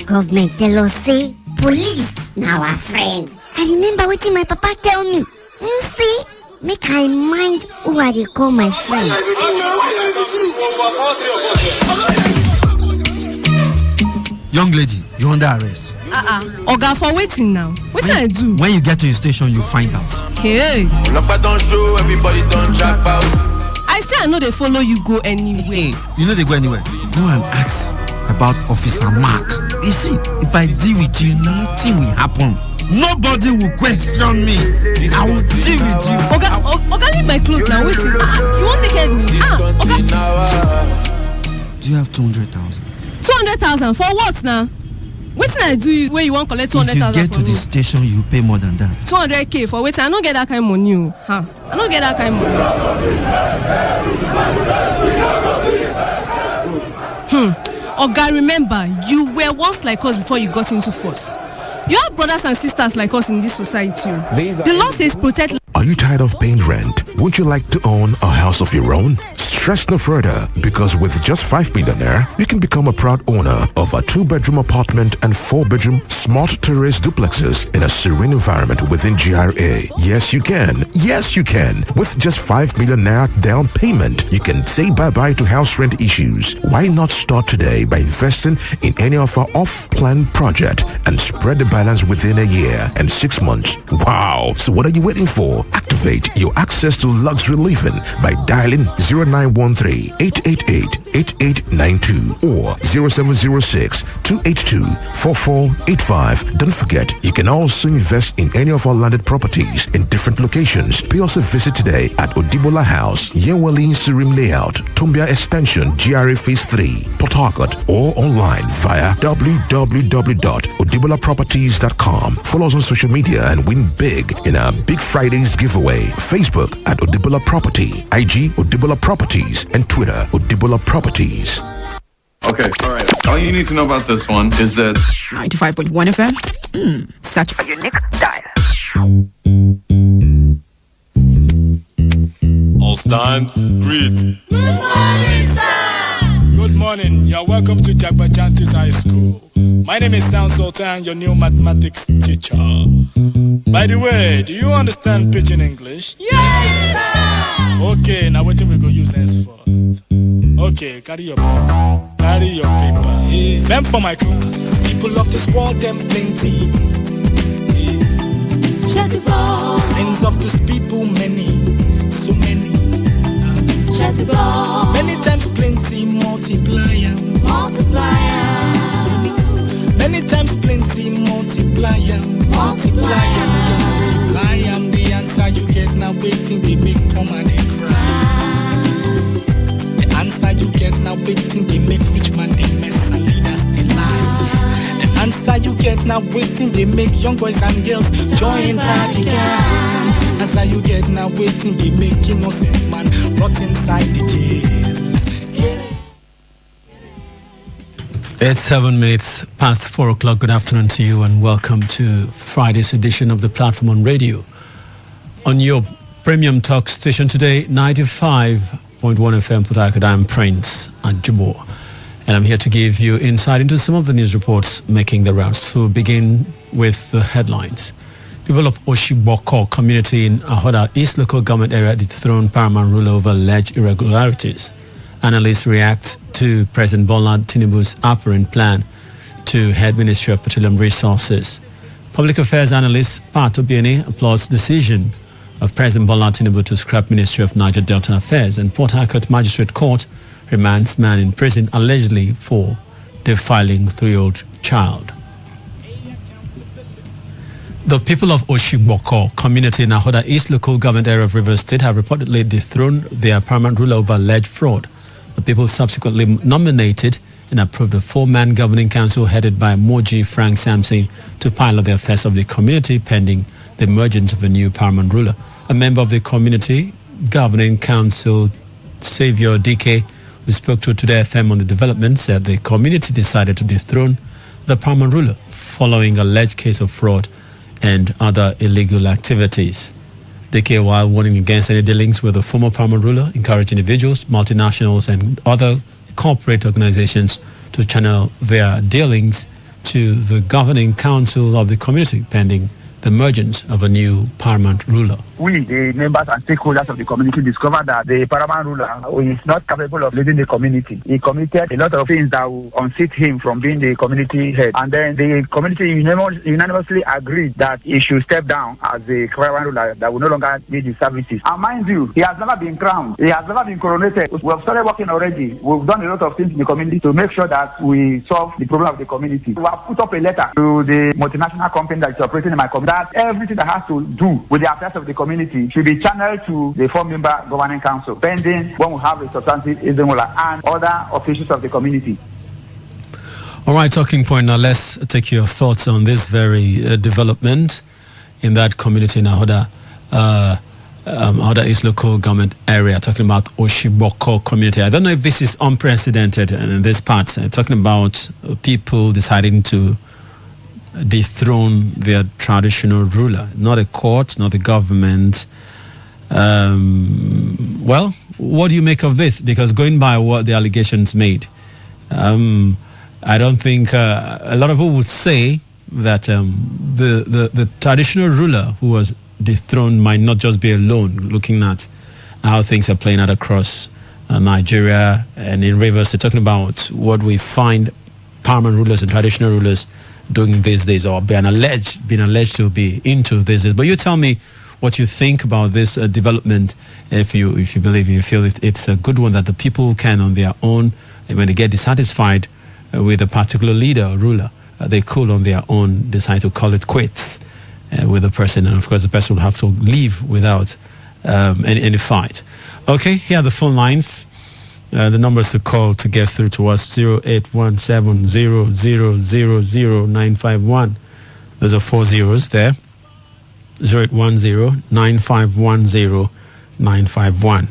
Government tell us say police now our friend. I remember what my papa tell me. He say make I mind who I dey call my friend. Young lady, you're under arrest. Oga, for waiting now. What can I do? When you get to the station, you'll find out. Hey. Don't show, everybody don't drop out. I say I know they follow you go anywhere. Hey, you know they go anywhere. Go and ask about Officer Mark. You see, if I deal with you, nothing will happen. Nobody will question me. I will deal with you. Oga, leave my clothes now. Wait. You won't take care of me. Do you have 200,000? 200,000 for what now? What can I do where you want to collect 200,000? If you get to the station, you pay more than that. 200k for wait. I don't get that kind of money. I don't get that kind of money. Oga, remember, you were once like us before you got into force. You have brothers and sisters like us in this society. The law says protect. Are you tired of paying rent? Wouldn't you like to own a house of your own? Stress no further, because with just 5 million naira, you can become a proud owner of a 2-bedroom apartment and 4-bedroom smart terrace duplexes in a serene environment within GRA. Yes, you can. Yes, you can. With just 5 million naira down payment, you can say bye-bye to house rent issues. Why not start today by investing in any of our off-plan project and spread the balance within a year and 6 months? Wow. So what are you waiting for? Activate your access to luxury living by dialing 0913-888-8892 or 0706-282-4485. Don't forget, you can also invest in any of our landed properties in different locations. Pay us a visit today at Odibola House, Yenwali Surim Layout, Tombia Extension, GRA Phase 3, Port Harcourt, or online via www.odibolaproperties.com. Follow us on social media and win big in our Big Fridays giveaway. Facebook at Odibola Property, IG Odibola Properties, and Twitter Odibola Properties. Okay, all right. All you need to know about this one is that 95.1 FM. Such a unique dial. All stands, greet. Good morning, sir. Good morning. You're welcome to Jagbajantis High School. My name is Sound Sultan, your new mathematics teacher. By the way, do you understand Pidgin English? Yes, sir. Okay, now what we go use henceforth? Okay, carry your paper. Same for my class. People of this world, them plenty. Sins of this people, many, so many. Many times plenty, multiplier. Many times plenty, multiplier. Multiplier. The answer you get now waiting, they make come and they cry. The answer you get now waiting, they make rich man they mess and leaders they lie. The answer you get now waiting, they make young boys and girls join party gang. Answer you get now waiting, they make innocent man rot inside the jail. It's 7 minutes past 4 o'clock. Good afternoon to you and welcome to Friday's edition of the Platform on Radio. On your premium talk station today, 95.1 FM Port Harcourt, I'm Prince Ajabo. And I'm here to give you insight into some of the news reports making the rounds. So we'll begin with the headlines. People of Oshiboko community in Ahoda East local government area dethroned paramount ruler over alleged irregularities. Analysts react to President Bola Tinubu's apparent plan to head Ministry of Petroleum Resources. Public Affairs analyst Pat Obiene applauds decision of President Bola Tinubu to scrap Ministry of Niger Delta Affairs, and Port Harcourt Magistrate Court remands man in prison allegedly for defiling 3-year-old child. The people of Oshiboko community in Ahoda East local government area of Rivers State have reportedly dethroned their paramount ruler over alleged fraud. The people subsequently nominated and approved a 4-man governing council headed by Moji Frank Sampson to pilot the affairs of the community pending the emergence of a new paramount ruler. A member of the community governing council, Xavier DK, who spoke to Today FM on the development, said the community decided to dethrone the paramount ruler following alleged case of fraud and other illegal activities. DK, while warning against any dealings with the former paramount ruler, encouraged individuals, multinationals and other corporate organizations to channel their dealings to the governing council of the community pending the emergence of a new paramount ruler. We, the members and stakeholders of the community, discovered that the paramount ruler is not capable of leading the community. He committed a lot of things that will unseat him from being the community head. And then the community unanimously agreed that he should step down as the paramount ruler that will no longer need the services. And mind you, he has never been crowned. He has never been coronated. We have started working already. We've done a lot of things in the community to make sure that we solve the problem of the community. We have put up a letter to the multinational company that is operating in my community that everything that has to do with the affairs of the community should be channeled to the 4-member governing council, pending when we have a substantive Izemula and other officials of the community. All right, talking point now. Let's take your thoughts on this very development in that community in Ahoda East local government area, talking about Oshiboko community. I don't know if this is unprecedented in this part, talking about people deciding to dethrone their traditional ruler, not a court, not the government. Well, what do you make of this? Because going by what the allegations made, I don't think a lot of people would say that the traditional ruler who was dethroned might not just be alone, looking at how things are playing out across Nigeria and in Rivers. They're talking about what we find paramount rulers and traditional rulers doing these days, or being alleged to be into these days. But you tell me what you think about this development. If you feel it's a good one, that the people can on their own, and when they get dissatisfied with a particular leader or ruler, they could on their own decide to call it quits with the person, and of course the person will have to leave without any fight. Okay, here are the phone lines. The numbers to call to get through to us: 0817-0000951. Those are 4 zeros there. 0810-9510-951.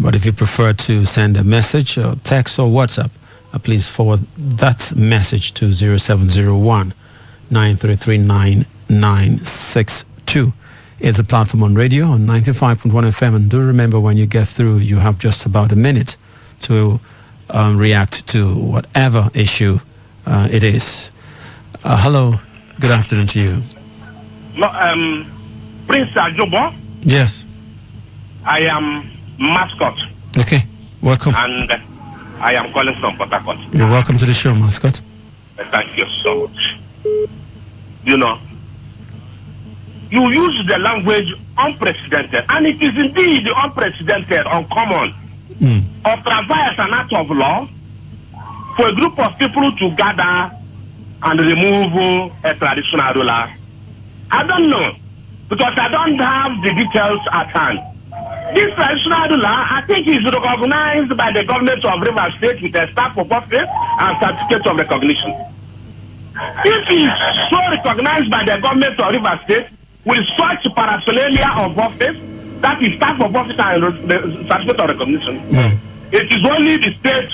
But if you prefer to send a message or text or WhatsApp, please forward that message to 0701-933-9962. It's a platform on radio on 95.1 FM. And do remember, when you get through, you have just about a minute to react to whatever issue it is. Hello, good afternoon to you. Prince Ajobo. Yes. I am Mascot. Okay, welcome. And I am calling from Port Harcourt. You're welcome to the show, Mascot. Thank you so much. You know, you use the language unprecedented, and it is indeed unprecedented, uncommon, or traverse an act of law for a group of people to gather and remove a traditional ruler. I don't know, because I don't have the details at hand. This traditional ruler, I think, is recognized by the government of Rivers State with a stamp of office and certificate of recognition. If he is so recognized by the government of Rivers State with such paraphernalia of office, that is stamp of office and certificate of recognition, it is only the state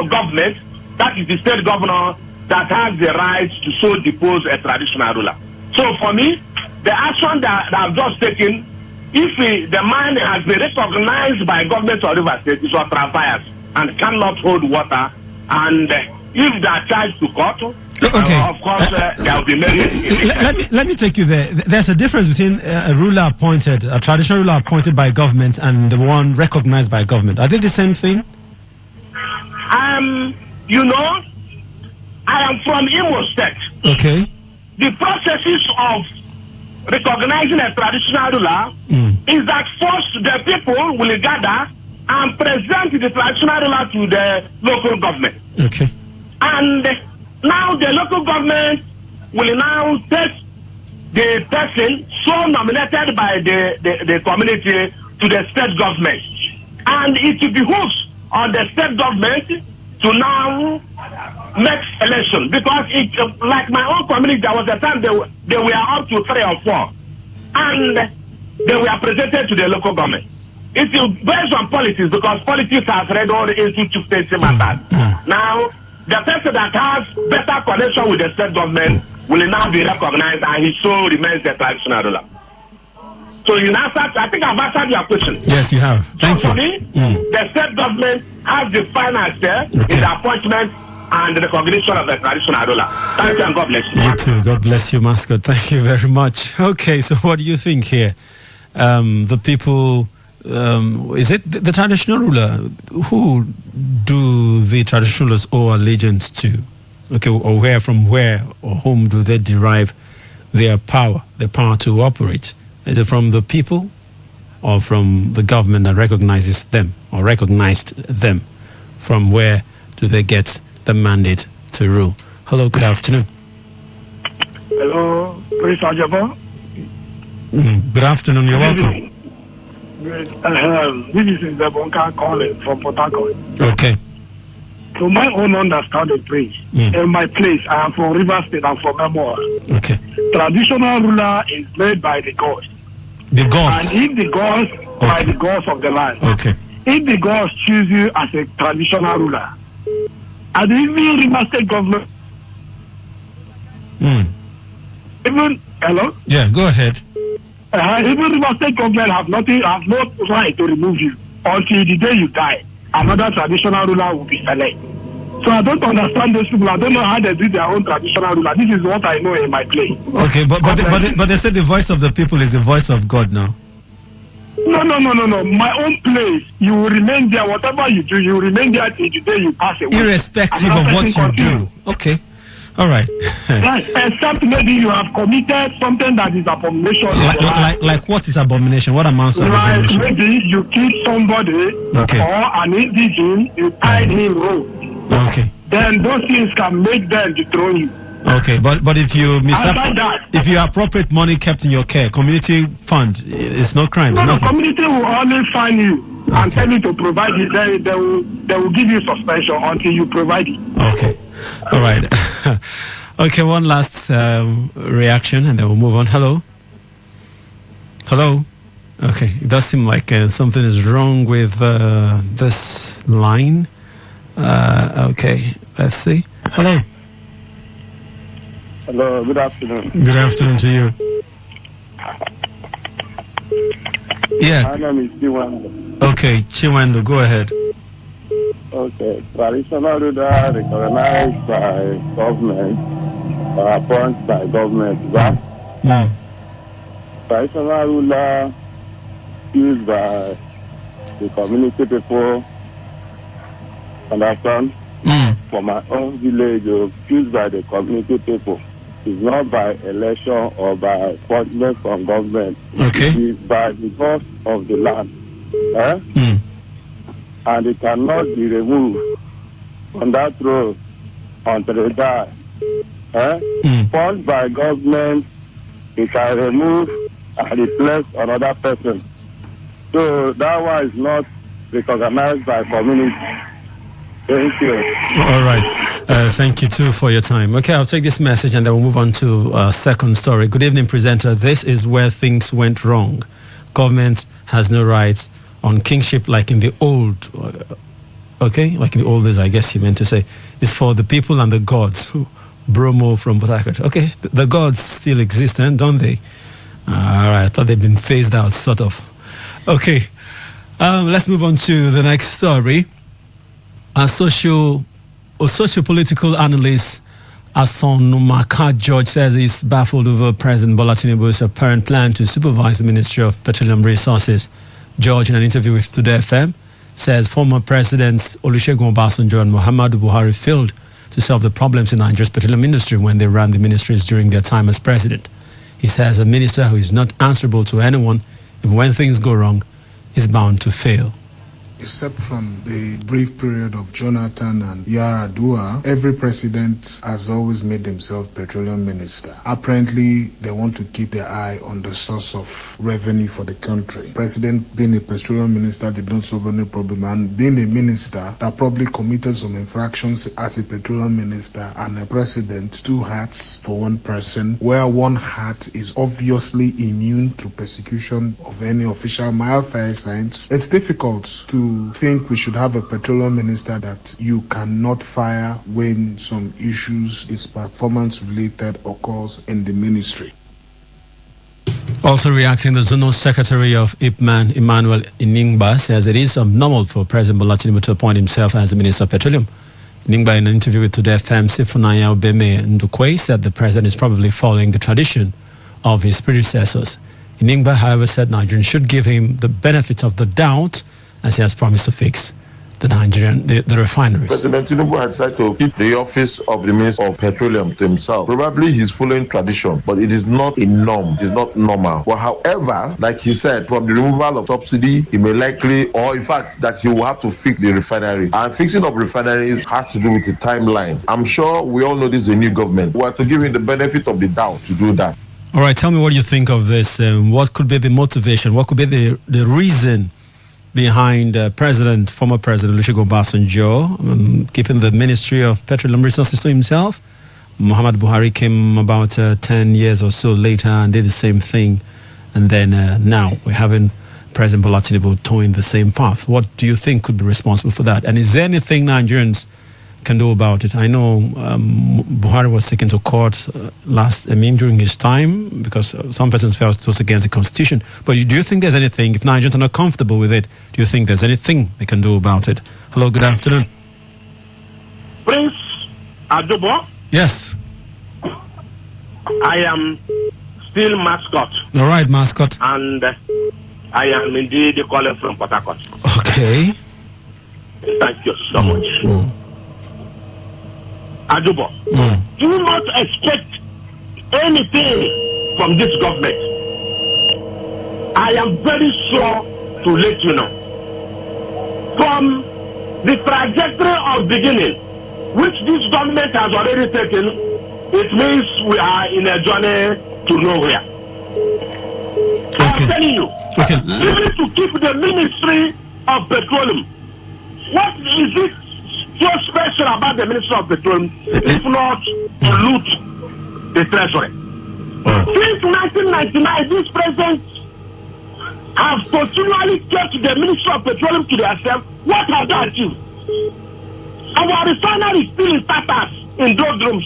government, that is the state governor, that has the right to so depose a traditional ruler. So for me, the action that I've just taken, if the man has been recognized by government of Rivers State, is what traverse and cannot hold water, and if they are charged to court, of course, there will be many. Let me take you there. There's a difference between a ruler appointed, a traditional ruler appointed by government, and the one recognized by government. Are they the same thing? You know, I am from Imo State. Okay. The processes of recognizing a traditional ruler is that first the people will gather and present the traditional ruler to the local government. Okay. And now the local government will now take the person so nominated by the community to the state government. And it behooves on the state government to now make election, because it, like my own community, there was a time they were up to 3 or 4, and they were presented to the local government. It is based on politics, because politics has read all into state matters. Now, the person that has better connection with the state government will now be recognized, and he so remains the traditional ruler. So in answer, I think I've answered your question. Yes, you have. Thank you. For me, the state government has the final say in the appointment and the recognition of the traditional ruler. Thank you, and God bless you. You too. God bless you, Mascot. Thank you very much. Okay, so what do you think here? The people, is it the traditional ruler? Who do the traditional rulers owe allegiance to? Okay, or from where or whom do they derive their power, the power to operate? Is it from the people or from the government that recognizes them or recognized them? From where do they get the mandate to rule? Hello, good afternoon. Hello, Prince Ajabo. Good afternoon, you're welcome. This is Zebonka calling from Port Harcourt. Okay. To my own understanding, Prince, in my place, I am from River State, I'm from Memoir. Okay. Traditional ruler is made by the gods. The gods? And if the gods, by the gods of the land. Okay. If the gods choose you as a traditional ruler, and even River State government, even, hello? Yeah, go ahead. Even River State government have no right to remove you until the day you die. Another traditional ruler will be elected. So I don't understand those people. I don't know how they do their own traditional ruler. This is what I know in my place. Okay, but they say the voice of the people is the voice of God now. No. My own place, you will remain there. Whatever you do, you will remain there till the day you pass away. Irrespective of what you do. Okay. All right. Yes, except maybe you have committed something that is abomination. Like what is abomination? What amounts to abomination? Like maybe you killed somebody or an indigene, you tied him rope. Okay. Then those things can make them dethrone you. Okay, but if you if you appropriate money kept in your care, community fund, it's not crime. No, the community will only find you and tell you to provide it. They will give you suspension until you provide it. Okay. All right. Okay, one last reaction and then we'll move on. Hello? Okay, it does seem like something is wrong with this line. Okay, let's see. Hello? Hello, good afternoon. Good afternoon to you. Yeah. My name is Chiwando. Okay, Chiwando, go ahead. Okay, traditional ruler recognized by government or appointed by government, right? Traditional ruler used by the community people, understand? For my own village, used by the community people. It's not by election or by appointment from government. Okay. It is by the God of the land. And it cannot be removed on that road until they die. Appointed by government, it can remove and replace another person. So that one is not recognized by community. Thank you. All right. Thank you too for your time. Okay, I'll take this message and then we'll move on to second story. Good evening, presenter. This is where things went wrong. Government has no rights on kingship like in the old. Okay, like in the old days, I guess you meant to say. It's for the people and the gods. Bromo from Port Harcourt. Okay, the gods still exist, don't they? All right, I thought they'd been phased out, sort of. Okay, let's move on to the next story. A socio-political analyst, Asonumaka George, says he's baffled over President Bola Tinubu's apparent plan to supervise the Ministry of Petroleum Resources. George, in an interview with Today FM, says former Presidents Olusegun Obasanjo and Muhammadu Buhari failed to solve the problems in Nigeria's petroleum industry when they ran the ministries during their time as president. He says a minister who is not answerable to anyone, even when things go wrong, is bound to fail. Except from the brief period of Jonathan and Yar'Adua, every president has always made himself petroleum minister. Apparently, they want to keep their eye on the source of revenue for the country. President being a petroleum minister did not solve any problem, and being a minister that probably committed some infractions as a petroleum minister and a president, two hats for one person, where one hat is obviously immune to persecution of any official malfeasance. It's difficult to think we should have a petroleum minister that you cannot fire when some issues is performance related occurs in the ministry. Also reacting, the Zonal Secretary of IPMAN, Emmanuel Iningba, says it is abnormal for President Bola Tinubu to appoint himself as the Minister of Petroleum. Iningba, in an interview with Today FM, Sifunaya Obeme Ndukwe, said the President is probably following the tradition of his predecessors. Iningba, however, said Nigerians should give him the benefit of the doubt, as he has promised to fix the refineries. President Tinubu had decided to keep the office of the Minister of Petroleum to himself. Probably he's following tradition, but it is not a norm. It is not normal. But however, like he said, from the removal of subsidy, he may likely, or in fact, that he will have to fix the refinery. And fixing of refineries has to do with the timeline. I'm sure we all know this is a new government. We have to give him the benefit of the doubt to do that. All right, tell me what you think of this. What could be the motivation? What could be the reason behind former President Olusegun Obasanjo keeping the Ministry of Petroleum Resources to himself? Muhammad Buhari came about 10 years or so later and did the same thing. And then now we're having President Bola Tinubu towing the same path. What do you think could be responsible for that? And is there anything Nigerians can do about it? I know Buhari was taken to court during his time because some persons felt it was against the constitution. But do you think there's anything, if Nigerians are not comfortable with it, do you think there's anything they can do about it? Hello, good afternoon. Prince Adobo? Yes. I am still mascot. All right, mascot. And I am indeed calling from Port Harcourt. Okay. Thank you so much. Adubo, do not expect anything from this government. I am very sure to let you know. From the trajectory of beginning, which this government has already taken, it means we are in a journey to nowhere. I'm telling you, even to keep the Ministry of Petroleum, what is it so special about the Ministry of Petroleum if not to loot the treasury? Since 1999, this president have continually kept the Ministry of Petroleum to themselves. What have they achieved? Our refinery is still in tatters, in doldrums,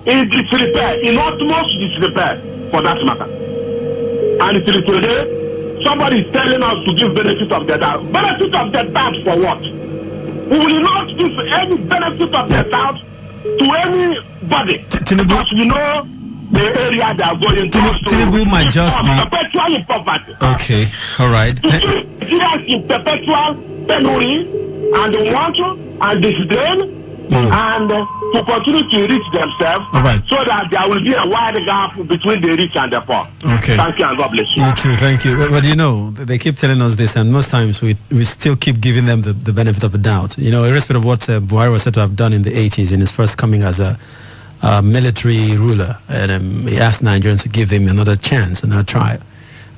in disrepair, in utmost disrepair, for that matter. And until today, somebody is telling us to give benefit of the doubt. Benefit of the doubt for what? We will not give any benefit of the doubt to anybody. Because we know the area they are going to. Tinubu might just be perpetual in poverty. Okay, all right. Serious in perpetual penury and want and disdain and to continue to reach themselves so that there will be a wide gap between the rich and the poor. Okay. Thank you and God bless you. You too, thank you. But you know, they keep telling us this, and most times we still keep giving them the benefit of the doubt. You know, irrespective of what Buhari was said to have done in the 80s in his first coming as a military ruler, and he asked Nigerians to give him another chance, another try,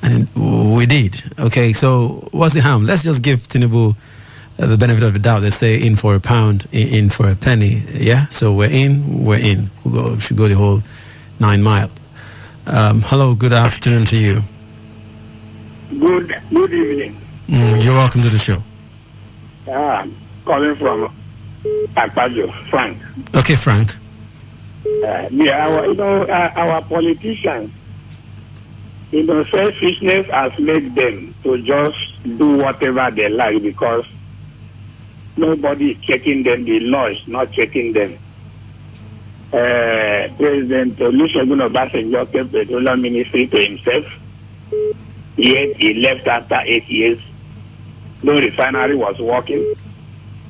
and we did. Okay, so what's the harm? Let's just give Tinubu the benefit of the doubt. They say in for a pound, in for a penny. Yeah, so we're in. We should go the whole 9 mile. Hello, good afternoon to you. Good evening. You're welcome to the show. Calling from Akpajo, Frank. Okay, Frank. Our politicians, selfishness has made them to just do whatever they like because nobody is checking them. The law is not checking them. President Olusegun Obasanjo kept the petroleum ministry to himself. Yet he left after 8 years. No refinery was working.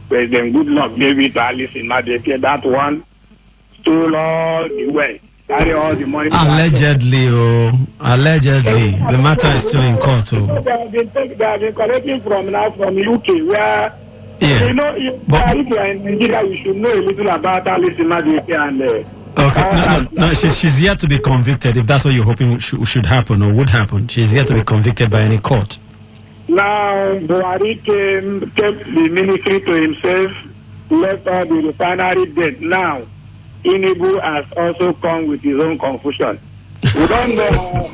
President Goodluck gave it to Alice in Madrid. That one stole all the wealth, carry all the money. Allegedly. The matter is still in court. They have been collecting from UK, where if you are in Nigeria, you should know a little about Alice in Madrid and. No. She's yet to be convicted. If that's what you're hoping should happen or would happen, she's yet to be convicted by any court. Now, Buhari kept the ministry to himself, left all the refinery dead. Now, Tinubu has also come with his own confusion. We don't know.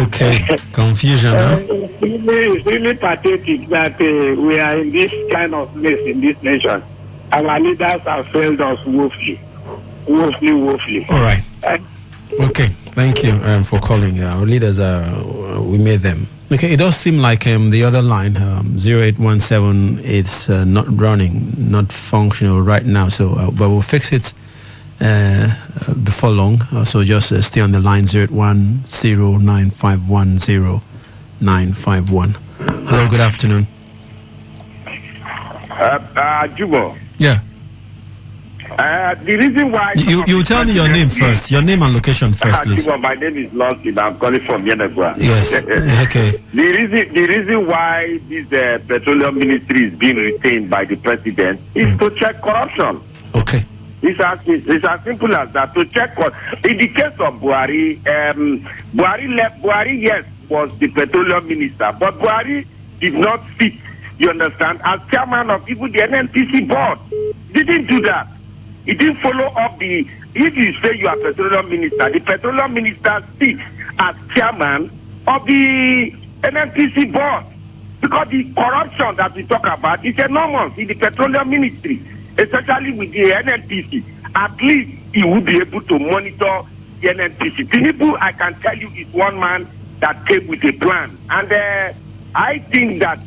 Okay, confusion. Huh? It's really pathetic that we are in this kind of mess in this nation. Our leaders have failed us woefully. Woefully. All right. Okay, thank you for calling. Our leaders, we made them. Okay, it does seem like the other line, 0817, is not running, not functional right now. So, but we'll fix it before long. So just stay on the line, 01095100951. Hello, good afternoon. Jubo. Yeah. The reason why you tell me your name first, your name and location first, please. My name is Lonky. I'm calling from Yenagua. Yes. Okay. The reason why this petroleum ministry is being retained by the president is to check corruption. Okay. It's as simple as that. To check in the case of Buhari, Buhari yes was the petroleum minister, but Buhari did not fit. You understand? As chairman of even the NNPC board, didn't do that. He didn't follow up if you say you are petroleum minister, the petroleum minister sits as chairman of the NNPC board. Because the corruption that we talk about is enormous in the petroleum ministry, especially with the NNPC. At least he will be able to monitor the NNPC. Tinubu, I can tell you, is one man that came with a plan. And I think that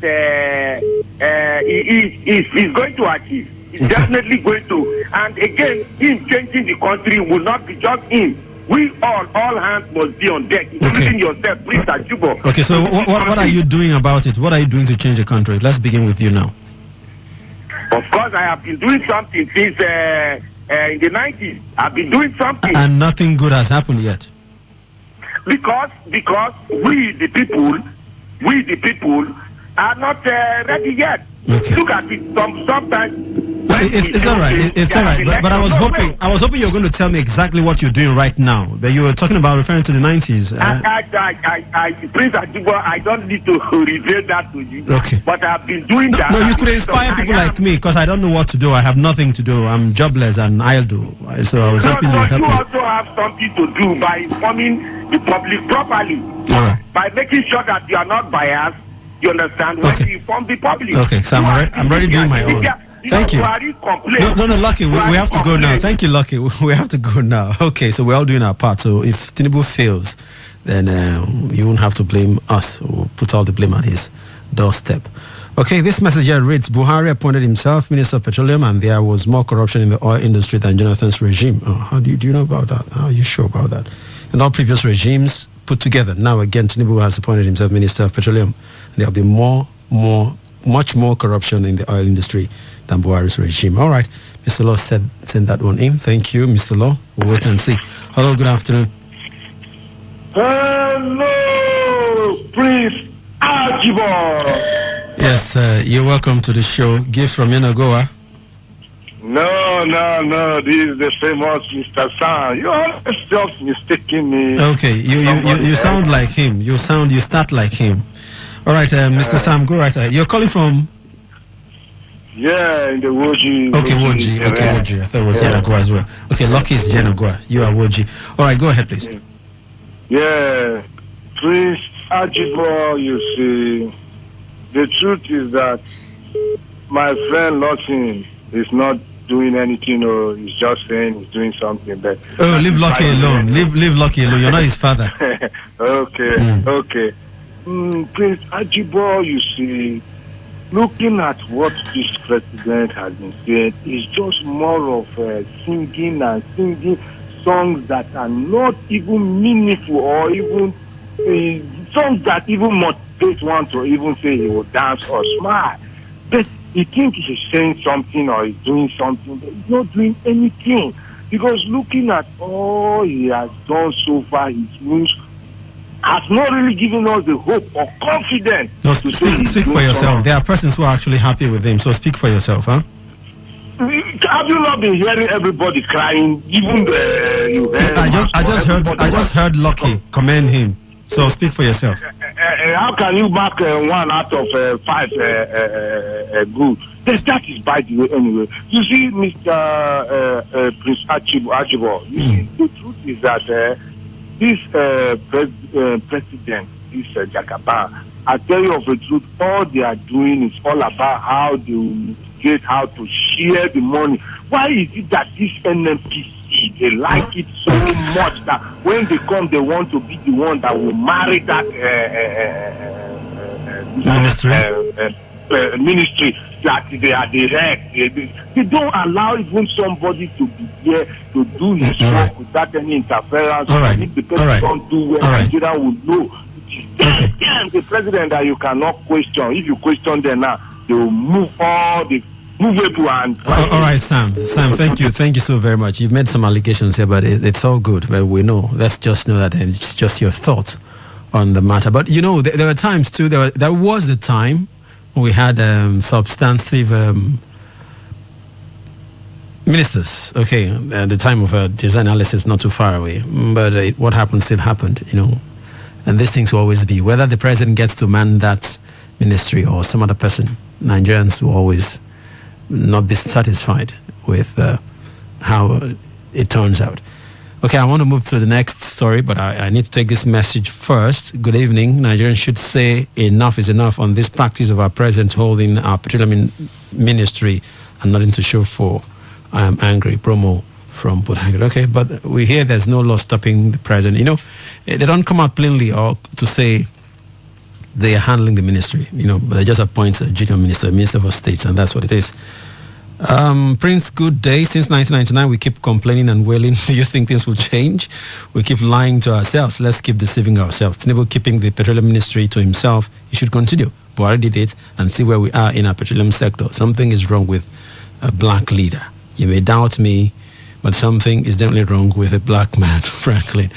he's going to achieve. He's definitely going to. And again, him changing the country will not be just him. We all hands must be on deck, including yourself, Prince Ajubo. Okay, so what are you doing about it? What are you doing to change the country? Let's begin with you now. Of course, I have been doing something since in the 90s. I've been doing something. And nothing good has happened yet. Because we the people are not ready yet. Okay. Look at it. Sometimes. It's all right. It's all right. But I was hoping you were going to tell me exactly what you're doing right now. But you were talking about referring to the 90s. Prince Ajubo, I don't need to reveal that to you. Okay. But I've been doing that. No, you could inspire people like me because I don't know what to do. I have nothing to do. I'm jobless and idle. So I was hoping you would help me. You also have something to do by informing the public properly. All right. By making sure that you are not biased. You understand? When you inform the public. Okay, so I'm already doing my own. Thank you. No, Lucky, we have to go now. Thank you, Lucky. We have to go now. Okay, so we're all doing our part. So if Tinubu fails, then you won't have to blame us. We'll put all the blame at his doorstep. Okay, this message here reads, Buhari appointed himself Minister of Petroleum and there was more corruption in the oil industry than Jonathan's regime. Oh, how do you know about that? How are you sure about that? And all previous regimes put together. Now again, Tinubu has appointed himself Minister of Petroleum. There'll be much more corruption in the oil industry than Buhari's regime. All right, Mr. Law send that one in. Thank you, Mr. Law. We'll wait and see. Hello, good afternoon. Hello, Prince Ajibo. Yes, you're welcome to the show. Gift from Yenagoa. No. This is the famous Mr. Sam. You always just mistaking me. Okay, you sound like him. You start like him. All right, Mr. Sam, go right ahead. You're calling from? Yeah, in the Woji. Okay, Woji. Okay, Woji. I thought it was Yenagoa as well. Okay, Lucky is Yenagoa. You are Woji. All right, go ahead, please. Yeah, Prince Ajibo, you see. The truth is that my friend Lawson is not doing anything, or he's just saying he's doing something. But leave Lucky alone. Leave Lucky alone. You're not his father. Okay. Prince Ajibo, you see, looking at what this president has been saying, is just more of singing songs that are not even meaningful, or even songs that even motivate one to even say he will dance or smile. But he thinks he's saying something or he's doing something, but he's not doing anything. Because looking at all he has done so far, his moves has not really given us the hope or confidence. No, speak for yourself. There are persons who are actually happy with him, so speak for yourself, huh? Have you not been hearing everybody crying? Even you heard. I just heard Lucky commend him. So speak for yourself. How can you mark 1 out of 5 good? That is by the way anyway. You see, Mr. Prince Ajibo, the truth is that this president, this Jagaba, I tell you of the truth, all they are doing is all about how they get how to share the money. Why is it that this NMPC, they like it so much that when they come, they want to be the one that will marry that ministry that they are the head. They don't allow even somebody to be there to do his work without any interference. And if the person don't do well, Nigeria will know. The president that you cannot question. If you question them now, they will move all the movable and. All right, Sam, thank you so very much. You've made some allegations here, but it's all good. But we know. Let's just know that it's just your thoughts on the matter. But you know, there were times too. There was the time we had substantive ministers. Okay, at the time of design analysis, not too far away. But what happened still happened. You know, and these things will always be. Whether the president gets to man that ministry or some other person, Nigerians will always not be satisfied with how it turns out. Okay, I want to move to the next story, but I need to take this message first. Good evening. Nigerians should say enough is enough on this practice of our president holding our petroleum ministry and nothing to show for. I am angry. Promo from Port-Harcourt. Okay, but we hear there's no law stopping the president. You know, they don't come out plainly or to say they are handling the ministry, you know, but they just appoint a junior minister for state, and that's what it is. Prince, good day. Since 1999, we keep complaining and wailing. Do you think things will change? We keep lying to ourselves. Let's keep deceiving ourselves. Tinubu keeping the petroleum ministry to himself. He should continue. Buhari did it, and see where we are in our petroleum sector. Something is wrong with a black leader. You may doubt me, but something is definitely wrong with a black man, Franklin.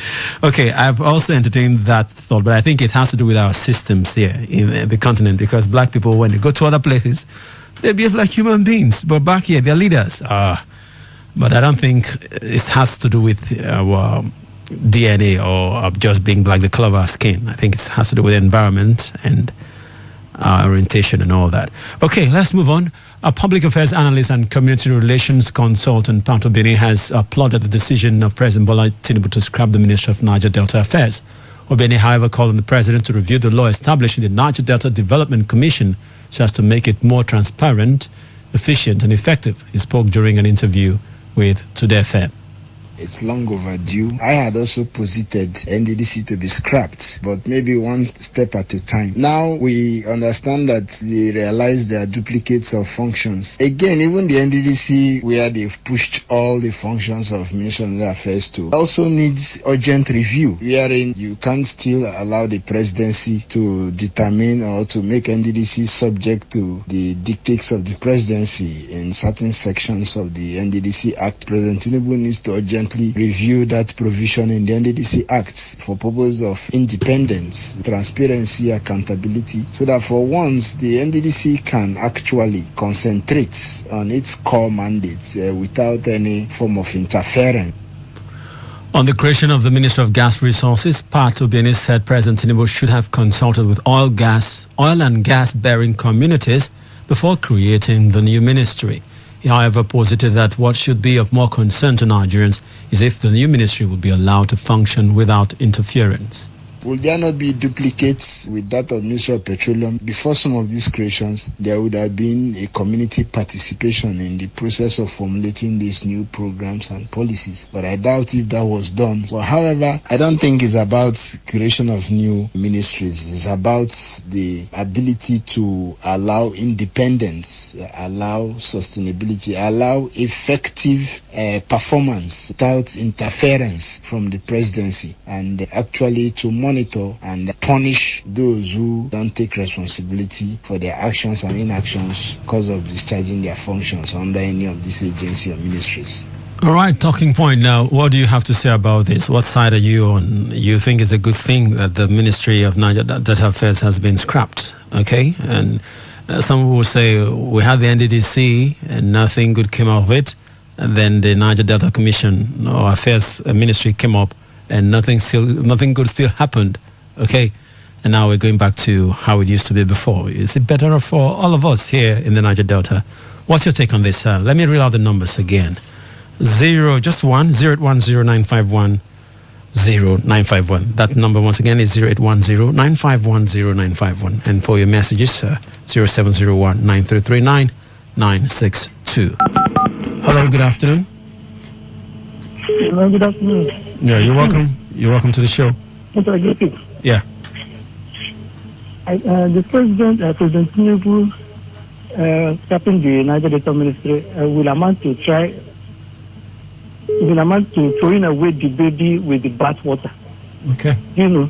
Okay, I've also entertained that thought, but I think it has to do with our systems here in the continent, because black people, when they go to other places, they behave like human beings. But back here, they're leaders. But I don't think it has to do with our DNA or just being black, the color of our skin. I think it has to do with the environment and our orientation and all that. Okay, let's move on. A public affairs analyst and community relations consultant, Pato Bini, has applauded the decision of President Bola Tinubu to scrap the Ministry of Niger Delta Affairs. Obeni, however, called on the president to review the law establishing the Niger Delta Development Commission so as to make it more transparent, efficient, and effective. He spoke during an interview with Today FM. it's long overdue. I had also posited NDDC to be scrapped, but maybe one step at a time. Now we understand that they realize there are duplicates of functions. Again, even the NDDC, where they've pushed all the functions of Ministry of Affairs to, also needs urgent review, wherein you can't still allow the presidency to determine or to make NDDC subject to the dictates of the presidency in certain sections of the NDDC Act. President Tinubu needs to urgently review that provision in the NDDC Act for purpose of independence, transparency, accountability, so that for once the NDDC can actually concentrate on its core mandates without any form of interference. On the creation of the Ministry of Gas Resources, Pat Obiani said President Tinubu should have consulted with oil and gas-bearing communities before creating the new ministry. He, however, posited that what should be of more concern to Nigerians is if the new ministry would be allowed to function without interference. Will there not be duplicates with that of Ministry of Petroleum? Before some of these creations, there would have been a community participation in the process of formulating these new programs and policies. But I doubt if that was done. Well, however, I don't think it's about creation of new ministries. It's about the ability to allow independence, allow sustainability, allow effective performance without interference from the presidency, and actually to monitor and punish those who don't take responsibility for their actions and inactions because of discharging their functions under any of these agencies or ministries. All right, talking point now. What do you have to say about this? What side are you on? You think it's a good thing that the Ministry of Niger Delta Affairs has been scrapped, okay? And some will say we had the NDDC and nothing good came out of it. And then the Niger Delta Commission or Affairs Ministry came up and nothing good still happened, okay? And now we're going back to how it used to be before. Is it better for all of us here in the Niger Delta? What's your take on this? Let me read out the numbers again. 0810-951-0951. That number once again is 0810-951-0951. And for your messages, 0701-9339-962. Hello, good afternoon. Hello, good afternoon. Yeah, you're welcome. You're welcome to the show. Yeah. The President Tinubu scrapping the Niger Delta Ministry will amount to throwing away the baby with the bathwater. Okay. You know,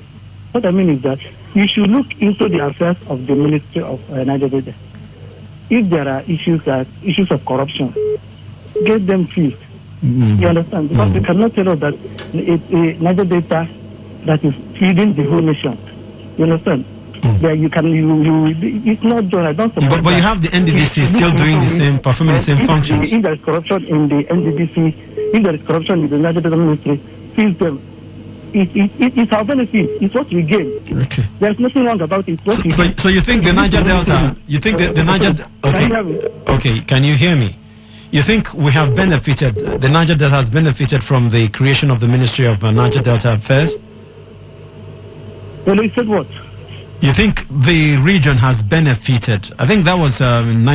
what I mean is that you should look into the affairs of the Ministry of Niger Delta. If there are issues of corruption, get them fixed. You understand? Because you cannot tell us that Niger Delta that is feeding the whole nation. You understand? There you can it's not done. I don't support but you have the NDDC still doing the same, performing the same functions. If there is corruption in the NDDC, if there is corruption in the Niger Delta Ministry, seize them. It's our benefit. It's what we gain. Okay. There's nothing wrong about it. So you think the Niger Delta? You think the Niger? Okay. Can you hear me? You think we have benefited? The Niger Delta has benefited from the creation of the Ministry of Niger Delta Affairs? Well, you said what? You think the region has benefited? I think that was in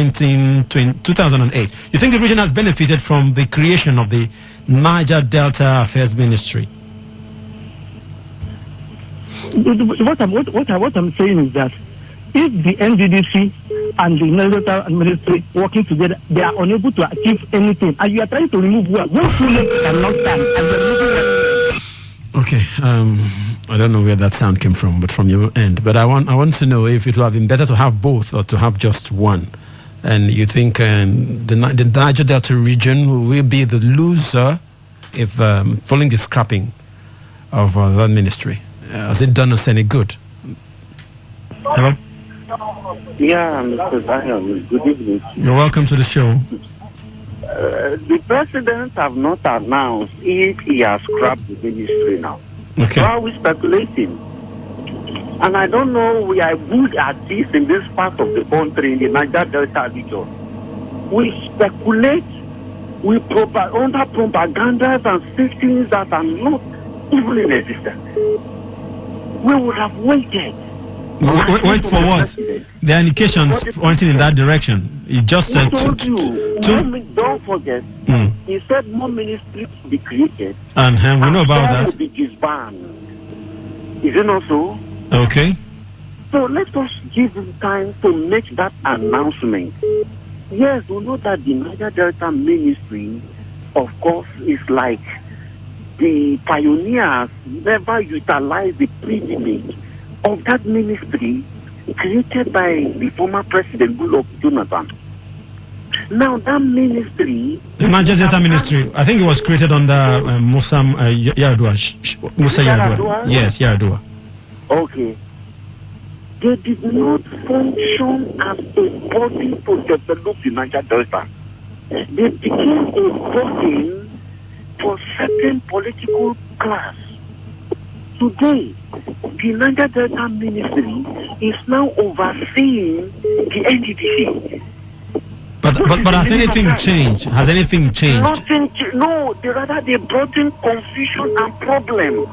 2008. You think the region has benefited from the creation of the Niger Delta Affairs Ministry? What I'm saying is that if the NDDC and the Niger Delta Ministry working together, they are unable to achieve anything, and you are trying to remove one full leg cannot stand, and you're removing. Okay, I don't know where that sound came from, but from your end. But I want to know if it would have been better to have both or to have just one. And you think the Niger Delta region will be the loser if following the scrapping of that ministry? Has it done us any good? Hello? Yeah, Mr. Zion, good evening. You're welcome to the show. The president have not announced if he has scrapped the ministry now. Okay. So are we speculating? And I don't know, we are good at this in this part of the country, in the Niger Delta region. We speculate, we under propaganda and say things that are not even in existence. We would have waited Wait for what? There are indications pointing in that direction. He just said don't forget. He said more ministries to be created. And we know about that. Will be disbanded. Is it not so? Okay. So let us give him time to make that announcement. Yes, we know that the Niger Delta Ministry, of course, is like the pioneers never utilized the privilege of that ministry created by the former President Goodluck Jonathan. Now that ministry... The Niger Delta Ministry, I think it was created under Musa Yar'Adua. Musa Yar'Adua? Yes, Yar'Adua. Okay. They did not function as a body to develop the Niger Delta. They became a body for certain political class. Today, the Niger Delta Ministry is now overseeing the NDDC. But has anything changed? Has anything changed? No, they brought in confusion and problem.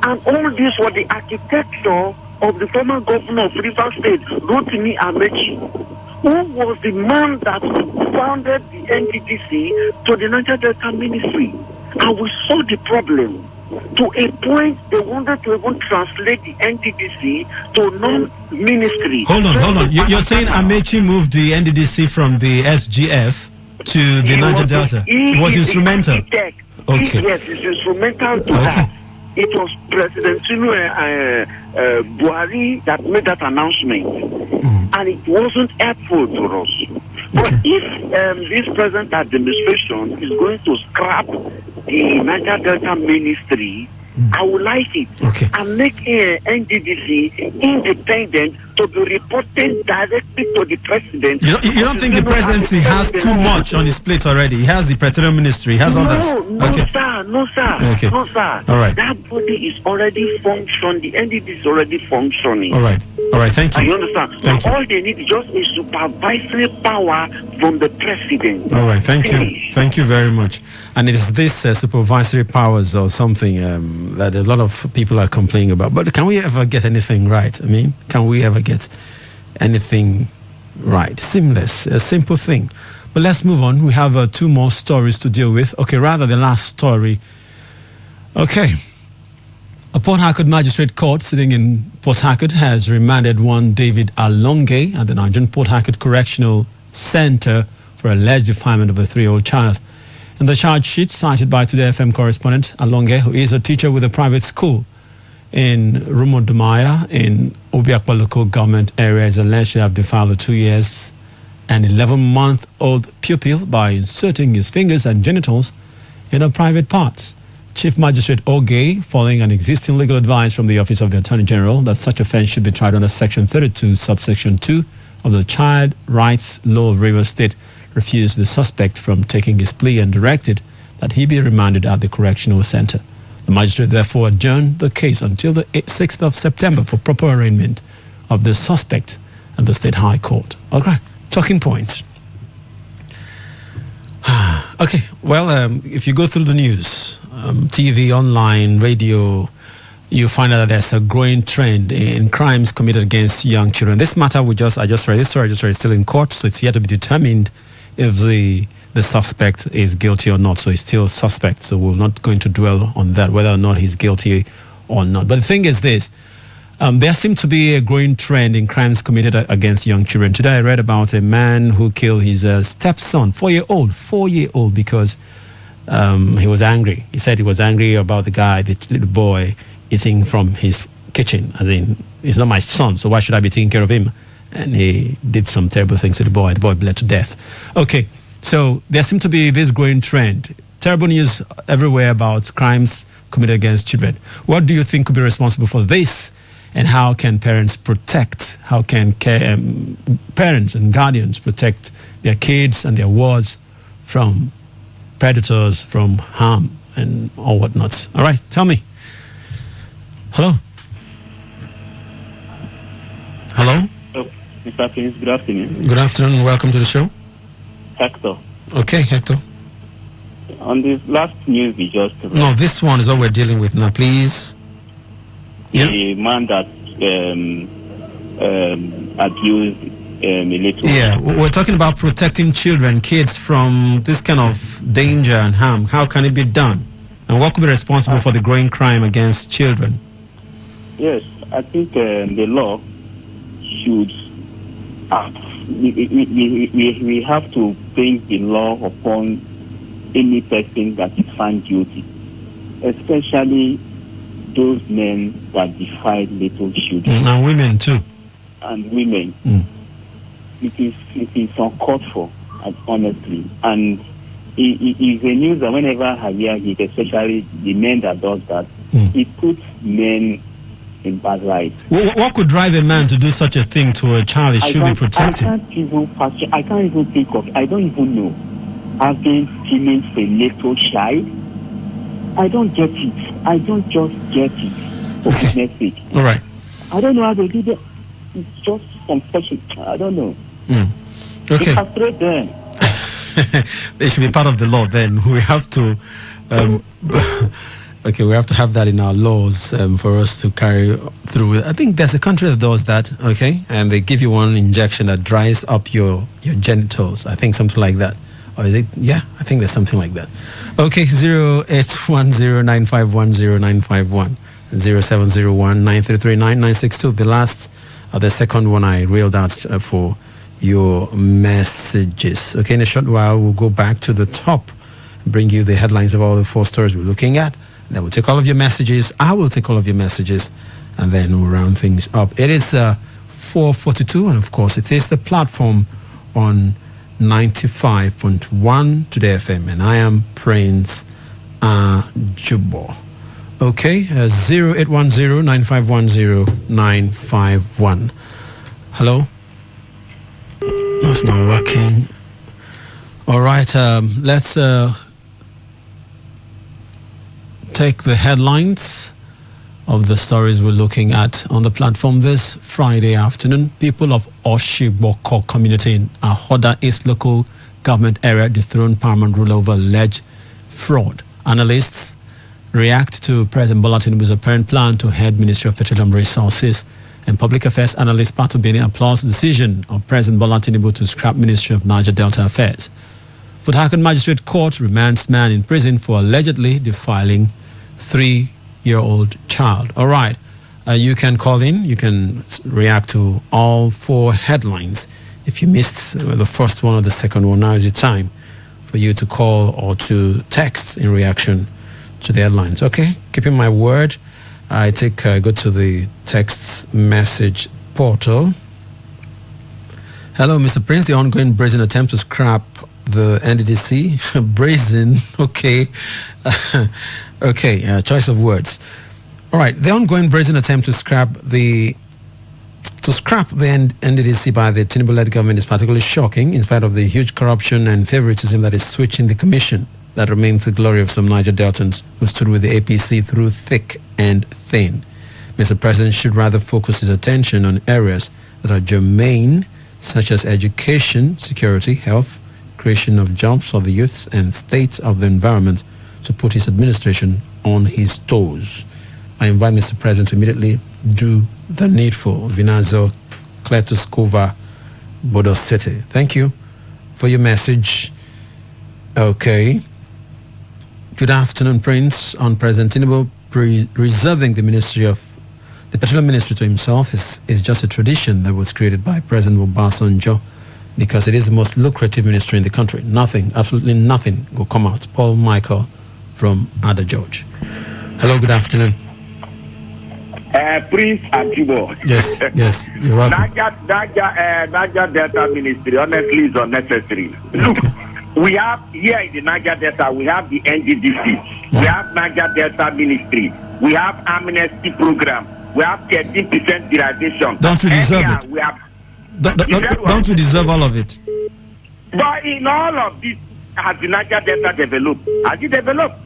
And all this was the architecture of the former governor of Rivers State, Rotimi Amechi, who was the man that founded the NDDC to the Niger Delta Ministry. And we saw the problem. To a point, they wanted to even translate the NDDC to non-ministry. Hold on. You're saying Amechi moved the NDDC from the SGF to the Niger Delta? It was instrumental? Okay. Yes, it's instrumental to that. It was President Buhari that made that announcement. And it wasn't helpful to us. But if this present administration is going to scrap the Niger Delta Ministry, I would like it and make NDDC independent to be reported directly to the president. You don't think the presidency has too much on his plate already? He has the Petroleum Ministry, he has others. No, sir. All right. That body is already functioning. The NDDC is already functioning. All right, thank you. You understand? All they need is just a supervisory power from the president. All right, thank you. Thank you very much. And it is this supervisory powers or something that a lot of people are complaining about. But can we ever get anything right? I mean, can we ever get anything right? Seamless, a simple thing. But let's move on. We have 2 more stories to deal with. Okay, rather the last story. Okay. A Port Harcourt Magistrate Court sitting in Port Harcourt has remanded one David Alonge at the Nigerian Port Harcourt Correctional Center for alleged defilement of a 3-year-old child. In the charge sheet cited by Today FM correspondent Alonge, who is a teacher with a private school in Rumodumaya in Obiakpa local government area, is alleged to have defiled a 2 years and 11-month-old pupil by inserting his fingers and genitals in her private parts. Chief Magistrate Oge, following an existing legal advice from the Office of the Attorney General that such offence should be tried under Section 32, subsection 2 of the Child Rights Law of Rivers State, refused the suspect from taking his plea and directed that he be remanded at the correctional center. The magistrate therefore adjourned the case until the 6th of September for proper arraignment of the suspect at the State High Court. Okay, talking points. Okay, well, if you go through the news, TV, online, radio, you find out that there's a growing trend in crimes committed against young children. This matter I just read, this story I just read, is still in court, so it's yet to be determined if the suspect is guilty or not. So he's still a suspect, so we're not going to dwell on that, whether or not he's guilty or not. But the thing is this, there seems to be a growing trend in crimes committed against young children. Today I read about a man who killed his stepson, 4-year-old, because he was angry. He said he was angry about the little boy eating from his kitchen, as in, he's not my son, so why should I be taking care of him? And he did some terrible things to the boy bled to death. Okay, so there seems to be this growing trend. Terrible news everywhere about crimes committed against children. What do you think could be responsible for this? And how can parents protect, parents and guardians protect their kids and their wards from predators, from harm and all whatnot? All right, tell me. Hello? Hello? Mr. Prince, good afternoon. Good afternoon. Welcome to the show. Hector. Okay, Hector. On this last news we just read, no, this one is what we're dealing with now, please. The man that abuse a little. Yeah, we're talking about protecting kids from this kind of danger and harm. How can it be done? And what could be responsible for the growing crime against children? Yes, I think the law should. We have to bring the law upon any person that is found guilty, especially those men that defile little children. And women too. And women. It is uncalled for, honestly. And it is a news that whenever I hear it, especially the men that does that, it puts men in bad light. What could drive a man to do such a thing to a child? It should be protected. I can't even think of. I don't even know. Having feelings for a little child, I don't get it. I don't just get it. For goodness sake. All right. I don't know how they do that. It's just unfortunate. I don't know. Okay. Afraid them. They should be part of the law. Then we have to. Okay, we have to have that in our laws for us to carry through. I think there's a country that does that, okay? And they give you one injection that dries up your genitals. I think something like that. Or is it? Yeah, I think there's something like that. Okay, 0810951091, 0701933962. The last, the second one I reeled out for your messages. Okay, in a short while, we'll go back to the top, bring you the headlines of all the 4 stories we're looking at. Then we'll take all of your messages. I will take all of your messages, and then we'll round things up. It is 4:42, and of course, it is the platform on 95.1 Today FM, and I am Prince Jubo. Okay, 0810-9510-951. Hello? That's not working. All right, let's take the headlines of the stories we're looking at on the platform this Friday afternoon. People of Oshiboko community in Ahoda East local government area dethroned paramount ruler over alleged fraud. Analysts react to President Bola Tinubu's apparent plan to head Ministry of Petroleum Resources, and public affairs analyst Pato Bini applauds the decision of President Bola Tinubu to scrap Ministry of Niger Delta Affairs. Port Harcourt Magistrate Court remands man in prison for allegedly defiling 3-year-old child. All right, you can call in. You can react to all 4 headlines. If you missed the first one or the second one, now is the time for you to call or to text in reaction to the headlines. Okay, keeping my word, I go to the text message portal. Hello, Mr. Prince. The ongoing brazen attempt to scrap the NDDC. Brazen, okay. Okay, choice of words. All right, the ongoing brazen attempt to scrap the NDDC by the Tinubu-led government is particularly shocking in spite of the huge corruption and favoritism that is switching the commission that remains the glory of some Niger Deltans who stood with the APC through thick and thin. Mr. President should rather focus his attention on areas that are germane, such as education, security, health, creation of jobs for the youths, and state of the environment, to put his administration on his toes. I invite Mr. President to immediately do the needful. Vinazo Kletuskova, Bodo City. Thank you for your message. Okay. Good afternoon, Prince. On President Tinubu reserving the Ministry of the Petroleum Ministry to himself is just a tradition that was created by President Obasanjo, because it is the most lucrative ministry in the country. Nothing, absolutely nothing will come out. Paul Michael from Ada George. Hello, good afternoon. Prince Ajibo. Yes, yes, you're welcome. Niger Delta Ministry, honestly, is unnecessary. Look, we have here in the Niger Delta, we have the NDDC, we have Niger Delta Ministry, we have amnesty program, we have 13% derivation. Don't we deserve it? We have, don't we deserve all of it? But in all of this, has the Niger Delta developed? Has it developed?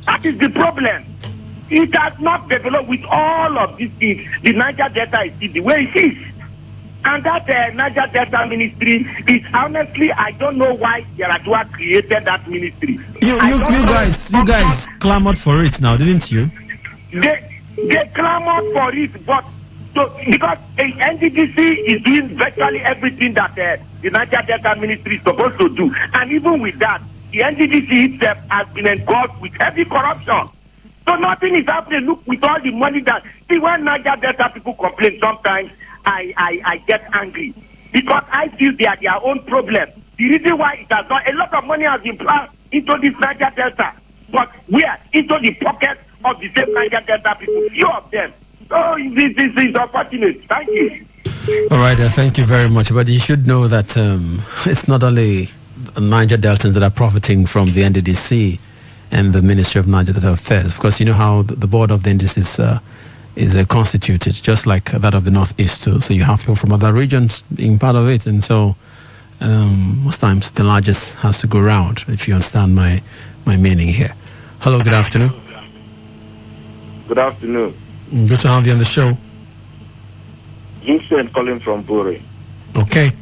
That is the problem. It has not developed with all of these things. The Niger Delta is still the way it is. And that Niger Delta Ministry is honestly, I don't know why Yaradua created that ministry. You guys clamored for it now, didn't you? They clamored for it, but So because NDDC is doing virtually everything that the Niger Delta Ministry is supposed to do, and even with that, the NDDC itself has been engulfed with heavy corruption. So nothing is happening. Look, with all the money that see when Niger Delta people complain, sometimes I get angry because I feel they are their own problem. The reason why it has not a lot of money has been plowed into this Niger Delta, but where into the pockets of the same Niger Delta people, few of them. So this is unfortunate. Thank you. All right, thank you very much. But you should know that it's not only Niger Deltans that are profiting from the NDDC and the Ministry of Niger Delta Affairs. Of course, you know how the board of the NDDC is constituted, just like that of the Northeast too. So you have people from other regions being part of it, and so most times the largest has to go round, if you understand my meaning here. Hello, good afternoon. Good afternoon. Good to have you on the show. Vincent calling from Buri. Okay.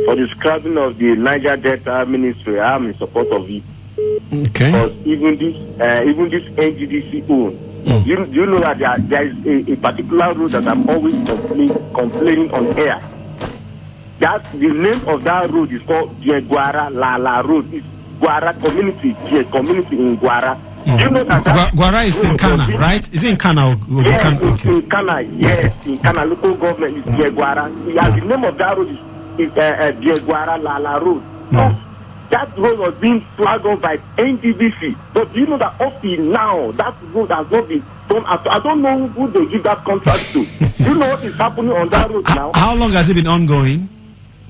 For the scrapping of the Niger Delta Ministry, I am in support of it. Okay. Because even this NGDC own, you know that there is a particular road that I'm always complaining on air. That the name of that road is called Guara Lala Road. It's Guara community in Guara. You know that Guara is in Kana, right? Is it in Kana? Yes, okay. In Kana, yes. In Kana, local government is Guara. The name of that road is Guara Lala Road. So, that road was being flagged off by NDBC. But do you know that up till now, that road has not been done? I don't know who they give that contract to. Do you know what is happening on that road now? How long has it been ongoing,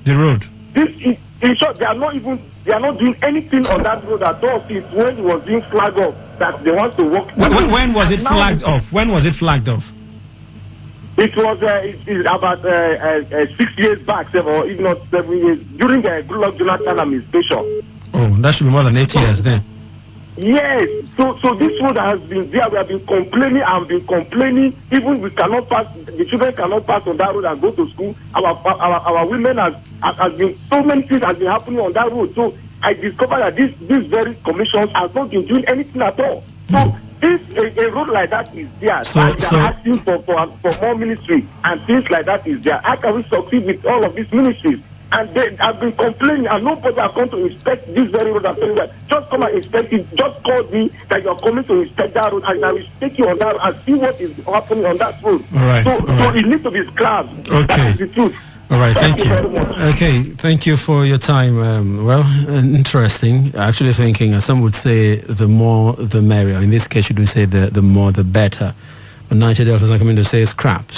the road? This is, in short, they are not doing anything on that road at all since when it was being flagged off that they want to work. When was it flagged off? When was it flagged off? It was about 6 years back, or if not 7 years, during the Goodluck Jonathan administration. Oh, that should be more than 8 years then. Yes, so this road has been there. We have been complaining. Even we cannot pass. The children cannot pass on that road and go to school. Our women has been so many things has been happening on that road. So I discovered that this very commissions has not been doing anything at all. So if a road like that is there, so they are asking for more ministry and things like that is there, how can we succeed with all of these ministries? And they have been complaining, and nobody has come to inspect this very road. I'm telling you, just come and inspect it. Just call me that you are coming to inspect that road, and I will take you on that and see what is happening on that road. All right. So it needs to be scrapped. Okay. That is the truth. All right, thank you. Very much. Okay, thank you for your time. Interesting. Actually thinking, some would say the more the merrier. In this case, should we say the more the better? But Niger Delta are coming to say scrap.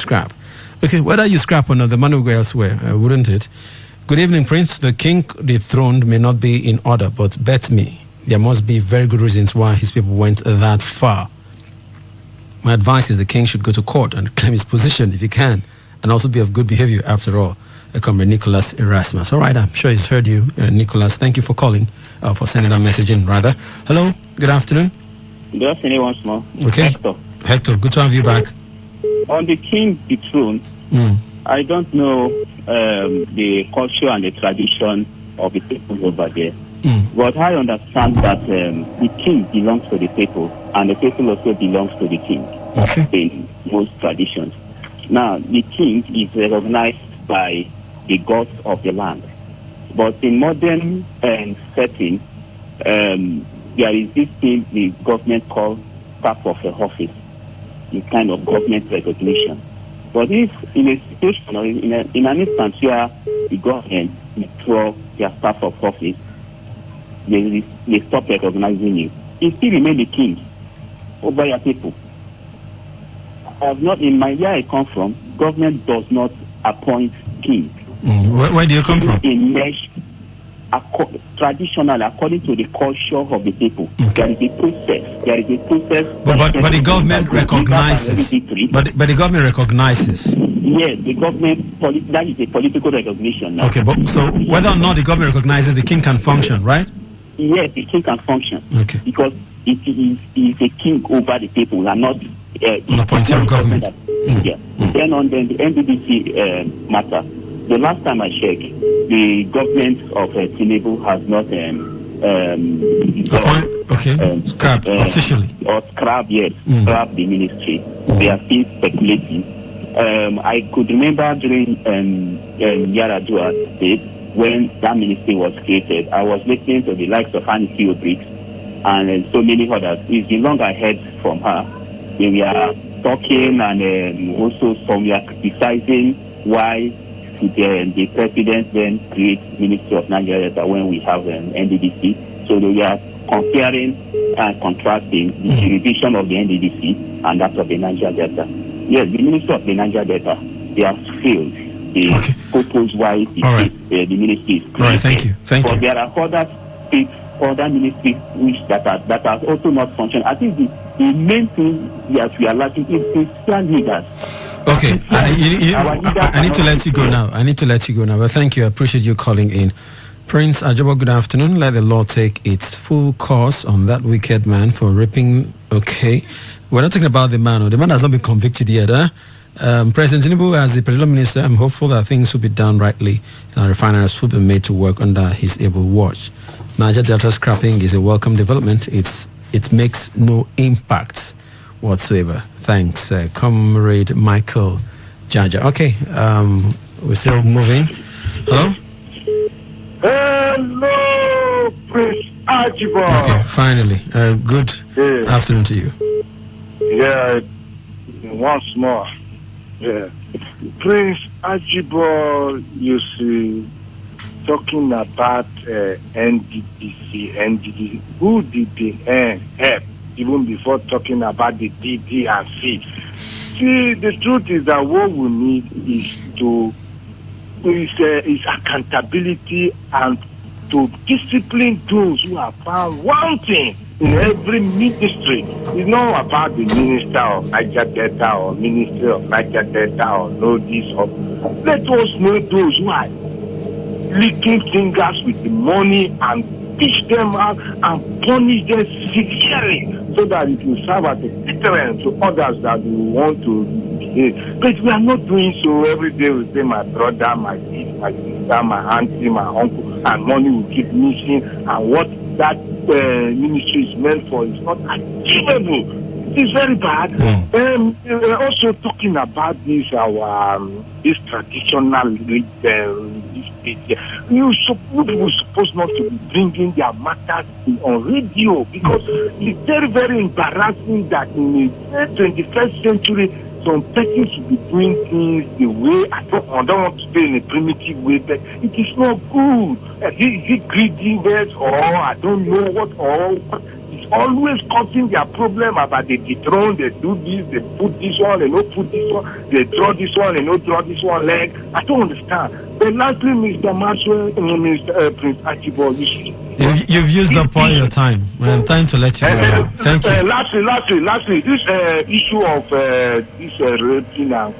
Okay, whether you scrap or not, the money will go elsewhere, wouldn't it? Good evening, Prince. The king dethroned may not be in order, but bet me, there must be very good reasons why his people went that far. My advice is the king should go to court and claim his position if he can, and also be of good behavior after all. Comrade Nicholas Erasmus. All right, I'm sure he's heard you, Nicholas. Thank you for calling, for sending that message in, rather. Hello, good afternoon. Good afternoon once more. Okay. Hector, good to have you back. On the king dethroned, I don't know the culture and the tradition of the people over there. But I understand that the king belongs to the people, and the people also belongs to the king in most traditions. Now, the king is recognized by the gods of the land. But in modern setting, there is this thing the government calls staff of the office, a kind of government recognition. But if in a situation or in an instance where the government withdraw their staff of office, they stop recognizing you, you still remain the king over your people. I have not, in my where I come from, government does not appoint king. Where do you come from? Traditionally, according to the culture of the people, there is a process. But the government recognizes. But the government recognizes. Yes, the government. That is a political recognition. Now. Okay, but so whether or not the government recognizes, the king can function, right? Yes, the king can function. Okay. Because it is a king over the people, and not an appointed government. Yeah. Then on the NDDC matter, the last time I checked, the government of Tinubu has not scrap officially or scrap the ministry. They are still speculating I could remember during Yaradua days when that ministry was created, I was listening to the likes of Annie Briggs and so many others. It's been long ahead from her. We are talking and also some were criticizing why the president then create Ministry of Nigeria Delta when we have an NDDC. So they are comparing and contrasting the jurisdiction of the NDDC and that of the Niger Delta. Yes, the Ministry of the Niger Delta, they have failed the purpose why the ministry is created. All right, thank you. But there are other states, other ministries which that are also not functioning. I think the main thing that we are lacking is sincere leaders. Okay, I need to let you go now. But thank you. I appreciate you calling in. Prince Ajobo, good afternoon. Let the law take its full course on that wicked man for raping. Okay, we're not talking about the man. The man has not been convicted yet. President Tinubu, as the petroleum minister, I'm hopeful that things will be done rightly and our refineries will be made to work under his able watch. Niger Delta scrapping is a welcome development. It makes no impact whatsoever. Thanks, Comrade Michael Jaja. Okay, we're still moving. Hello? Hello, Prince Archibald. Okay, finally. Good afternoon to you. Yeah, once more. Yeah. Prince Archibald, you see, talking about NDDC, who did the help even before talking about the DD and C? See, the truth is that what we need is accountability and to discipline those who are found wanting in every ministry. It's not about the minister of Niger Delta or minister of Niger Delta or know this or let us know those who are licking fingers with the money and teach them out and punish them severely so that it will serve as a deterrent to others that will want to behave. But we are not doing so. Every day we say my brother, my niece, my sister, my auntie, my uncle, and money will keep missing, and what that ministry is meant for is not achievable. It's very bad. We're also talking about this this traditional you were supposed not to be bringing their matters on radio because it's very, very embarrassing that in the 21st century some persons should be doing things the way I don't want to say in a primitive way, but it is not good. Is it greediness or I don't know what it's always causing their problem about they dethrone, they do this, they put this one, they don't put this one, they draw this one, they don't draw this one leg. I don't understand. But lastly, Mr. Maxwell, Mr. Prince Archibald, you've used up all your time. I'm time to let you go now. Thank you. Lastly, this issue of this raping and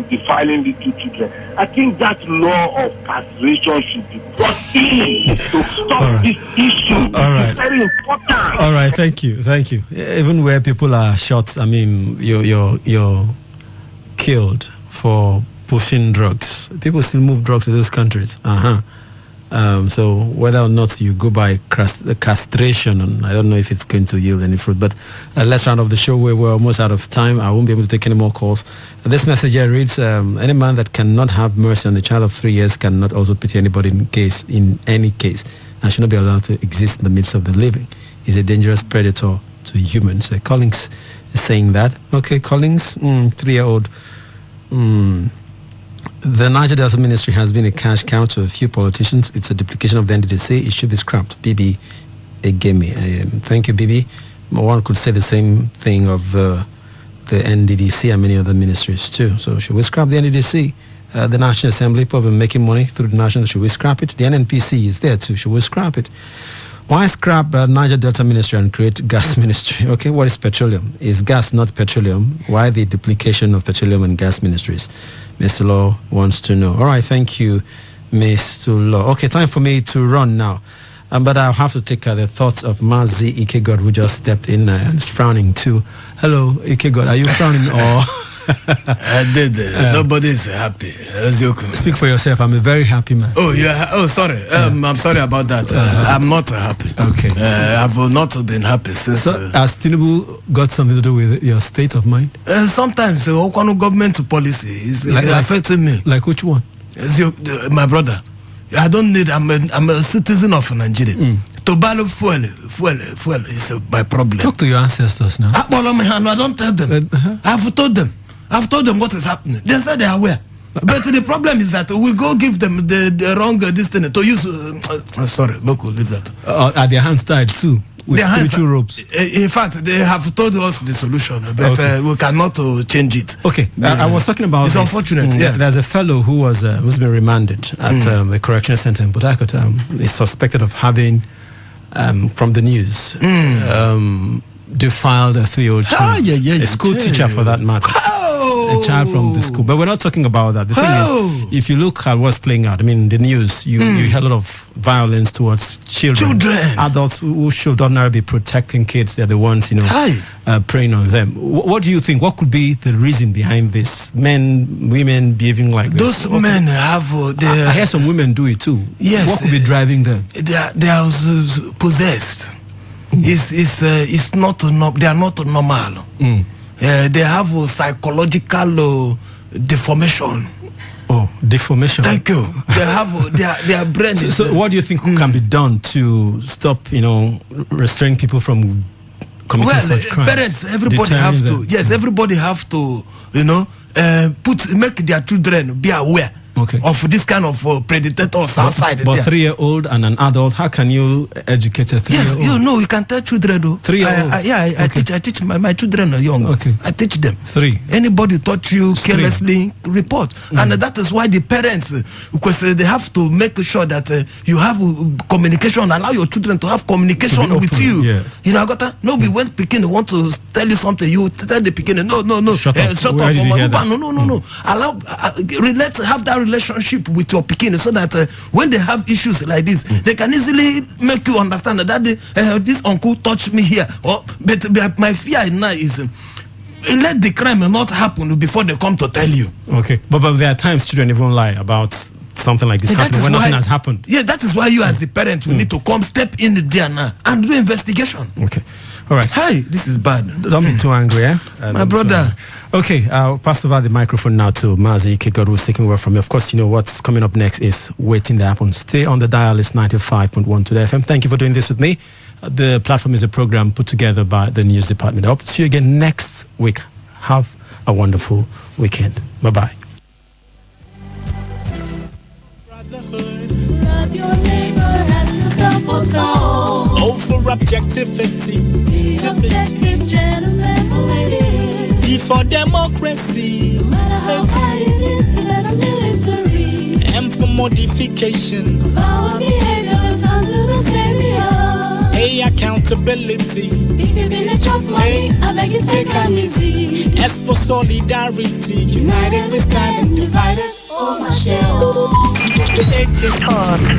defiling little children, I think that law of castration should be brought in to stop this issue. All right. It's very important. All right, thank you. Even where people are shot, I mean, you're killed for pushing drugs. People still move drugs to those countries. So whether or not you go by castration, I don't know if it's going to yield any fruit. But let's round off the show. We're almost out of time. I won't be able to take any more calls. This message here reads, any man that cannot have mercy on the child of 3 years cannot also pity anybody in any case and should not be allowed to exist in the midst of the living. He's a dangerous predator to humans. Collins is saying that. Okay, Collins, 3-year-old. The Niger Delta ministry has been a cash cow to a few politicians. It's a duplication of the NDDC. It should be scrapped. Bibi Egemi. Thank you, Bibi. One could say the same thing of the NDDC and many other ministries too. So should we scrap the NDDC? The National Assembly, people have been making money through the National. Should we scrap it? The NNPC is there too. Should we scrap it? Why scrap Niger Delta Ministry and create gas ministry? Okay, what is petroleum? Is gas not petroleum? Why the duplication of petroleum and gas ministries? Mr. Law wants to know. All right, thank you, Mr. Law. Okay, time for me to run now. But I'll have to take the thoughts of Mazi Ikegod, who just stepped in and is frowning too. Hello, Ikegod, are you frowning or... I did. Nobody is happy. Speak for yourself. I'm a very happy man. Oh, yeah. Oh, sorry. I'm sorry about that. I'm not happy. Okay. I've not been happy since. So, has Tinubu got something to do with your state of mind? Sometimes government policy is affecting me. Like which one? My brother. I don't need. I'm a citizen of Nigeria. To buy fuel is my problem. Talk to your ancestors now. I don't tell them. I've told them what is happening. They said they are aware. But the problem is that we go give them the wrong destiny to use. Sorry, Moko, leave that. Are their hands tied too? With spiritual ropes. In fact, they have told us the solution, but we cannot change it. Okay, I was talking about. It's unfortunate. Yeah, there's a fellow who's been remanded at the correctional center in Port Harcourt. Is suspected of having, from the news, defiled a 3-year-old child, a school teacher for that matter. A child from the school, but we're not talking about that. The thing is, if you look at what's playing out, I mean, the news, you hear a lot of violence towards children. Adults who should ordinarily be protecting kids. They're the ones, preying on them. What do you think? What could be the reason behind this? Men, women behaving like this? Those men have. I hear some women do it too. Yes. What could be driving them? They are possessed. It's not. They are not normal. They have a psychological deformation. Oh, deformation. Thank you. They have their brain. So what do you think can be done to stop, restraining people from committing such crimes? Parents, everybody have to. Yes, everybody have to. Make their children be aware. Of this kind of predators outside. But 3-year-old and an adult, how can you educate a 3-year-old? Yes, you can tell children. 3-year-old. I teach my children are young. Okay. I teach them. 3. Anybody touch you carelessly, report. And that is why the parents, because they have to make sure that you have communication, allow your children to have communication with you. Yeah. You know, I got that. No, when Pekin want to tell you something, you tell the Pekin, no. Shut up. Shut Where up. Did you hear that? No. Allow, have that relationship with your Pekin so that when they have issues like this, they can easily make you understand that this uncle touched me here. But my fear now is let the crime not happen before they come to tell you. Okay, but there are times children even lie about something like this happening when nothing has happened. Yeah, that is why you as the parent will need to come step in there now and do investigation. Okay. All right. Hi, this is bad. Don't be too angry, eh? My brother. Okay, I'll pass over the microphone now to Mazi Kegor, who's taking over from me. Of course, what's coming up next is Waiting to Happen. Stay on the dial, it's 95.1 Today FM. Thank you for doing this with me. The platform is a program put together by the news department. I hope to see you again next week. Have a wonderful weekend. Bye-bye. Love your neighbor as yourself. Oh, for objectivity. Be objective, gentlemen, ladies. Be for democracy. No matter how hard it is, let a military. And for modification of our behavior, turn to the stereo. A accountability. If you've been a chop money, I beg you take them easy. S for solidarity. United we stand and divided. Oh my shell.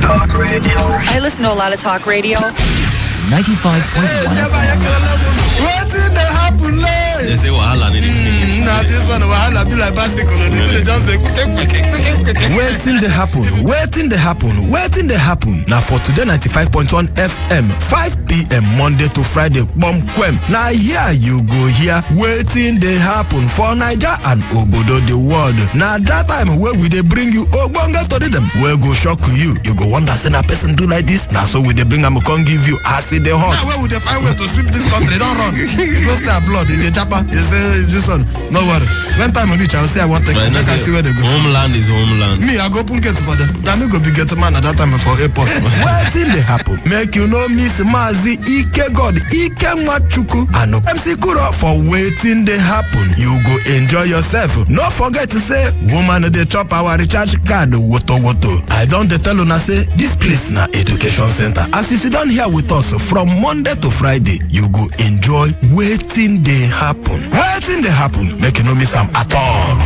Talk radio. I listen to a lot of talk radio. 95.1. What in the happen? They say wahala in the Now this one wahala be like bicycle. Waiting the happen. Now for today 95.1 FM, 5 p.m. Monday to Friday, bomb quem. Now here you go here. Waiting the happen for Niger and Obodo the world. Now that time where we they bring you Ogbonga to them, where go shock you. You go wonder say a person do like this. Now so we they bring them can give you acid the hot. Now where would they find way to sweep this country? Don't run. Because their blood in the chopper. You say this one. No worry. When time I reach, I'll say I want to make I see where they go. Homeland is homeland. Me, I go get for them. Now me go be get man at that time for airport. Waiting they happen. Make you know Miss Mazi Ike God Ike Machuku and MC Kuro for waiting they happen. You go enjoy yourself. Not forget to say woman they chop our recharge card woto. I don't tell you say this place na education center. As you sit down here with us from Monday to Friday, you go enjoy waiting they happen. Waiting they happen. Make you no miss them at all.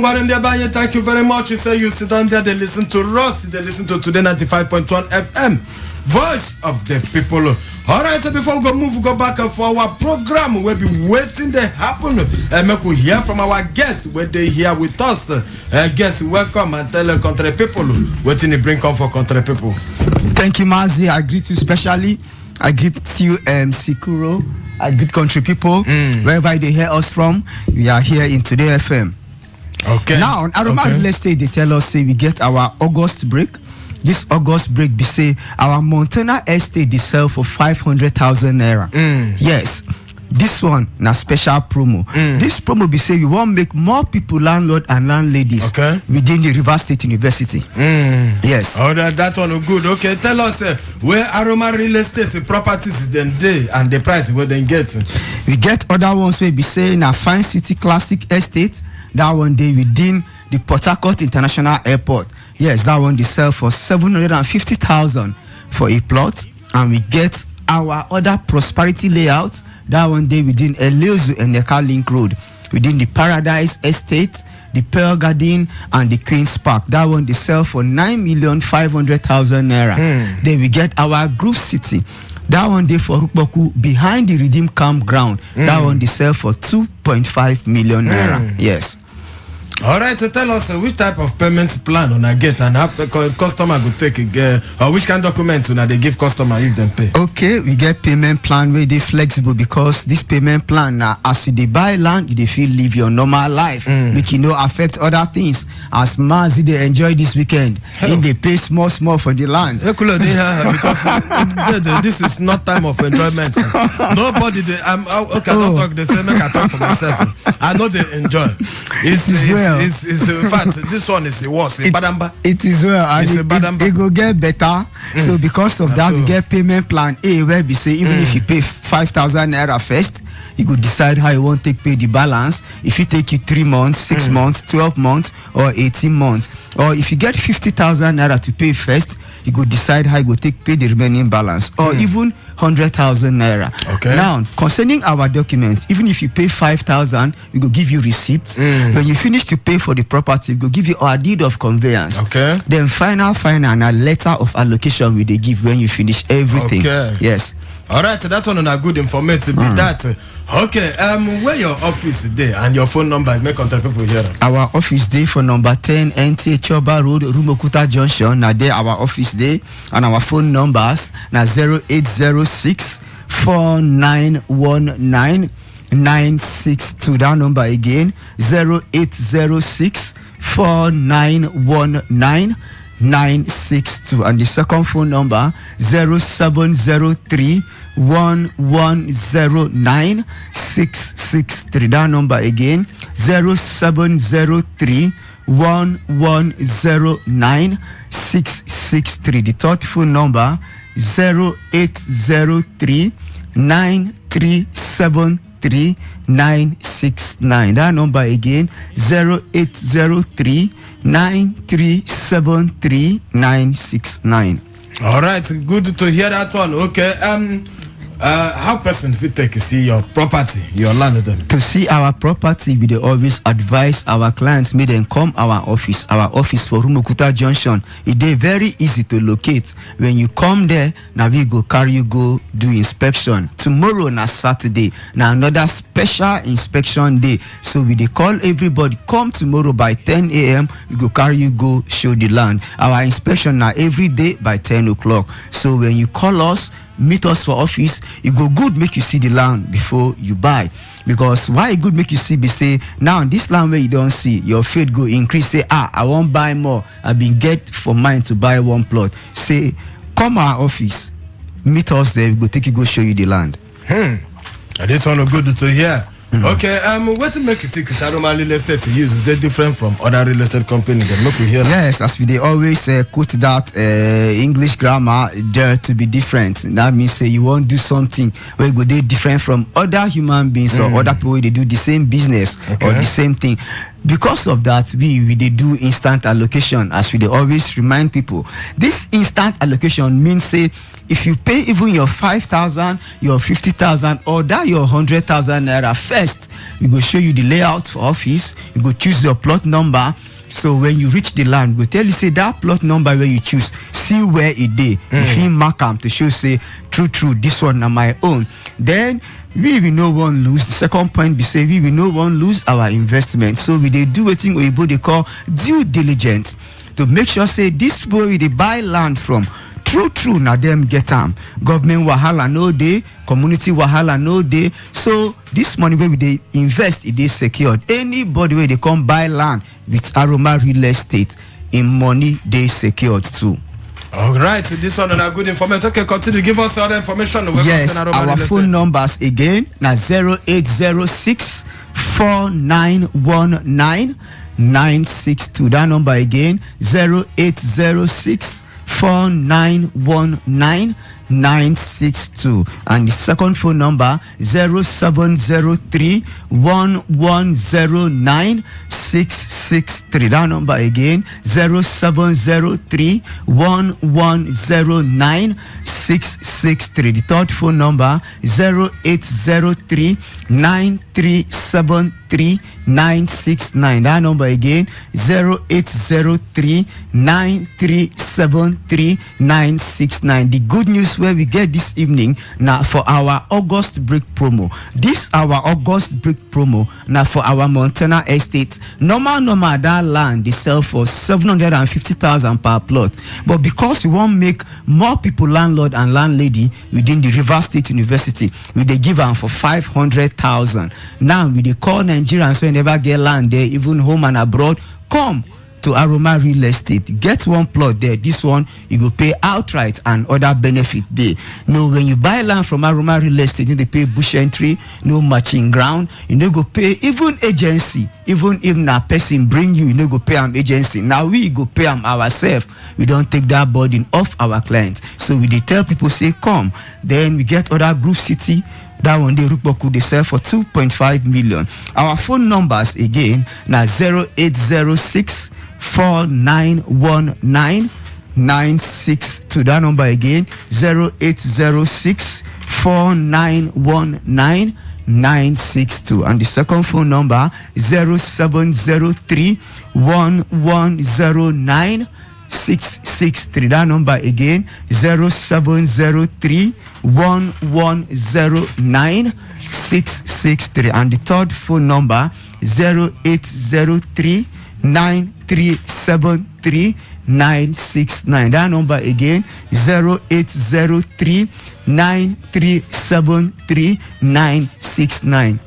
Thank you very much. You say you sit down there, they listen to Ross, they listen to Today 95.1 FM, voice of the people. All right, so before we go back for our program. We'll be waiting to happen. Make we hear from our guests where they here with us. Guests, welcome and tell the country people what they bring come for country people. Thank you, Mazi. I greet you specially. I greet you, Sikuro. I greet country people wherever they hear us from. We are here in Today FM. Okay. Now, Aroma Real Estate, they tell us say we get our August break. This August break, be say our Montana estate they sell for 500,000 naira. Yes, this one na special promo. This promo be say we want make more people landlord and landladies within the River State University. Yes. Oh, that one good. Okay, tell us where Aroma Real Estate properties then day and the price where they get. We get other ones where be say na Fine City Classic Estate. That one day within the Port Harcourt International Airport. Yes, that one they sell for 750,000 for a plot, and we get our other Prosperity Layout. That one day within Eleozu and Neka Link Road, within the Paradise Estate, the Pearl Garden, and the Queen's Park. That one they sell for 9,500,000 naira. Then we get our Groove City. That one day for Rukboku behind the Redeem Campground. That one they sell for 2.5 million naira. Yes. All right, so tell us which type of payment plan on I get and how customer go take it, or which kind of document when they give customer if them pay. Okay, we get payment plan where they flexible because this payment plan now as you they buy land, you they feel live your normal life, which you know affect other things. As Mazi they enjoy this weekend, and they pay small for the land. Because this is not time of enjoyment. Nobody they okay, I don't talk the same. I talk for myself. I know they enjoy. It's in fact this one is the worst. It is well, and it go get better. So because of that, we get payment plan A where we say even if you pay 5,000 naira first, you could decide how you want to pay the balance. If it take you 3 months, 6 months, 12 months, or 18 months, or if you get 50,000 naira to pay first, you could decide how you go take pay the remaining balance, or even 100,000 naira. Okay. Now, concerning our documents, even if you pay 5,000, we go give you receipts. When you finish to pay for the property, we go give you our deed of conveyance. Okay. Then final and a letter of allocation we they give when you finish everything. Okay. Yes. All right, that one on a good information be that. Okay, where your office there and your phone number make contact people here. Our office day for number 10 NT Choba Road, Rumokuta Junction. Now there our office day and our phone numbers now 0806 4919 962. That number again 0806 4919 962, and the second phone number 0703 1109 663. That number again 0703 1109 663. The third phone number 0803 9373 969. That number again 0803 9373 969. All right, good to hear that one. Okay, how person if you take to see your property, your land with them? To see our property, we dey always advise our clients make them come our office. Our office for Rumukuta Junction. It is very easy to locate. When you come there, now we go carry you go do inspection. Tomorrow na Saturday, now another special inspection day. So we dey call everybody come tomorrow by 10 a.m. We go carry you go show the land. Our inspection now every day by 10 o'clock. So when you call us, meet us for office, it go good make you see the land before you buy. Because why it good make you see be say now this land where you don't see, your faith go increase. Say I won't buy more. I've been get for mine to buy one plot. Say come our office, meet us there, we go take you go show you the land. And this one good to hear. Okay, what to make you think Aroma Real Estate to use? Is they different from other real estate companies? That look here. Yes, as we they always quote that English grammar there to be different. That means say you won't do something where you go they different from other human beings or other people they do the same business or the same thing. Because of that, we they do instant allocation, as we they always remind people. This instant allocation means say if you pay even your 5,000, your 50,000, or that your 100,000 naira first, we go show you the layout for office. You go choose your plot number. So when you reach the land, we go tell you say that plot number where you choose, see where it dey. If you mark them to show say true, this one na my own. Then we will no one lose. The second point be say we will no one lose our investment. So we they do a thing Oyibo they call due diligence to make sure say this where we they buy land from. True, na them get them. Government wahala no day, community wahala no day. So this money where they invest, it is secured. Anybody where they come buy land with Aroma Real Estate, in money they secured too. All right, so this one is good information. Okay, continue. Give us other information. Yes, our phone numbers again now 0806 4919 962. That number again 0806 4919 962, and the second phone number 0703 1109 663. That number again 0703 1109 663. The third phone number 0803 9373 969. That number again 0803 9373 969. The good news where we get this evening now for our August break promo. This our August break promo now for our Montana estate. Normal that land they sell for 750,000 per plot, but because we want make more people landlord and landlady within the River State University, we they give them for 500,000. Now we they call Nigerians when never get land there, even home and abroad, come to Aroma Real Estate. Get one plot there. This one you go pay outright and other benefit there. No, when you buy land from Aroma Real Estate, you they pay bush entry, no matching ground. You no go pay even agency. Even if na person bring you no go pay am agency. Now we go pay am ourselves. We don't take that burden off our clients. So we they tell people say come. Then we get other group city. That one day Rukboku they sell for 2.5 million. Our phone numbers again now 0806 4919 962. That number again 0806 4919 962, and the second phone number 0703 1109 663. That number again 0703 1109 663, and the third phone number 0803 9373 969. That number again 0803 9373 969.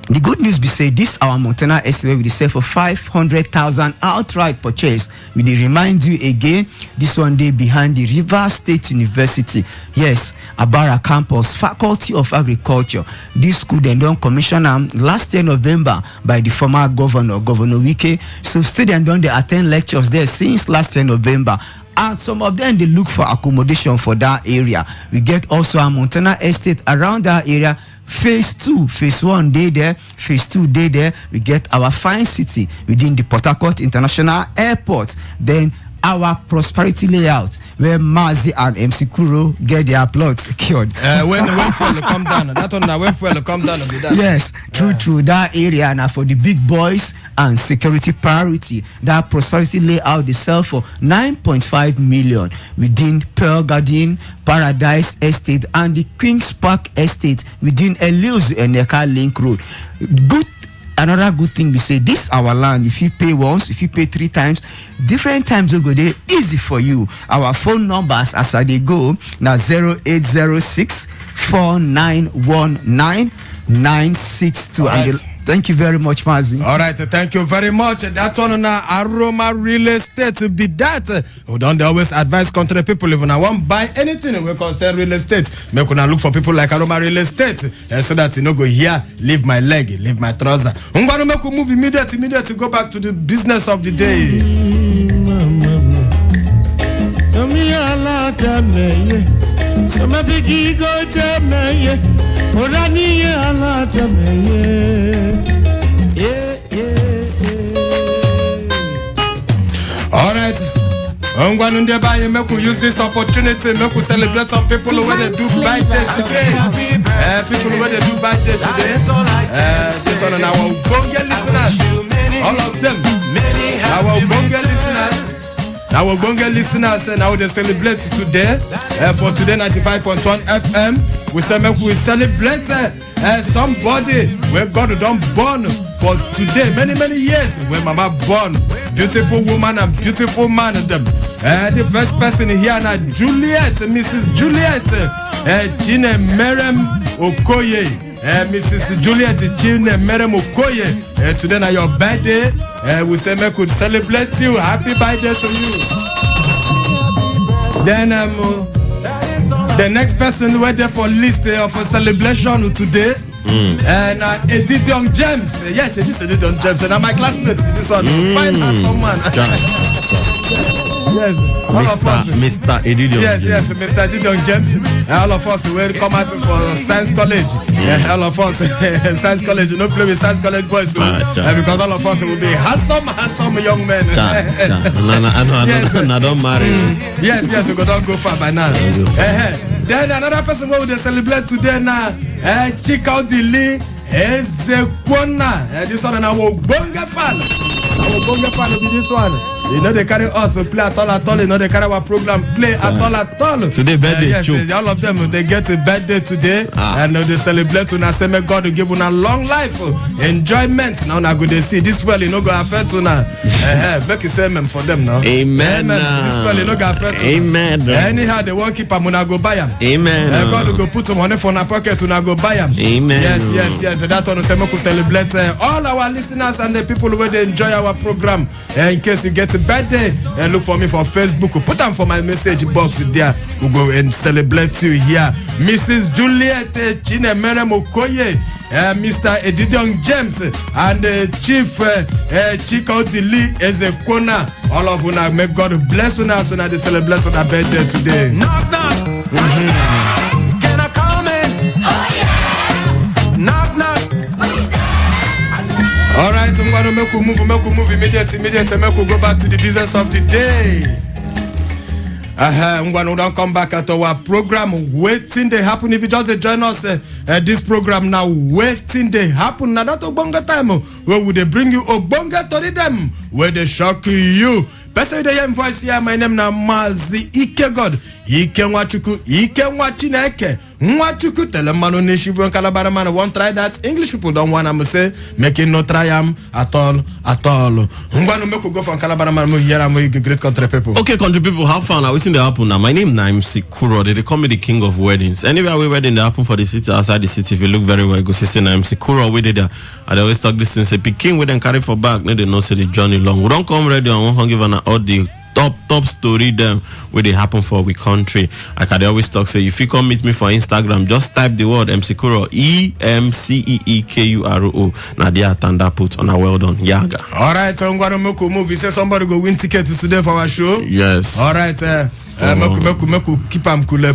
The good news be say this our Montana estate we sell for 500,000 outright purchase. We dey remind you again, this one day behind the River State University. Yes, Abara campus, Faculty of Agriculture. This school then don't commission last year November by the former governor, Governor Wike. So students don't they attend lectures there since last year November. And some of them they look for accommodation for that area. We get also a Montana estate around that area. Phase 2, phase 1 day there, phase 2 day there. We get our fine city within the Port Harcourt International Airport. Then our prosperity layout where Mazi and MC Kuro get their plot secured. When fuel come down, that one when fuel come down. Yes, true. That area now for the big boys and security priority. That prosperity layout they sell for 9.5 million within Pearl Garden, Paradise Estate, and the Queen's Park Estate within Elios and Neka Link Road. Another good thing we say, this our land. If you pay once, if you pay 3 times, different times will go there, easy for you. Our phone numbers as they go now 0806 4919 962. Right. And thank you very much, Mazi. All right, thank you very much. That one now Aroma Real Estate be that. We don't always advise country people if you want buy anything we concern real estate. Make una look for people like Aroma Real Estate, so that you no go here, leave my leg, leave my trouser. I'm gonna make a move immediately to go back to the business of the day. So me a lot of me, so my biggie go to me, Orani a lot of me, yeah. Make we use this opportunity, make we celebrate some people when they do birthday today. People when they do birthday today. This one and our Bonga listeners, all of them. Our Bonga listeners. Our Bonga listeners, now they celebrate today for Today 95.1 FM. We celebrate somebody where God done born for today, many years where Mama born. Beautiful woman and beautiful man. The first person here now, Juliet, Mrs. Juliet, Chine Merem Okoye, Mrs. Juliet Chine Merem Okoye. Today now your birthday. We say we could celebrate you. Happy birthday to you. Then the next person we're there for list of a celebration today. And Edith Young James. Yes, it is Edith Young James. And I'm my classmate. This one. Fine as someone. Yes, Mr. Edith Young James. Yes, Mr. Edith Young James. All of us will come out for Science College. All of us, Science College. You don't play with Science College boys, because all of us will be handsome young men. I don't marry. Yes, we don't go far by now. Then another person who will celebrate today now, Chika Odili Ezekwana. This one and our Bonga fan. Our Bonga fan will be this one. You know they carry us to play at all. You know they carry our program play at all. Today birthday, yes, all of them they get a birthday today, and they celebrate. And say may God give una long life, enjoyment. Now na good they see this well, you know go affect una. Make you say amen for them now. Amen. This well, you know go affect. Amen. Anyhow they won't keep them, una go buy them. Amen. God will go put some money for na pocket, una go buy them. Amen. Yes. That one say make we celebrate all our listeners and the people who they enjoy our program. In case you get birthday, and look for me for Facebook. Put them for my message box there. We'll go and celebrate you here. Mrs. Juliet Chinemere Mokoye, Mr. Edidion James, and Chief Chika Odili Ezekwana. All of you now, may God bless you now so that they celebrate on their birthday today. Knock, knock. Can I come in? Oh, yeah. Knock, knock. All right, I'm going to make we move immediately. Make we go back to the business of the day. I'm going to come back at our program. Waiting they happen. If you just join us, this program now, waiting they happen. Now that Obonga time, where would they bring you Obonga to them? Where they shock you. Person the young voice here, my name now Mazi Ike God. Ike Wachuku, Ike Wachineke. Mwachuku telemano nishivu and Calabaramana won't try that. English people don't want to say making no try at all. Ngwanu meku go from Calabaramana here and great country people. Okay, country people, have fun. I wishing they happen now. My name is Sikuro. They call me the king of weddings. Anywhere we wedding they happen for the city, outside the city. If you look very well, go sister name Sikuro. We did that. I always talk this thing. Say Peking we then carry for back. They know say the journey long. We don't come ready and won't give an all the top story them where they happen for we country. I can always talk say if you come meet me for Instagram, just type the word Mcekuro EMCEEKURO. Nadia Tanda put on a well done Yaga. All right, I'm going to make a movie. Say somebody go win tickets today for our show. Yes. All right. Meku keep am kule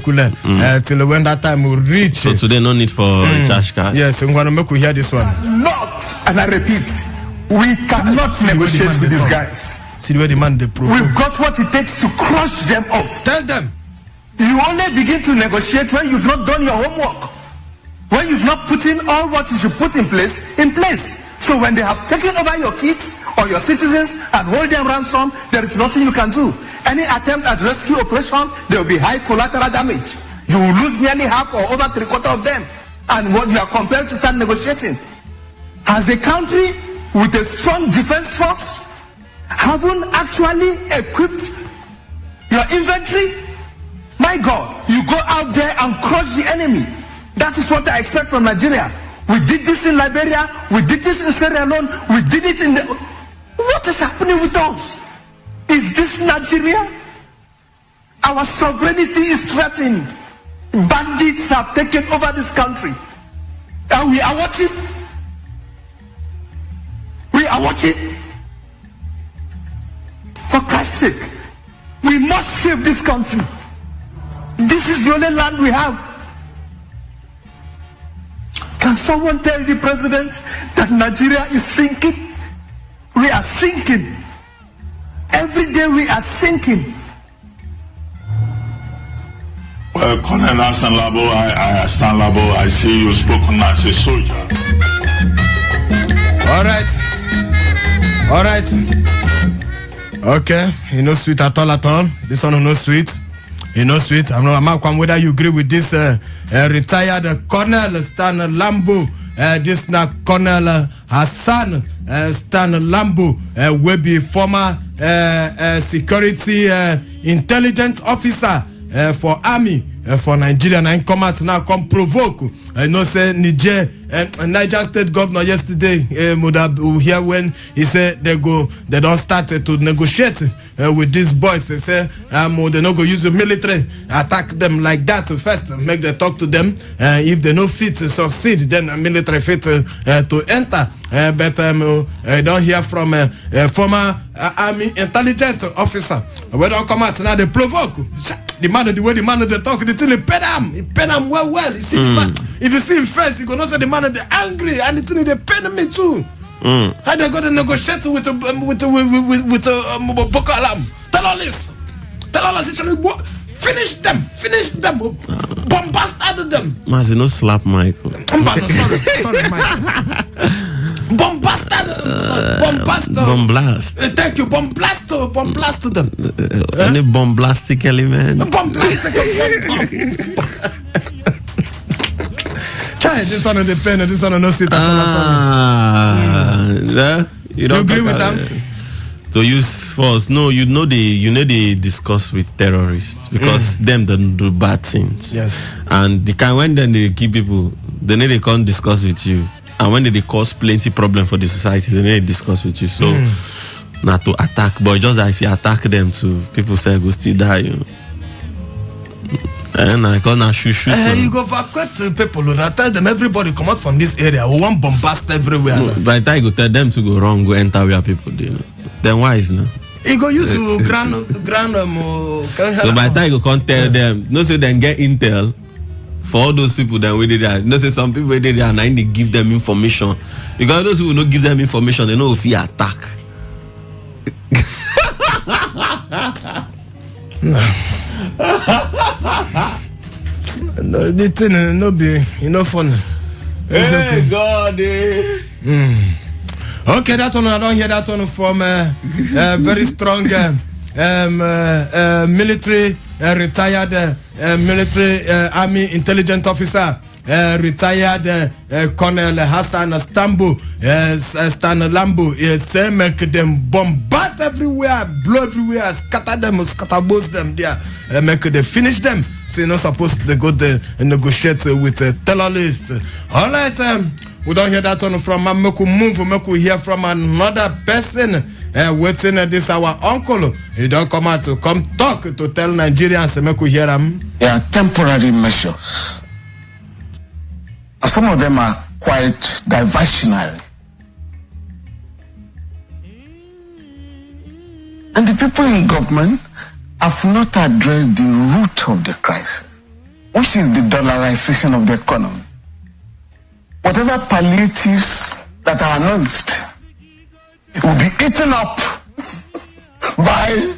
till when that time will reach. So today no need for cash card. Yes, I'm going to make you hear this one. Not, and I repeat, we cannot negotiate with these guys. See where the man they prove. We've got what it takes to crush them off. Tell them. You only begin to negotiate when you've not done your homework. When you've not put in all what you should put in place. So when they have taken over your kids or your citizens and hold them ransom, there is nothing you can do. Any attempt at rescue operation, there will be high collateral damage. You will lose nearly half or over 3/4 of them. And what you are compelled to start negotiating. As a country with a strong defense force, haven't actually equipped your inventory. My God, you go out there and crush the enemy. That is what I expect from Nigeria. We did this in Liberia, we did this in Sierra Leone, we did it in the... What is happening with us? Is this Nigeria? Our sovereignty is threatened. Bandits have taken over this country. And we are watching. We are watching. For Christ's sake, we must save this country. This is the only land we have. Can someone tell the president that Nigeria is sinking? We are sinking. Every day we are sinking. Colonel Hassan Labo, I stand Labo. I see you spoken as a soldier. All right. Okay, you know sweet at all. This one no sweet. You know sweet. I'm not whether you agree with this retired Colonel Stan Lambo. This na Colonel Hassan Stan Lambo will be former security intelligence officer for army for Nigeria, and come out now come provoke. I know say Niger State governor yesterday here when he said they don't start to negotiate with these boys. They say they not go use the military attack them like that first, make them talk to them. If they no fit to succeed, then military fit to enter. But I don't hear from former army intelligence officer. We don't come out now they provoke. The man the way the man they talk, the thing he pay them well. You see the man, if you see him first, you gonna say the man they angry, and the thing they pay me too. How they go to negotiate with Boko Haram? Tell all this, finish them, bombast them. Mazi no slap Michael. Sorry, Michael. Bombast. Thank you. Bombast to them. Any bombastic element? Try this one on the pen and this one on no state. You don't agree with them? To use force? No, you know they discuss with terrorists because them don't do bad things. Yes. And the kind when then they keep people, they need they can't discuss with you. And when they cause plenty problem for the society, they need to discuss with you. So not to attack, but just that if you attack them too, people say go still die. You know? And I gonna shoot. You go evacuate people. I tell them everybody come out from this area. We want bombast everywhere. No, by the time you go tell them to go wrong, go enter where people do. You know? Then why is no? You go use grand. So by the time you can't tell them, no, so then get intel. For all those people that we did that, you know, say some people did that and they give them information. Because those who don't give them information, they know if you attack. No, the thing no be enough fun. Hey God. Okay, that one I don't hear that one from very strong military retired military army intelligence officer, retired Colonel Hassan Stambo, Stan Lambo. Say make them bombard everywhere, blow everywhere, scatter them, scatterboss them there, make them finish them. So you're not supposed to go there and negotiate with terrorists. All right, we don't hear that one from Mameku move, we hear from another person. Waiting this our uncle. He don't come out to come talk to tell Nigerians make we hear them. They are temporary measures. Some of them are quite diversionary. And the people in government have not addressed the root of the crisis, which is the dollarization of the economy. Whatever palliatives that are announced will be eaten up by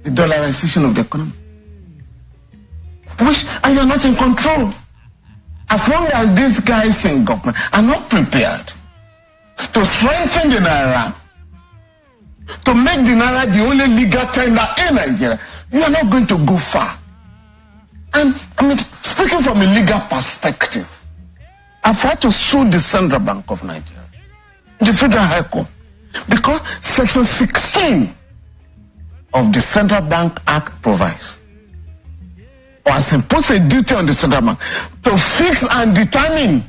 the dollarization of the economy. And you're not in control. As long as these guys in government are not prepared to strengthen the Naira, to make the Naira the only legal tender in Nigeria, you are not going to go far. And I mean, speaking from a legal perspective, I've had to sue the Central Bank of Nigeria, the Federal High Court, because Section 16 of the Central Bank Act provides, or has imposed a duty on the Central Bank to fix and determine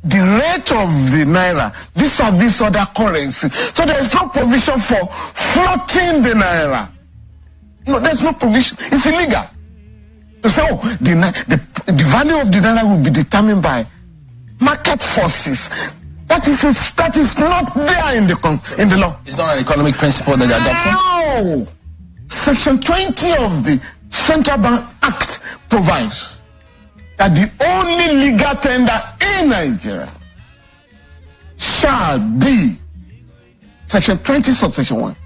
the rate of the Naira vis-a-vis other currency. So there is no provision for floating the Naira. No, there's no provision. It's illegal. To say, oh, the value of the Naira will be determined by market forces. That is not there in the law. It's not an economic principle that they're adopting? No! Section 20 of the Central Bank Act provides that the only legal tender in Nigeria shall be Section 20 subsection 1.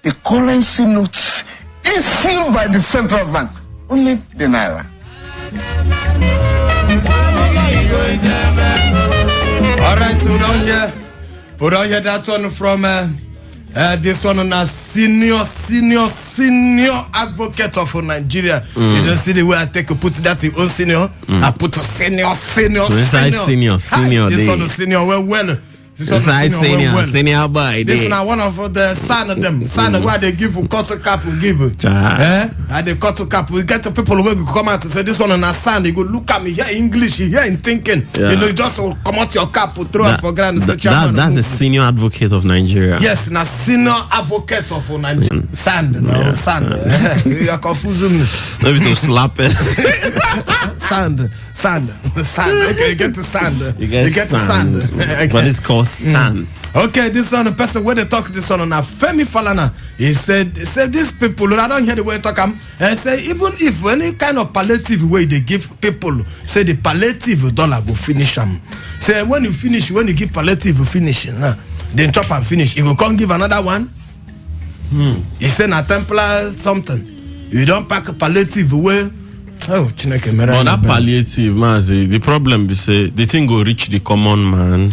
The currency notes issued by the central bank. Only the naira. All right, so down here that one from this one on a senior advocate of Nigeria. You just see the way I put that in own senior. I put a senior. So senior. This one is senior well. Senior boy. This is one of the son of them. Son where they give cotton cap, we give it. And the cotton cap, we get the people who come out and say this one understand. You go look at me here English, here in thinking. You know, just come out your cap, throw it for granted. That's a senior advocate of Nigeria. Yes, na senior advocate of Nigeria. Sand. You are confusing me. Maybe to slap it. Sand. Okay, you get to sand. You get to sand. Okay. But it's called sand. Okay, this one, the person where they talk this one on Femi Falana. He said these people, I don't hear the way they talk. Say even if any kind of palliative way they give people, say the palliative dollar go finish them. Say when you give palliative finish, then chop and finish. You go come give another one. He said a Templar something. You don't pack a palliative away. Oh, but that palliative, man, the problem is the thing go reach the common man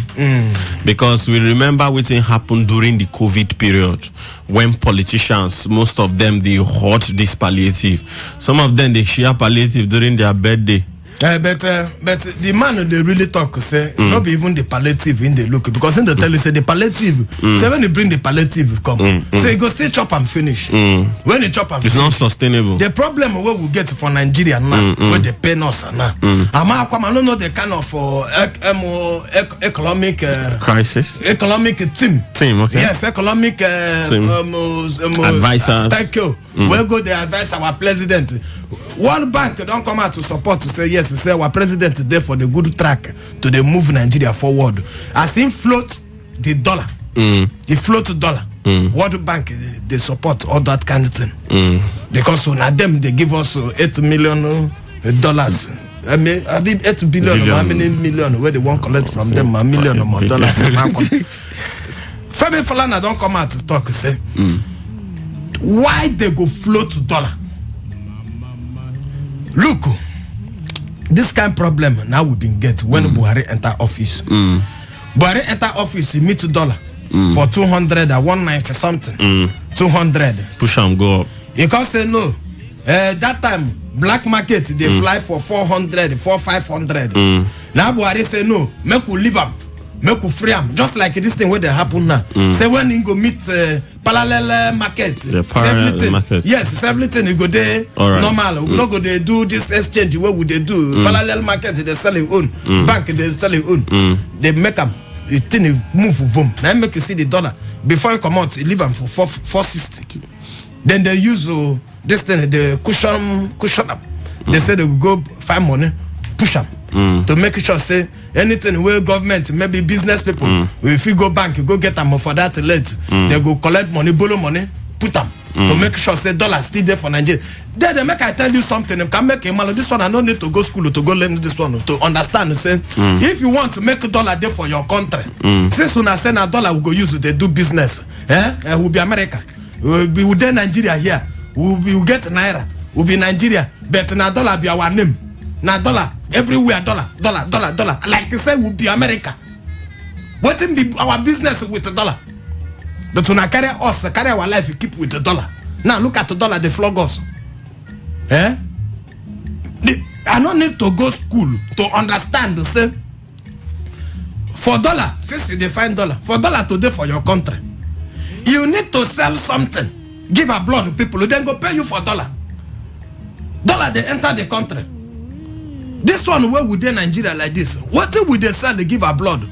because we remember what happened during the COVID period when politicians, most of them, they hoard this palliative. Some of them they share palliative during their birthday. But the man they really talk say not be even the palliative in the look because in the tell you say the palliative say when you bring the palliative come say you go still chop and finish when you chop and it's finish, not sustainable. The problem what we get for Nigeria now where they pay us now I don't know the kind of economic crisis economic team okay yes economic advisors thank you we'll go the advise our president. One bank don't come out to support to say yes, say our president is there for the good track to the move Nigeria forward. As him float the dollar, the float dollar. World Bank they support all that kind of thing because now them they give us $8 million. I mean 8 billion. How many million where they won't collect from them $1 million or more dollars? Femi Falana don't come out to talk say why they go float dollar. Look, this kind of problem now we've been get when Buhari enter office. Buhari enter office, he meet $1 for 200 or 190 something. 200. Push and go up. You can't say no. That time black market they fly for 400, 500. Now Buhari say no, make we leave them. Make we free them. Just like this thing where they happen now. Say when you go meet parallel market. The parallel market. Yes, everything you go there normal. We not go there do this exchange. What would they do? Parallel market they sell it own. Bank they sell it own. They make them. The thing move boom. Now make you see the dollar before you come out. You leave them for 460. Then they use this thing the cushion them. They say they will go find money, push them. To make sure say anything where government maybe business people if you go bank you go get them for that late they go collect money borrow money put them to make sure say dollar still there for Nigeria. Then they make I tell you something them can make a man this one I don't need to go school to go learn this one to understand say if you want to make dollar there for your country since when I say a dollar we go use it they do business will be America will be there Nigeria here we'll get naira will be Nigeria but na dollar be our name na dollar everywhere dollar like you say will be America. What in be our business with the dollar? But when I carry our life, we keep with the dollar. Now look at the dollar, they flog us. I don't need to go school to understand. Say for dollar, since they find dollar, for dollar today for your country, you need to sell something, give a blood to people, then go pay you for dollar. Dollar they enter the country. This one where would they Nigeria like this? What would they sell? They give a blood.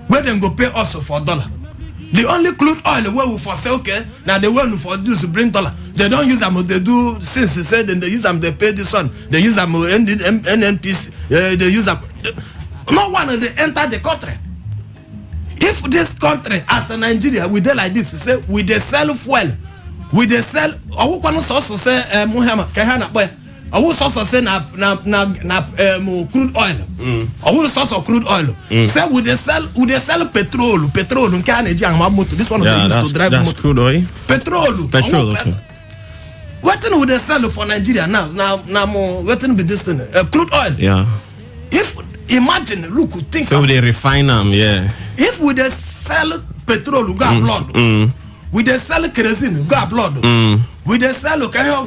Where they go pay also for dollar. The only crude oil where we for say okay. Now they want for this to bring dollar. They don't use them. They do since they said then they use them. They pay this one. They use them NNPC. They use them. No one they enter the country. If this country as a Nigeria we dey like this, say we dey sell fuel, we dey sell. Owu kwanu also say Muhammad kahana boy. Owu also say na crude oil. Owu also crude oil. Say we dey sell petrol nke na eji am motor. This one of they use to drive that's motor. crude oil. Petrol. Okay. What thing would they sell for Nigeria now? Now more. What thing be this thing? Crude oil. Yeah. If imagine, look, think. So they refine them, yeah. If we they sell petrol, we got blood. We they sell kerosene, we got blood. We they sell diesel.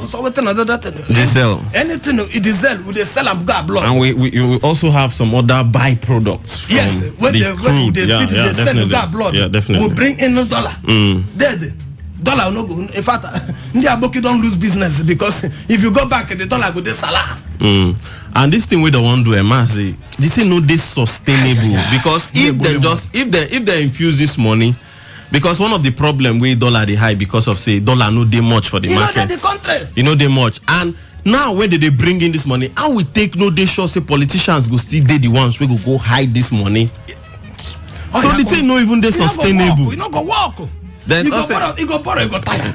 Anything diesel, we they sell and got blood. And we also have some other byproducts. Yes, when they feed, they sell, we got blood. Yeah, definitely. We bring in the dollar. Dead. Dollar no go. In fact, Ndiaboki don't lose business because if you go back, the dollar go dey salah. And this thing we don't want to do, Emasi, this thing no this sustainable because if they infuse this money, because one of the problem with dollar they high because of say dollar no dey much for the market. You know that the country. You know they much and. Now when they bring in this money, how we take no day sure say politicians go still dey the ones we go hide this money. So the thing no even dey sustainable. You no go walk. Then you go borrow, you go tire.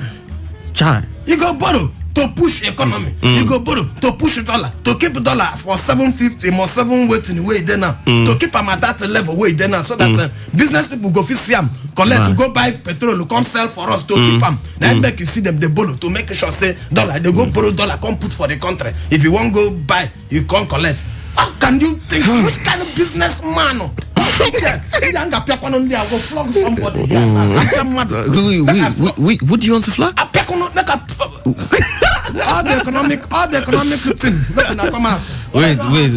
Chai. You go borrow to push economy. You go borrow to push dollar. To keep dollar for 750 more 7 waiting way there now. To keep them at that level way there now so that business people go fit see them. Collect to go buy petrol, come sell for us to keep them. Then make you see them they borrow to make sure say dollar. They go borrow dollar, come put for the country. If you won't go buy, you can't collect. How can you think which kind of businessman? What do you want to flag? all the economic thing.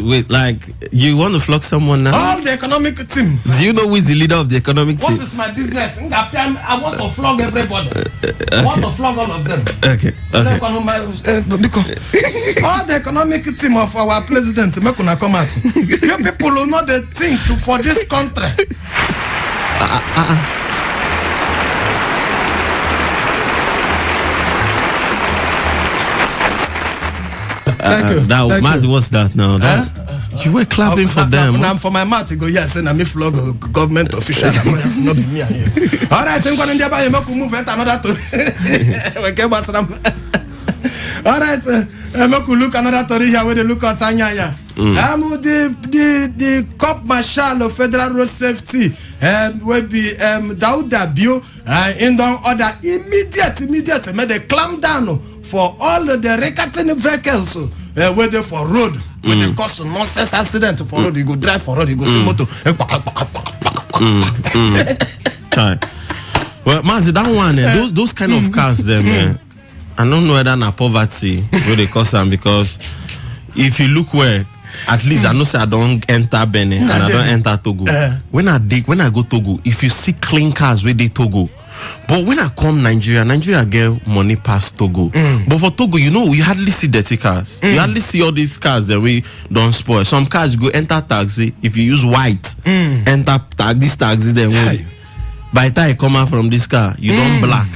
Wait, like you want to flog someone now? All the economic team. Do you know who is the leader of the economic team? What is my business? I want to flog everybody. I want to flog all of them. Okay. All the economic team of our president, make una come out. You people will not think for this country. Thank you. Mazi, what's that now? You were clapping for them. Now for my mouth, go yes, and I'm a flog government official. Not be me here. All right, I'm going to move it another to. All right, I'm look another story here where they look at Sanyaya. The Corp Marshal of Federal Road Safety will be Dauda Bio in the order immediate made a clamp down for all the recarting vehicles whether for road when they cause nonsense accident for road, you go drive for road, you go see motor. Well, Mazi, that one, those kind of cars, them, I don't know whether na poverty where they cost them because if you look where, at least I know say I don't enter Benin and I don't enter Togo. When I go Togo, if you see clean cars where they Togo. But when I come Nigeria get money past Togo. But for Togo, you know, you hardly see dirty cars. You hardly see all these cars that we don't spoil. Some cars you go enter taxi. If you use white, enter this taxi, then by the time you come out from this car, you don't black.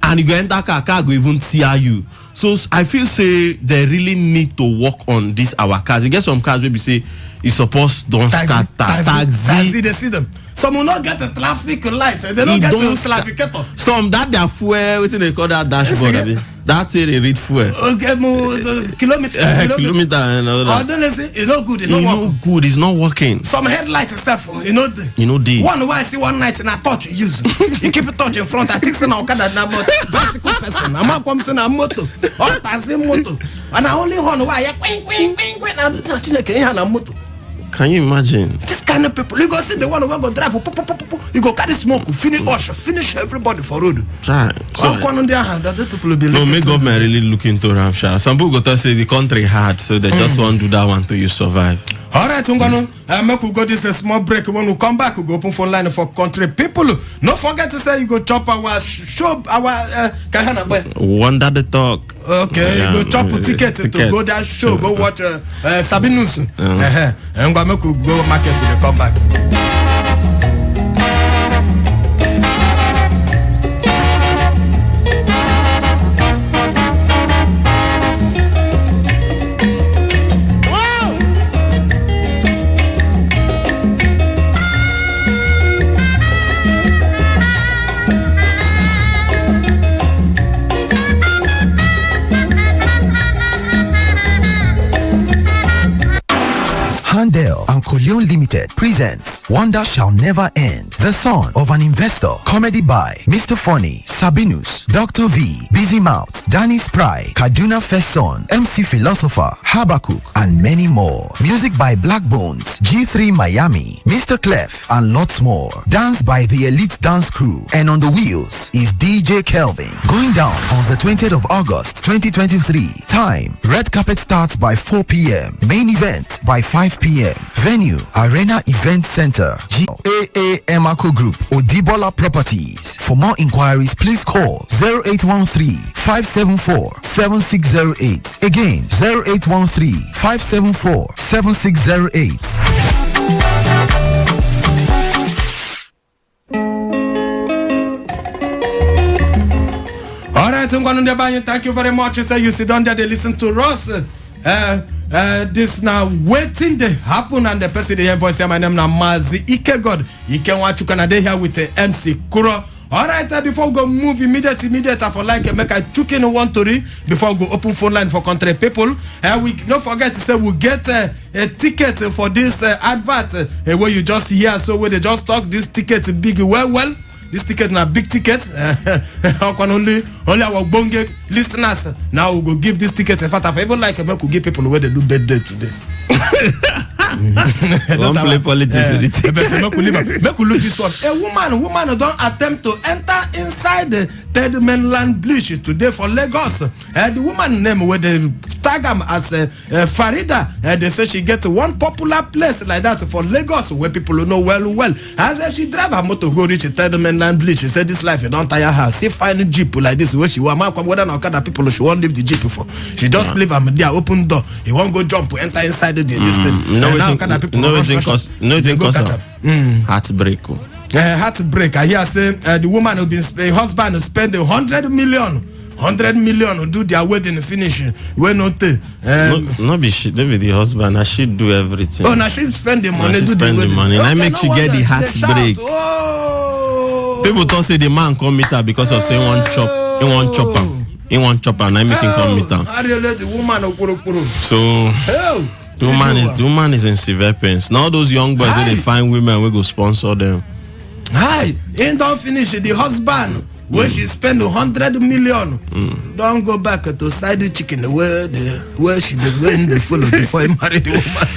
And you go enter car go even tear you. So I feel say they really need to work on this our cars. You get some cars where we say it's supposed don't start taxi. They see them. Some will not get a traffic light. They don't get the classificator. Some that their fuel, what they call that dashboard. That's it, they read fuel. Okay, kilometer and all that. It's not good. It's not good. It's not working. Some headlight stuff, you know the one where I see one night and I touch you use. You keep it touch in front. I think so now can that bicycle person. I'm not coming to a moto. All taxi moto. And I only one why I quing. I'm not moto. Can you imagine? This kind of people, you go see the one who go drive, you go carry smoke, finish everybody for road. Try. No, make government really look into Ramsha. Some people go to say the country hard, so they just want to do that one to you survive. All right, we're gonna make we go this a small break. When we come back, we go open phone line for country people. Don't forget to say you go chop our show, our Wonder the talk. Okay, you go chop a ticket to go that show, go watch Sabinus. And we're gonna make we go market when we come back. Handel and Coleon Limited presents Wonder Shall Never End. The Son of an Investor. Comedy by Mr. Funny, Sabinus, Dr. V, Busy Mouth, Danny Spry, Kaduna First Son, MC Philosopher, Habakkuk, and many more. Music by Black Bones, G3 Miami, Mr. Clef, and lots more. Dance by the Elite Dance Crew. And on the wheels is DJ Kelvin. Going down on the 20th of August 2023. Time, red carpet starts by 4 p.m. Main event by 5 p.m. Venue, Arena Event Center, GAA Emako Group, Odibola Properties. For more inquiries, please call 0813-574-7608. Again, 0813-574-7608. All right, thank you very much. Say you sit down there, they listen to us. This now waiting to happen, and the person they hear voice. My name now Mazi Ike God. Ike Wachukana they here with the MC Kuro. All right, before we go move immediate for like make a chukin one to read before we go open phone line for country people. We don't forget to say we get a ticket for this advert where you just hear so where they just talk this ticket big well. This ticket na big ticket. How can only our bonge listeners now we go give this ticket a fact even like we could give people where they do birthday today. Don't play politics. Make we look this one. A woman don't attempt to enter inside the third mainland bridge today for Lagos. The woman name where they tag him as Farida. They say she get one popular place like that for Lagos where people know well. As she drive her motor go reach the third mainland bridge, she said this life you don't tire her. Still find a jeep like this where she want. Whether or not people she won't leave the jeep before. She just leave her there open door. He won't go jump enter inside the this thing. Heartbreak. Heartbreak. I hear say the woman who been husband spend 100 million do their wedding finish. We not no be she be the husband. I should do everything. Oh, now she spend the money. Do the wedding. Money. Okay, I make she get the heartbreak. People don't say the man come meet her because of saying one chop. He want chopper. And I make him come meet her. So. The woman is in severe pains. Now those young boys they find women we go sponsor them. Hi, ain't don't finish the husband where she spend 100 million. Don't go back to side the chicken where she when they follow before he married the woman.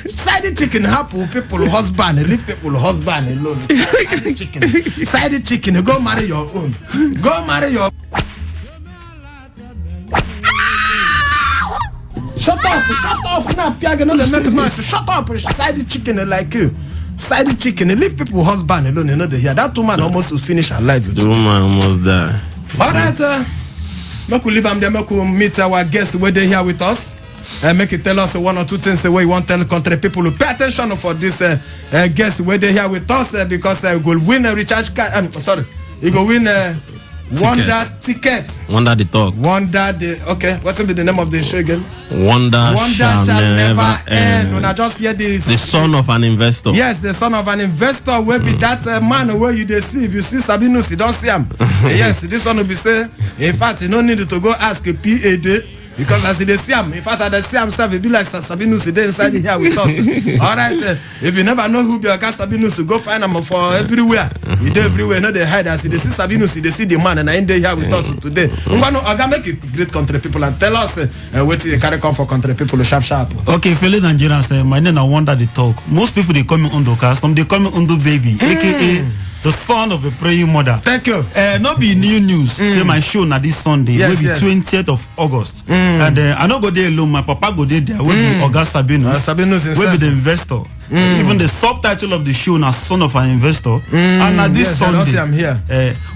Side the chicken happen people husband, leave people husband alone. Side the chicken, go marry your own. Go marry your Shut up now, Piaga, no, they make noise. Shut up, side the chicken like you. Side the chicken, leave people husband alone, you know they hear. That woman almost will finish her life. The woman almost died. Alright, make we leave them there, make we meet our guests where they here with us. Make it tell us one or two things the way you want to tell country people to pay attention for this guests where they here with us because they will win a recharge card. You go win Wonder ticket. Wonder the talk. Okay, what will be the name of the show again? Wonder shall never end. When I just hear this, the son of an investor. Yes, the son of an investor will be that man where you see. If you see Sabinus, you don't see him. Yes, this one will be say. In fact, you don't need to go ask a PAD. Because as they see him, in fact, as they see himself, it be like Sabinus is inside here with us. All right, if you never know who be a guy Sabinus, go find him for everywhere. You do everywhere, not they hide. As they see Sabinus, they see the man, and I end here with us today. I'm gonna make it great country people and tell us what you carry come for country people sharp. Okay, fellow Nigerians, my name I Wonder the talk. Most people they call me Undo cast, some they call me Undo baby, aka the son of a praying mother. Thank you. Not be new news. Say my show na this Sunday, will be 20th of August. And I no go there alone. My papa go there. Will be Augusta Sabinus. Sabinus will be the investor. Even the subtitle of the show na son of an investor. And na this Sunday, I'm here.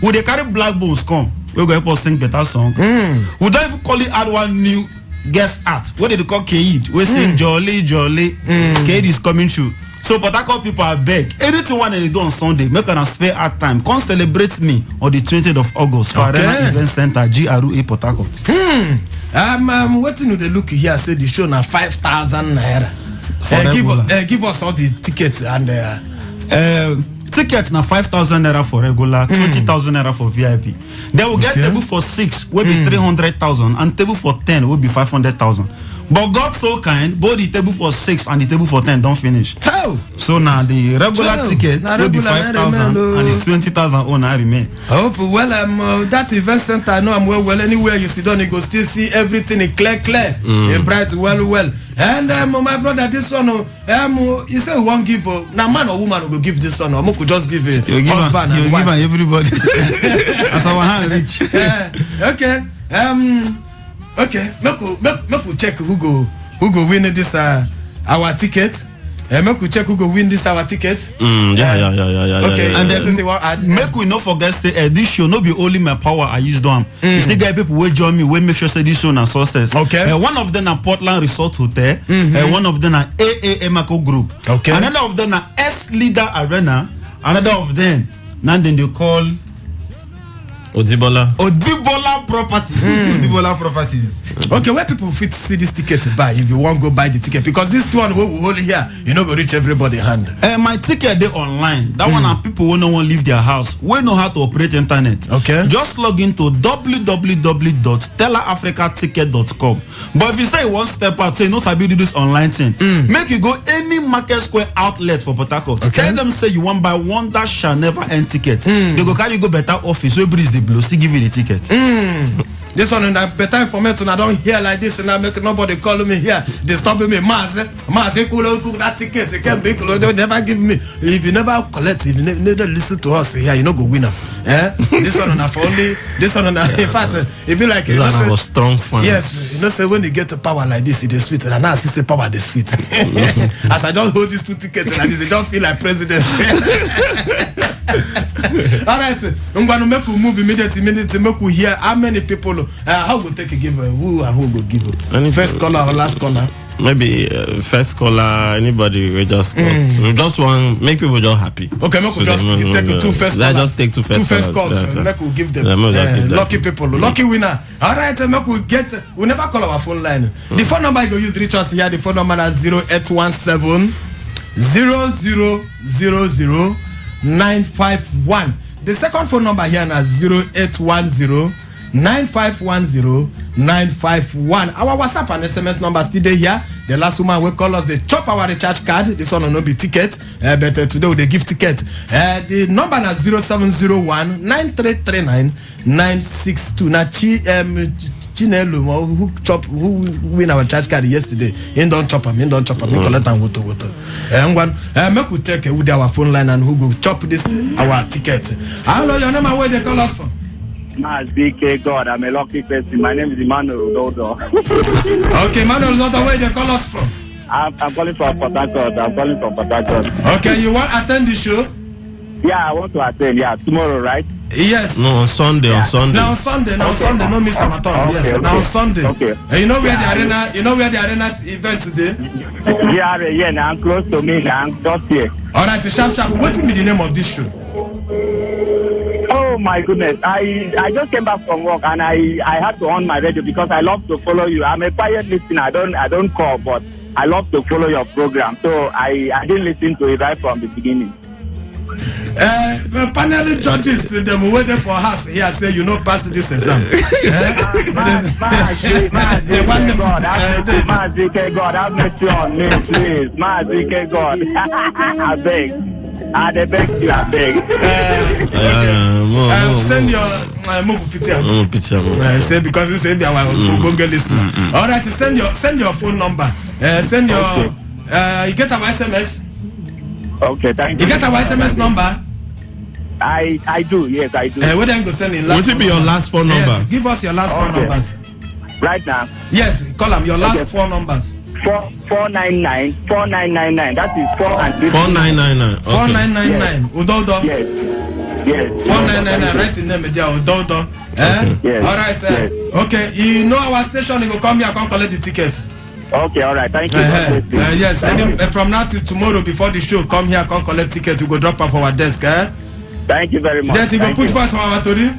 Will they carry Black Bones come? We go help us sing better song. We don't even call it add one new guest art. What did they call Kaid? We sing jolly. Kaid is coming through. So Port Harcourt people are beg. Anything one they do on Sunday, make an spare art time. Come celebrate me on the 20th of August for Arena Event Center, GRA Port Harcourt. Waiting to the look here, say the show na 5,000 naira. Give us all the tickets and tickets na 5,000 naira for regular, 20,000 naira for VIP. They will get table for 6 will be 300,000 and table for 10 will be 500,000. But God so kind, both the table for 6 and the table for 10 don't finish. How? So now the regular ticket will be 5,000 and the 20,000 own I remain. I hope that event center I know I'm well anywhere you sit down you go still see everything in clear bright well. And my brother this one you say we won't give now man or woman will give this one or could just give a husband and wife. Give everybody as our hand reach. Okay. Okay, make we check who go win this our ticket. Make we check who go win this our ticket. Yeah. Okay, and then make we not forget say this show no be only my power I use them. It's the guy people will join me. We make sure say this show na success. Okay. One of them na Portland Resort Hotel. One of them na AA Emako Group. Okay. Another of them na S Leader Arena. Another of them now then they call Odibola Properties. Odibola Properties. Okay, where people fit see this ticket to buy if you want go buy the ticket because this one we will hold here, you know go reach everybody hand. My ticket they online. That one are people who no one leave their house. We know how to operate internet. Okay. Just log into www.stellarafricaticket.com. But if you say one step out, say no sabi do this online thing. Make you go any Market Square outlet for Port Harcourt. Okay. Tell them say you want buy one that shall never end ticket. They go carry you go better office. So breeze the blow, still give you the ticket. This one better information I don't hear like this and I make nobody call me here disturbing me. Maz, cook that ticket. You can't bring they never give me. If you never collect, if you never listen to us here, you know go win them. This one on for only this one on in fact it be like this one was strong fun. Yes, you know say when you get the power like this, it is sweet and now I see the power the sweet. As I just hold these 2 tickets like this, it just feel like president. All right, I'm going to make we move immediately make we hear how many people how go take a give who and who go give first caller or last caller. Maybe first caller, anybody we just want. We just want make people just happy. Okay, make we just take 2 first callers. Just take 2 first calls. Make we give them lucky people, lucky winner. All right, make we get. We never call our phone line. The phone number you go use reach us here. The phone number is 0817 0000 951. The second phone number here is 0810 9510 951. Our WhatsApp and SMS number still there here. The last woman will call us the chop our recharge card. This one will not be ticket, but today they give ticket. The number is 0701 9339 962. Now Chinelo who win our charge card yesterday. He don't chop him. He collect and woto. And one make we take with our phone line and who go chop this our ticket. Hello, your name and where they call us from? BK God, I'm a lucky person. My name is Emmanuel Dodo. Okay, Emmanuel Dodo, where they call us from? I'm calling from Port Harcourt. Okay, you want to attend the show? Yeah, I want to attend. Yeah, tomorrow, right? Yes. No, on Sunday. Now on Sunday, no Mr. Maton. Yes, okay. Now on Sunday. Okay. You know where the arena? You know where the arena event today? Yeah. Now I'm close to me. Now I'm just here. All right, sharp. What is the name of this show? Oh my goodness! I just came back from work and I had to on my radio because I love to follow you. I'm a quiet listener. I don't call, but I love to follow your program. So I didn't listen to it right from the beginning. The panel judges them waiting for us here say you know pass this exam. God, have mercy on me, please. God, I beg. I beg you, I beg. Send your picture. Say because you say our Google listener. All right, send your phone number. Send your you get our SMS. Okay, thank you. You get our SMS number? I do, yes, I do. What then go send in last? Will it be your last phone number? Yes, give us your last 4 numbers. Right now? Yes, call them your last 4 numbers. 4999. That is 4 and 3. 4999. 4999. Udodo. Yes. 4999. Write the name there, Udodo. Yes. All right. Okay. You know our station. You go come here. Come collect the ticket. Okay, all right. Thank you. Yes. From now till tomorrow before the show, come here. Come collect ticket. You go drop off our desk. Thank you very much. Then you go put voice for our story.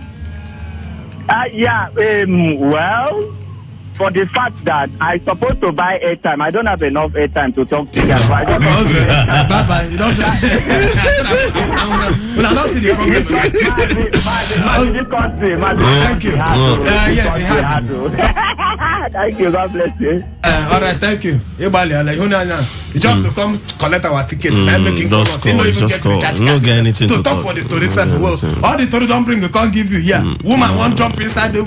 Yeah. Well. for the fact that I supposed to buy airtime. I don't have enough airtime to talk to you. So I just Bye-bye. You don't well, I don't see the problem. Thank you. Yes, he had. Thank you. God bless you. All right, thank you. Just to come collect our tickets. I'm making calls. You don't even get recharge card. To talk for the Tory itself. All the Tory don't bring, you can't give you here. Woman won't jump inside the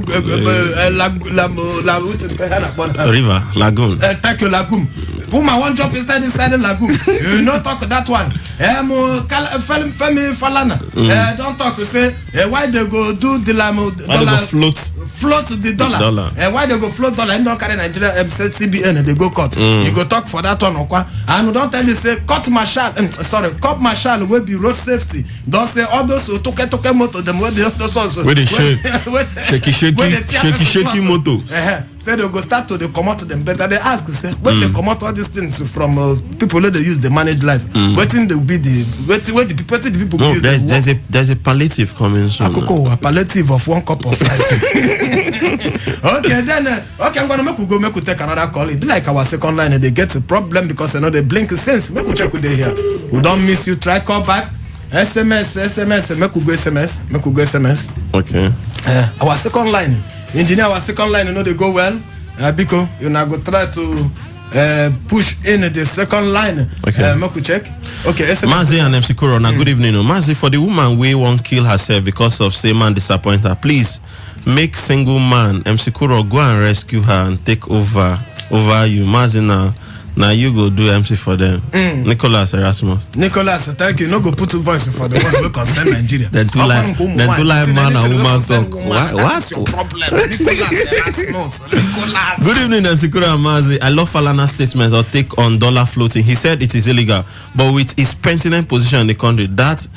River, Lagoon. Thank you, Lagoon. Woman won't jump inside the Lagoon. You don't talk that one. Femi Falana. Don't talk to say why they go do the dollar float the dollar. Why they go float dollar and don't carry Nigeria CBN and they go cut. You go talk for that one, okay? And don't tell me say cut marshal. Cut marshal will be road safety. Don't say all those who took motor them where those ones. Where they shaky motor. Say they go start to they come out to them better. They ask say when they come out all these things from people that they use they manage life. Waiting they will be the where the people no, use there's a palliative coming soon. A palliative of 1 cup of rice. Okay, then okay, I'm gonna make we take another call. It be like our second line and they get a problem because they blink since. Make we check with they here. We don't miss you. Try call back. SMS. Make we go SMS. Okay. Our second line. Engineer, our second line, they go well. Biko, you now go try to push in the second line. Okay. Make we check. Okay, SMS. Mazi and MC Kuro, good evening. Mazi, for the woman we won't kill herself because of same man disappoint her, please make single man MC Kuro go and rescue her and take over you. Mazi now you go do MC for them. Nicholas Erasmus. Nicholas, thank you. No go put a voice for the one who concern Nigeria. Then two live man and woman talk. What's your problem? Nicholas Erasmus. Nicholas. Good evening, MC Kuro and Mazi. I love Falana's statement or take on dollar floating. He said it is illegal, but with his pertinent position in the country, that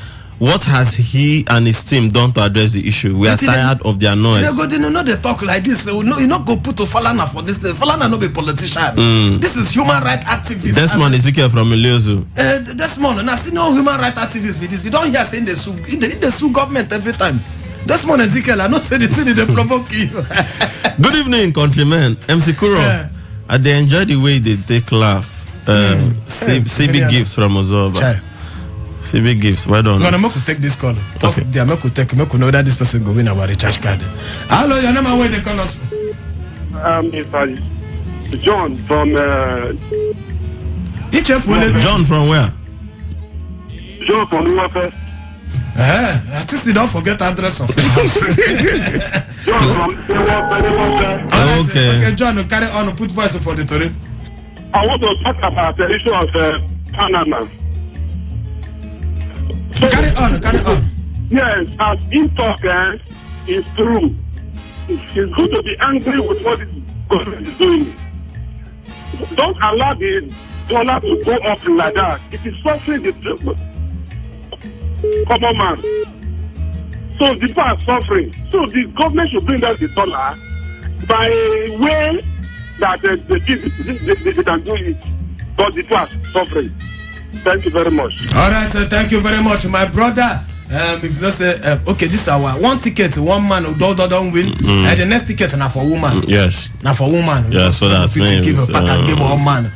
what has he and his team done to address the issue? We are tired of their noise. They talk like this. You not go put to Falana for this. Falana no be politician. This is human rights activist. Desmond Ezekiel from Iliozu. Desmond, and I see no human rights activist with this. You don't hear saying they sue government every time. Desmond Ezekiel, I not say the thing they provoke you. Good evening, countrymen. MC Kuro, they enjoy the way they take laugh. CB gifts from Ozoba. CB gifts, well done. No, I'm going to take this call. Okay. I'm going to know that this person go win our recharge card. Hello, your name and where they call us? Mr. John from John from where? John from UFS. At least they don't forget the address of your house. John from UFS. Okay, John, carry on, put voice for the Tory. I want to talk about the issue of Panama. So, carry on. Yes, as in talk is true. He's going to be angry with what this government is doing. Don't allow the dollar to go up like that. It is suffering the common man. So the people are suffering. So the government should bring down the dollar by a way that they can do it. But the people are suffering. Thank you very much. All right, thank you very much, my brother. Okay, this is our one ticket, one man who don't win, and the next ticket now for woman. Yes. Now for woman. Yeah, so that's give a pack and give one man.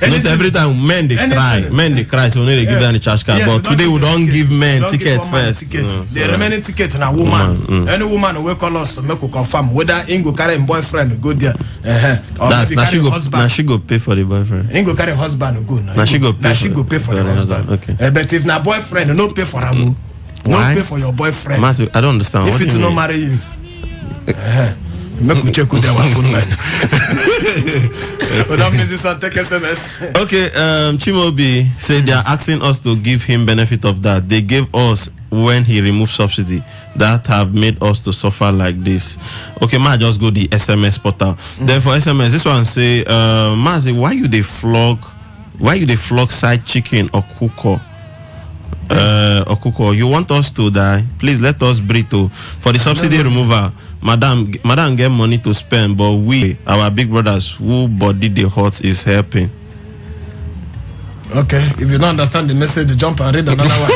Every time men they cry, so they give them the charge card. But today we don't give men tickets first. The remaining ticket now woman. Any woman will call us, make we confirm whether Ingo carry him boyfriend go there. That's now she go pay for the boyfriend. Ingo carry husband go now. Now she go pay for the husband. Okay. But if na boyfriend no pay for him. No pay for your boyfriend. Massive, I don't understand. If you not marry you, make we check with our phone line. Don't miss this one. Take SMS. Okay, Chimobi said they are asking us to give him benefit of that. They gave us when he removed subsidy that have made us to suffer like this. Okay, ma, just go the SMS portal. Then for SMS, this one say, Mazi, why you they flog side chicken or kuko? Okuko, you want us to die? Please let us breathe for the subsidy removal. Madam get money to spend, but we, our big brothers who body the hot is helping. Okay, if you don't understand the message, jump and read another one.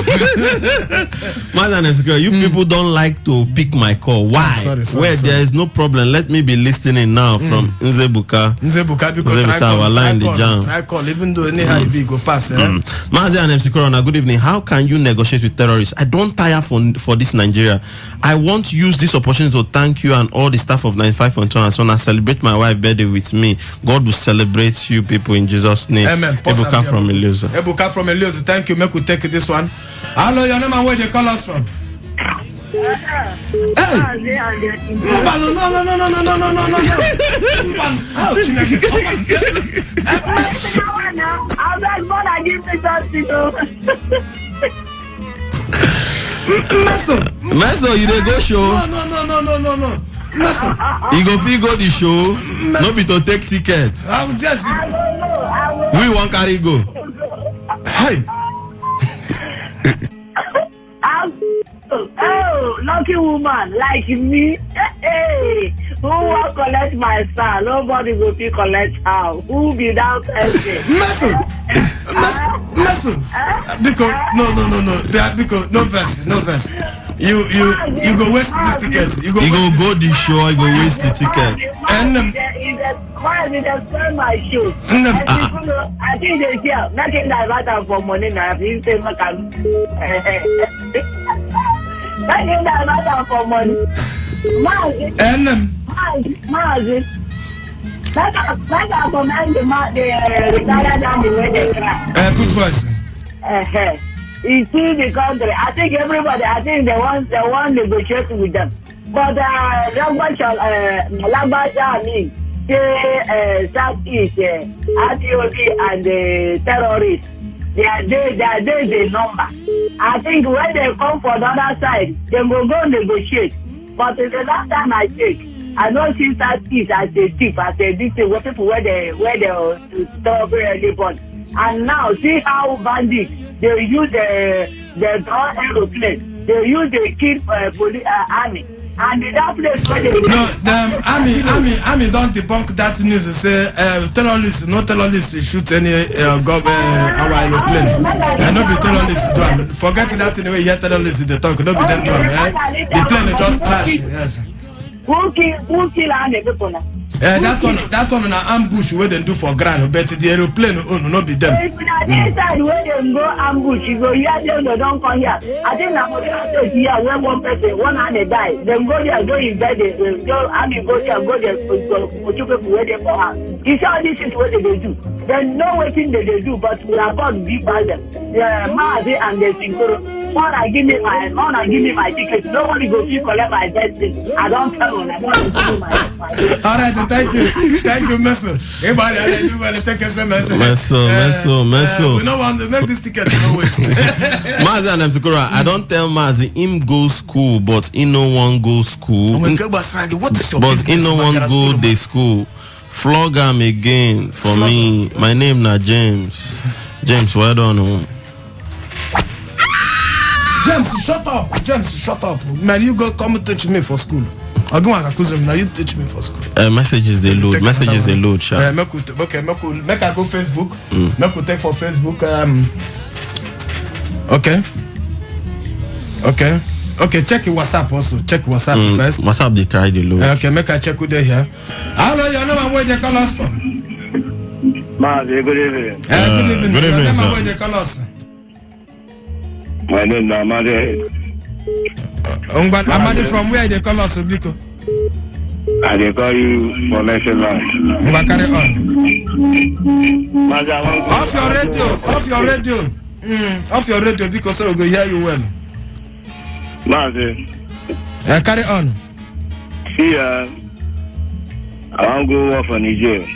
You people don't like to pick my call. Why? Sorry. There is no problem. Let me be listening now from Nzebuka. Nzebuka, because try call, even though anyhow you go pass. Mazi and MC Corona, good evening. How can you negotiate with terrorists? I don't tire for this Nigeria. I want to use this opportunity to thank you and all the staff of 95.1 and so on and celebrate my wife's birthday with me. God will celebrate you people in Jesus' name. Amen. Ebuka from Eliosa. Ebuka from Eliosa, thank you. Make we take this one. Hello, your name and where they call us from? Hey! Meso, you dey go show? No. You go fit go the show? No be to take ticket. We won't carry go. Hey! Oh, lucky woman like me. Hey, who will collect my son? Nobody will be collect her. Who be that person? Meso. Because no verse. You go waste this ticket. You go go the show. You go waste the ticket. And why did they sell my shoes? I think they sell. Nothing that matter for money now. If say nothing that matter for money. Mazi. Let us commend the retired army where they cry. Good voice. You see the country. I think everybody. I think they want negotiate with them. But Lagbaja mean Southeast, RTOD and the terrorists. They are the number. I think when they come for the other side, they will go negotiate. But the last time I check, I don't see Southeast as a thief, as a this where people where they stop anybody. And now see how bandits they use the drone aeroplane, they use the kill police army. And in that place where they the army don't debunk that news. They say terrorists shoot any our aeroplane. No be terrorists do them. Forget that in the way you hear terrorists they talk. No be them do them. The plane just crash. Yes. Who kill army people now? That one an ambush where they do for ground, but the aeroplane no be them. Inside where they go ambush, you go here, they don't come here. I think I'm going to here where one person, one hand die. Then go there, go in bed, go army go there, go there, for two people where they for her. You see all this is what they do. Then no waiting they do, but we are about to be by them. Mazi and the Sinkoro. Wanna give me my ticket. Nobody go to collect my destiny. I don't tell them. I don't give me my all right, thank you, Meso. Everybody, take SMS. Meso. We don't want to make this ticket no waste. Mazi and Mzukura, I don't tell Mazi him go school, but he no one go school. What is your business? But he no one go the school. Flog him again for me. My name na James. James, well done. James, shut up. Man, you go come teach me for school. Now you teach me for school. Messages they load. Make I go Facebook. Make we take for Facebook. Okay. Check your WhatsApp also. Check WhatsApp first. WhatsApp they try the load. Okay, make I check with they here. Hello, your name and where they call us from? Mazi, good evening. Good evening. Your name and where they call us? My name is Amade. Amade from where they call us, Biko? I they call you for nation line. Carry on. Off your radio because so we go hear you well. Mazi. Carry on. Here, I want to go work for Niger.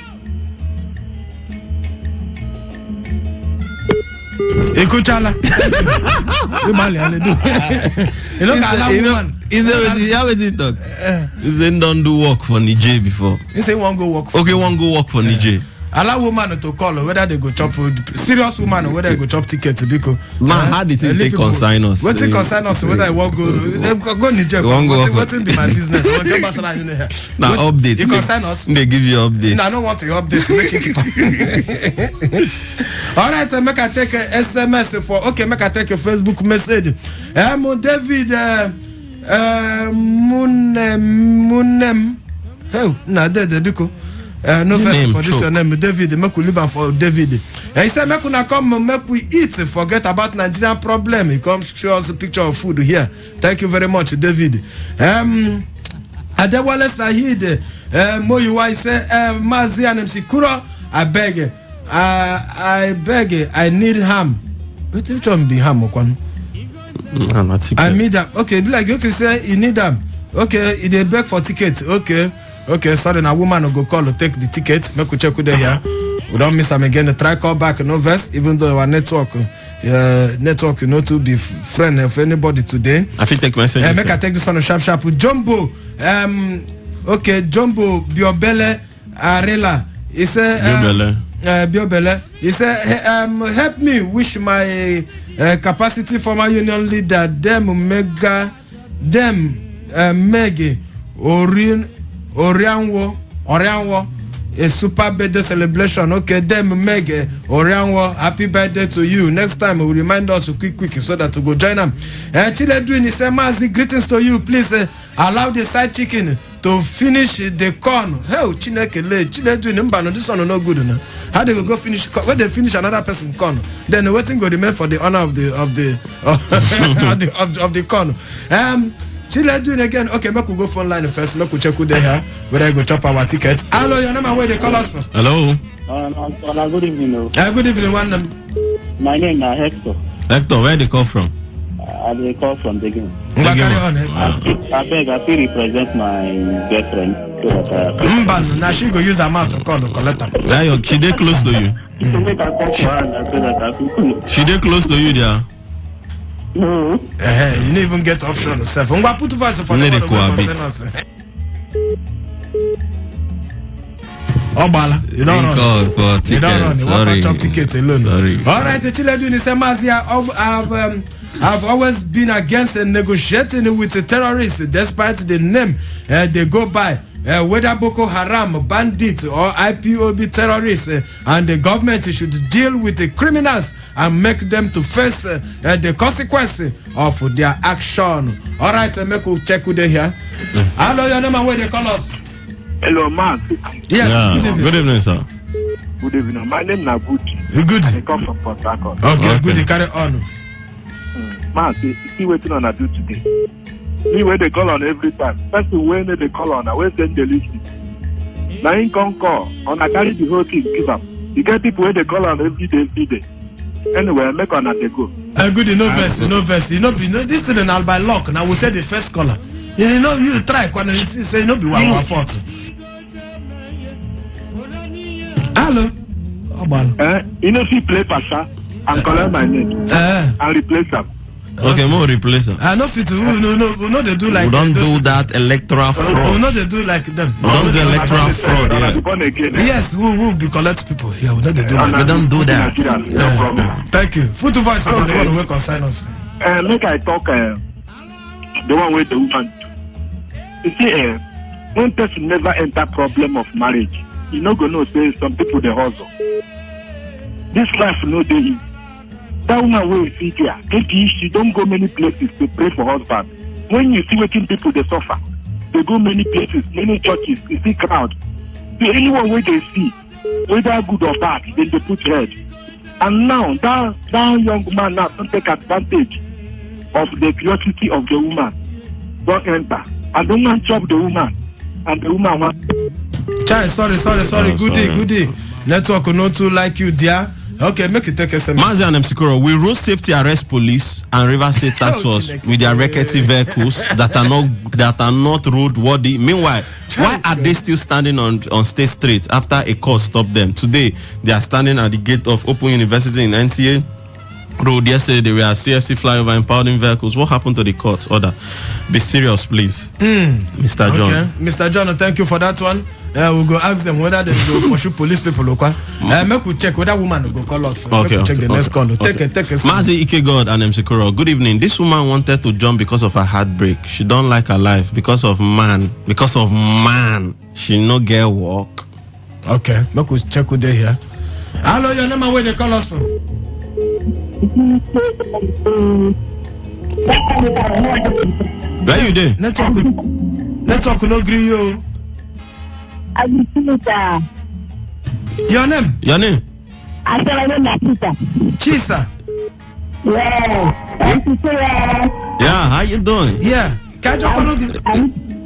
Ekuchala. How is it talk? He said don't do work for Niger before. He say one go work for one go work for Niger. Allow woman to call whether they go chop serious woman whether they go chop ticket because man how did they consign us? What they consign us whether I want go Niger what be my business? Now update. You consign us. They give you update. I don't want to update. All right, make I take a SMS for. Okay, make I take a Facebook message. David Munem. Oh, nah, Biko. No verse for this your name, David. Make we live for David. He said, make we come, make we eat. Forget about Nigerian problem. He comes show us a picture of food here. Thank you very much, David. Adewale Sahid, Moyuwa, he said, Mazi and MC Kuro, I beg, I need ham. Which one be ham, Okwan? I need them. Okay, be like, okay, say, you need them. Okay, he dey beg for ticket. Okay, sorry, now woman will go call to take the ticket. Make we check with her here. We don't miss them again. Try call back, no verse, even though our network, you know, to be friend of anybody today. I think take message. Make I take this one sharp with Jumbo. Okay, Jumbo Biobele Arela. He said, Biobele. He said, help me wish my capacity former union leader Mege Orianwo a super birthday celebration. Okay, Mege Orianwo, happy birthday to you. Next time we will remind us quick so that to go join them. Chile doing is Mazi, greetings to you. Please allow the side chicken to finish the corn. Hell, Chile doing this one no good enough. How they go finish when they finish another person corn? Then waiting go remain for the honor of the corn. Chile doing again. Okay, make we go phone line first. Make we check who they here. Whether I go chop our ticket. Hello, your name and where they call us from? Hello. Good evening. Good evening, one name. My name is Hector. Hector, where they call from? They call from the game. Carry on, I beg, I feel represent my girlfriend. Now she go use her mouth to call the collector. She dey close to you. She dey close to you there. No. You didn't even get option on yourself. I'm going to put the voice for the Obala, you don't run. For tickets. You don't run. You want to chop tickets alone. Sorry. All right, the children in Semazia, I've always been against negotiating with the terrorists, despite the name they go by. Whether Boko Haram, bandits, or IPOB terrorists, and the government should deal with the criminals and make them to face the consequences of their action. All right, make we check with them here. Hello, your name and where they call us? Hello, Mark. Yes, good evening, sir. Good evening. My name is Nabudi. Good. I come from Port Harcourt. Okay, good. You carry on. Mark, see what I do today. Me where they call on every time. Person when they call on, I will send the list. Now in call on I carry the whole thing, give up. You get people where they call on every day. Anyway, I make on as they go. Good, no verse. You know, this is an all by luck. Now we say the first caller. You know, you try when you say no be 114. Hello. You know, if you play Pasha and collect my name and replace them. Okay, more replace them. I know fit no they do like. We don't do that electoral fraud. No, they do like them. We don't do electoral fraud. Yes, who be collect people. Yeah, we don't do like. We don't do that. No problem. Thank you. Put the voice for the one who will consign us. Make I talk. The one with the woman. You see, one person never enter problem of marriage. You not gonna say some people they hustle. This life no day easy. That woman will see there. Maybe she don't go many places to pray for husband. When you see working people they suffer, they go many places, many churches, you see crowd. So anyone where they see, whether good or bad, then they put head. And now that young man now don't take advantage of the curiosity of the woman. Don't enter. And the woman chop the woman. And the woman wants. Child, sorry. Good day. Network will not too like you, dear. Okay, make it take a step. Mazi and Msikoro, we road safety arrest police and River State Task Force with their rickety vehicles that are not road worthy. Meanwhile, why are they still standing on State Street after a court stopped them? Today, they are standing at the gate of Open University in NTA Road. Yesterday, they were at CFC flyover impounding vehicles. What happened to the court order? Be serious, please. Mr. John. Okay. Mr. John, thank you for that one. We'll go ask them whether they go pursue police people. Make we check whether woman will go call us. Okay. Check the next call. Take a Mazi Ikegod and Msikoro. Good evening. This woman wanted to jump because of her heartbreak. She don't like her life because of man. She no get work. Okay. Make we check with they here. Hello, your name and where they call us from? Where you there? Network no agree you. Your name? Your name? I said my name is Chisa. Yeah, how you doing? Yeah. Can you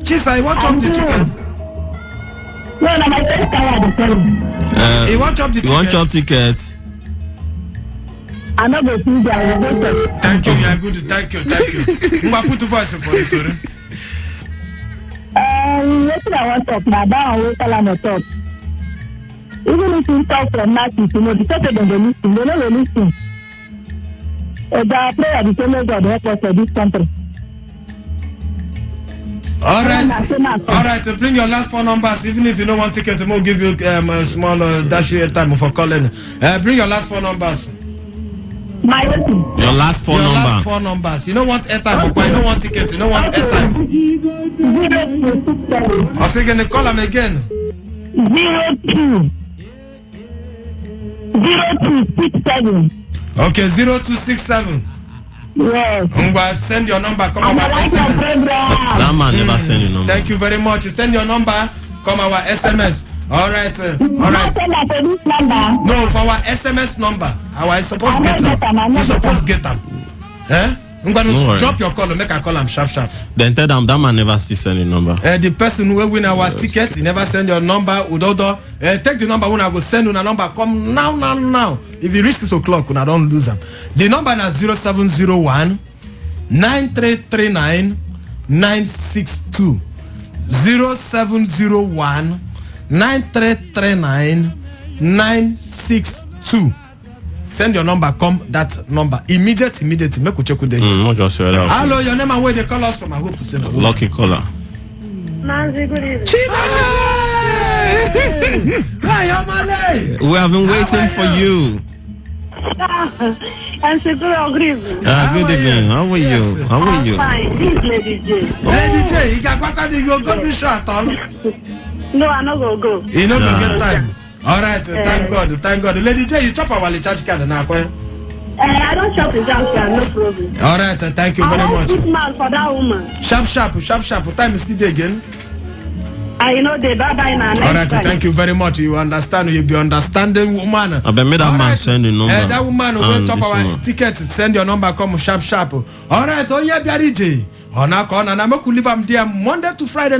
Chisa, I want to up the ticket. No, my first time. You want to up the ticket? You want your ticket? I'm not going to see you. Thank you, you are good. Thank you. You put the voice for the story. What I want to talk about, I will tell them to talk. Even if you talk from Matthew, you know, the people don't listen. They don't listen. The prayer, the same God help us for this country. All right. So bring your last 4 numbers. Even if you don't want tickets, we'll give you a small dash time for calling. Bring your last 4 numbers. Your last 4 numbers. Last 4 numbers. You don't want airtime, okay. You don't want tickets. You don't want airtime. I was going to call them again. 0267. Okay, 0267. Yes. Send your number. Come our SMS. That man never send your number. Thank you very much. You send your number. Come our SMS. All right. Send that to this number. No, for our SMS number. I supposed to get them. You supposed to get them. I'm going to drop your call and make a call. I'm sharp. Then tell them that man never still send your number. The person who will win our ticket, he never send your number. Take the number when I will send you a number. Come now. If you reach 6 o'clock, I don't lose them. The number is 0701 9339 962. 0701 9339 962. Send your number, come that number. Immediately. Make we check with them. Hello, your name and where they call us from. I hope you say no. Lucky caller. Nancy, good evening. We have been waiting for you. I'm super agree. Good evening. How are you? How are you? Fine. This is Lady J. Lady J, you can go to shot. No, I'm not going to go. You not going to get time. All right, thank God. Lady J, you chop our recharge card now, I don't shop the recharge card, no problem. All right, thank you very much. I want for that woman. Sharp. Time is still again. I know the bye-bye now. All right, thank you very much. You understand, you be understanding woman. I bet made that man send the number. That woman will chop our ticket, send your number, come sharp. All right, oh yeah, Biari J. On our corner, and I'm going to leave them there Monday to Friday.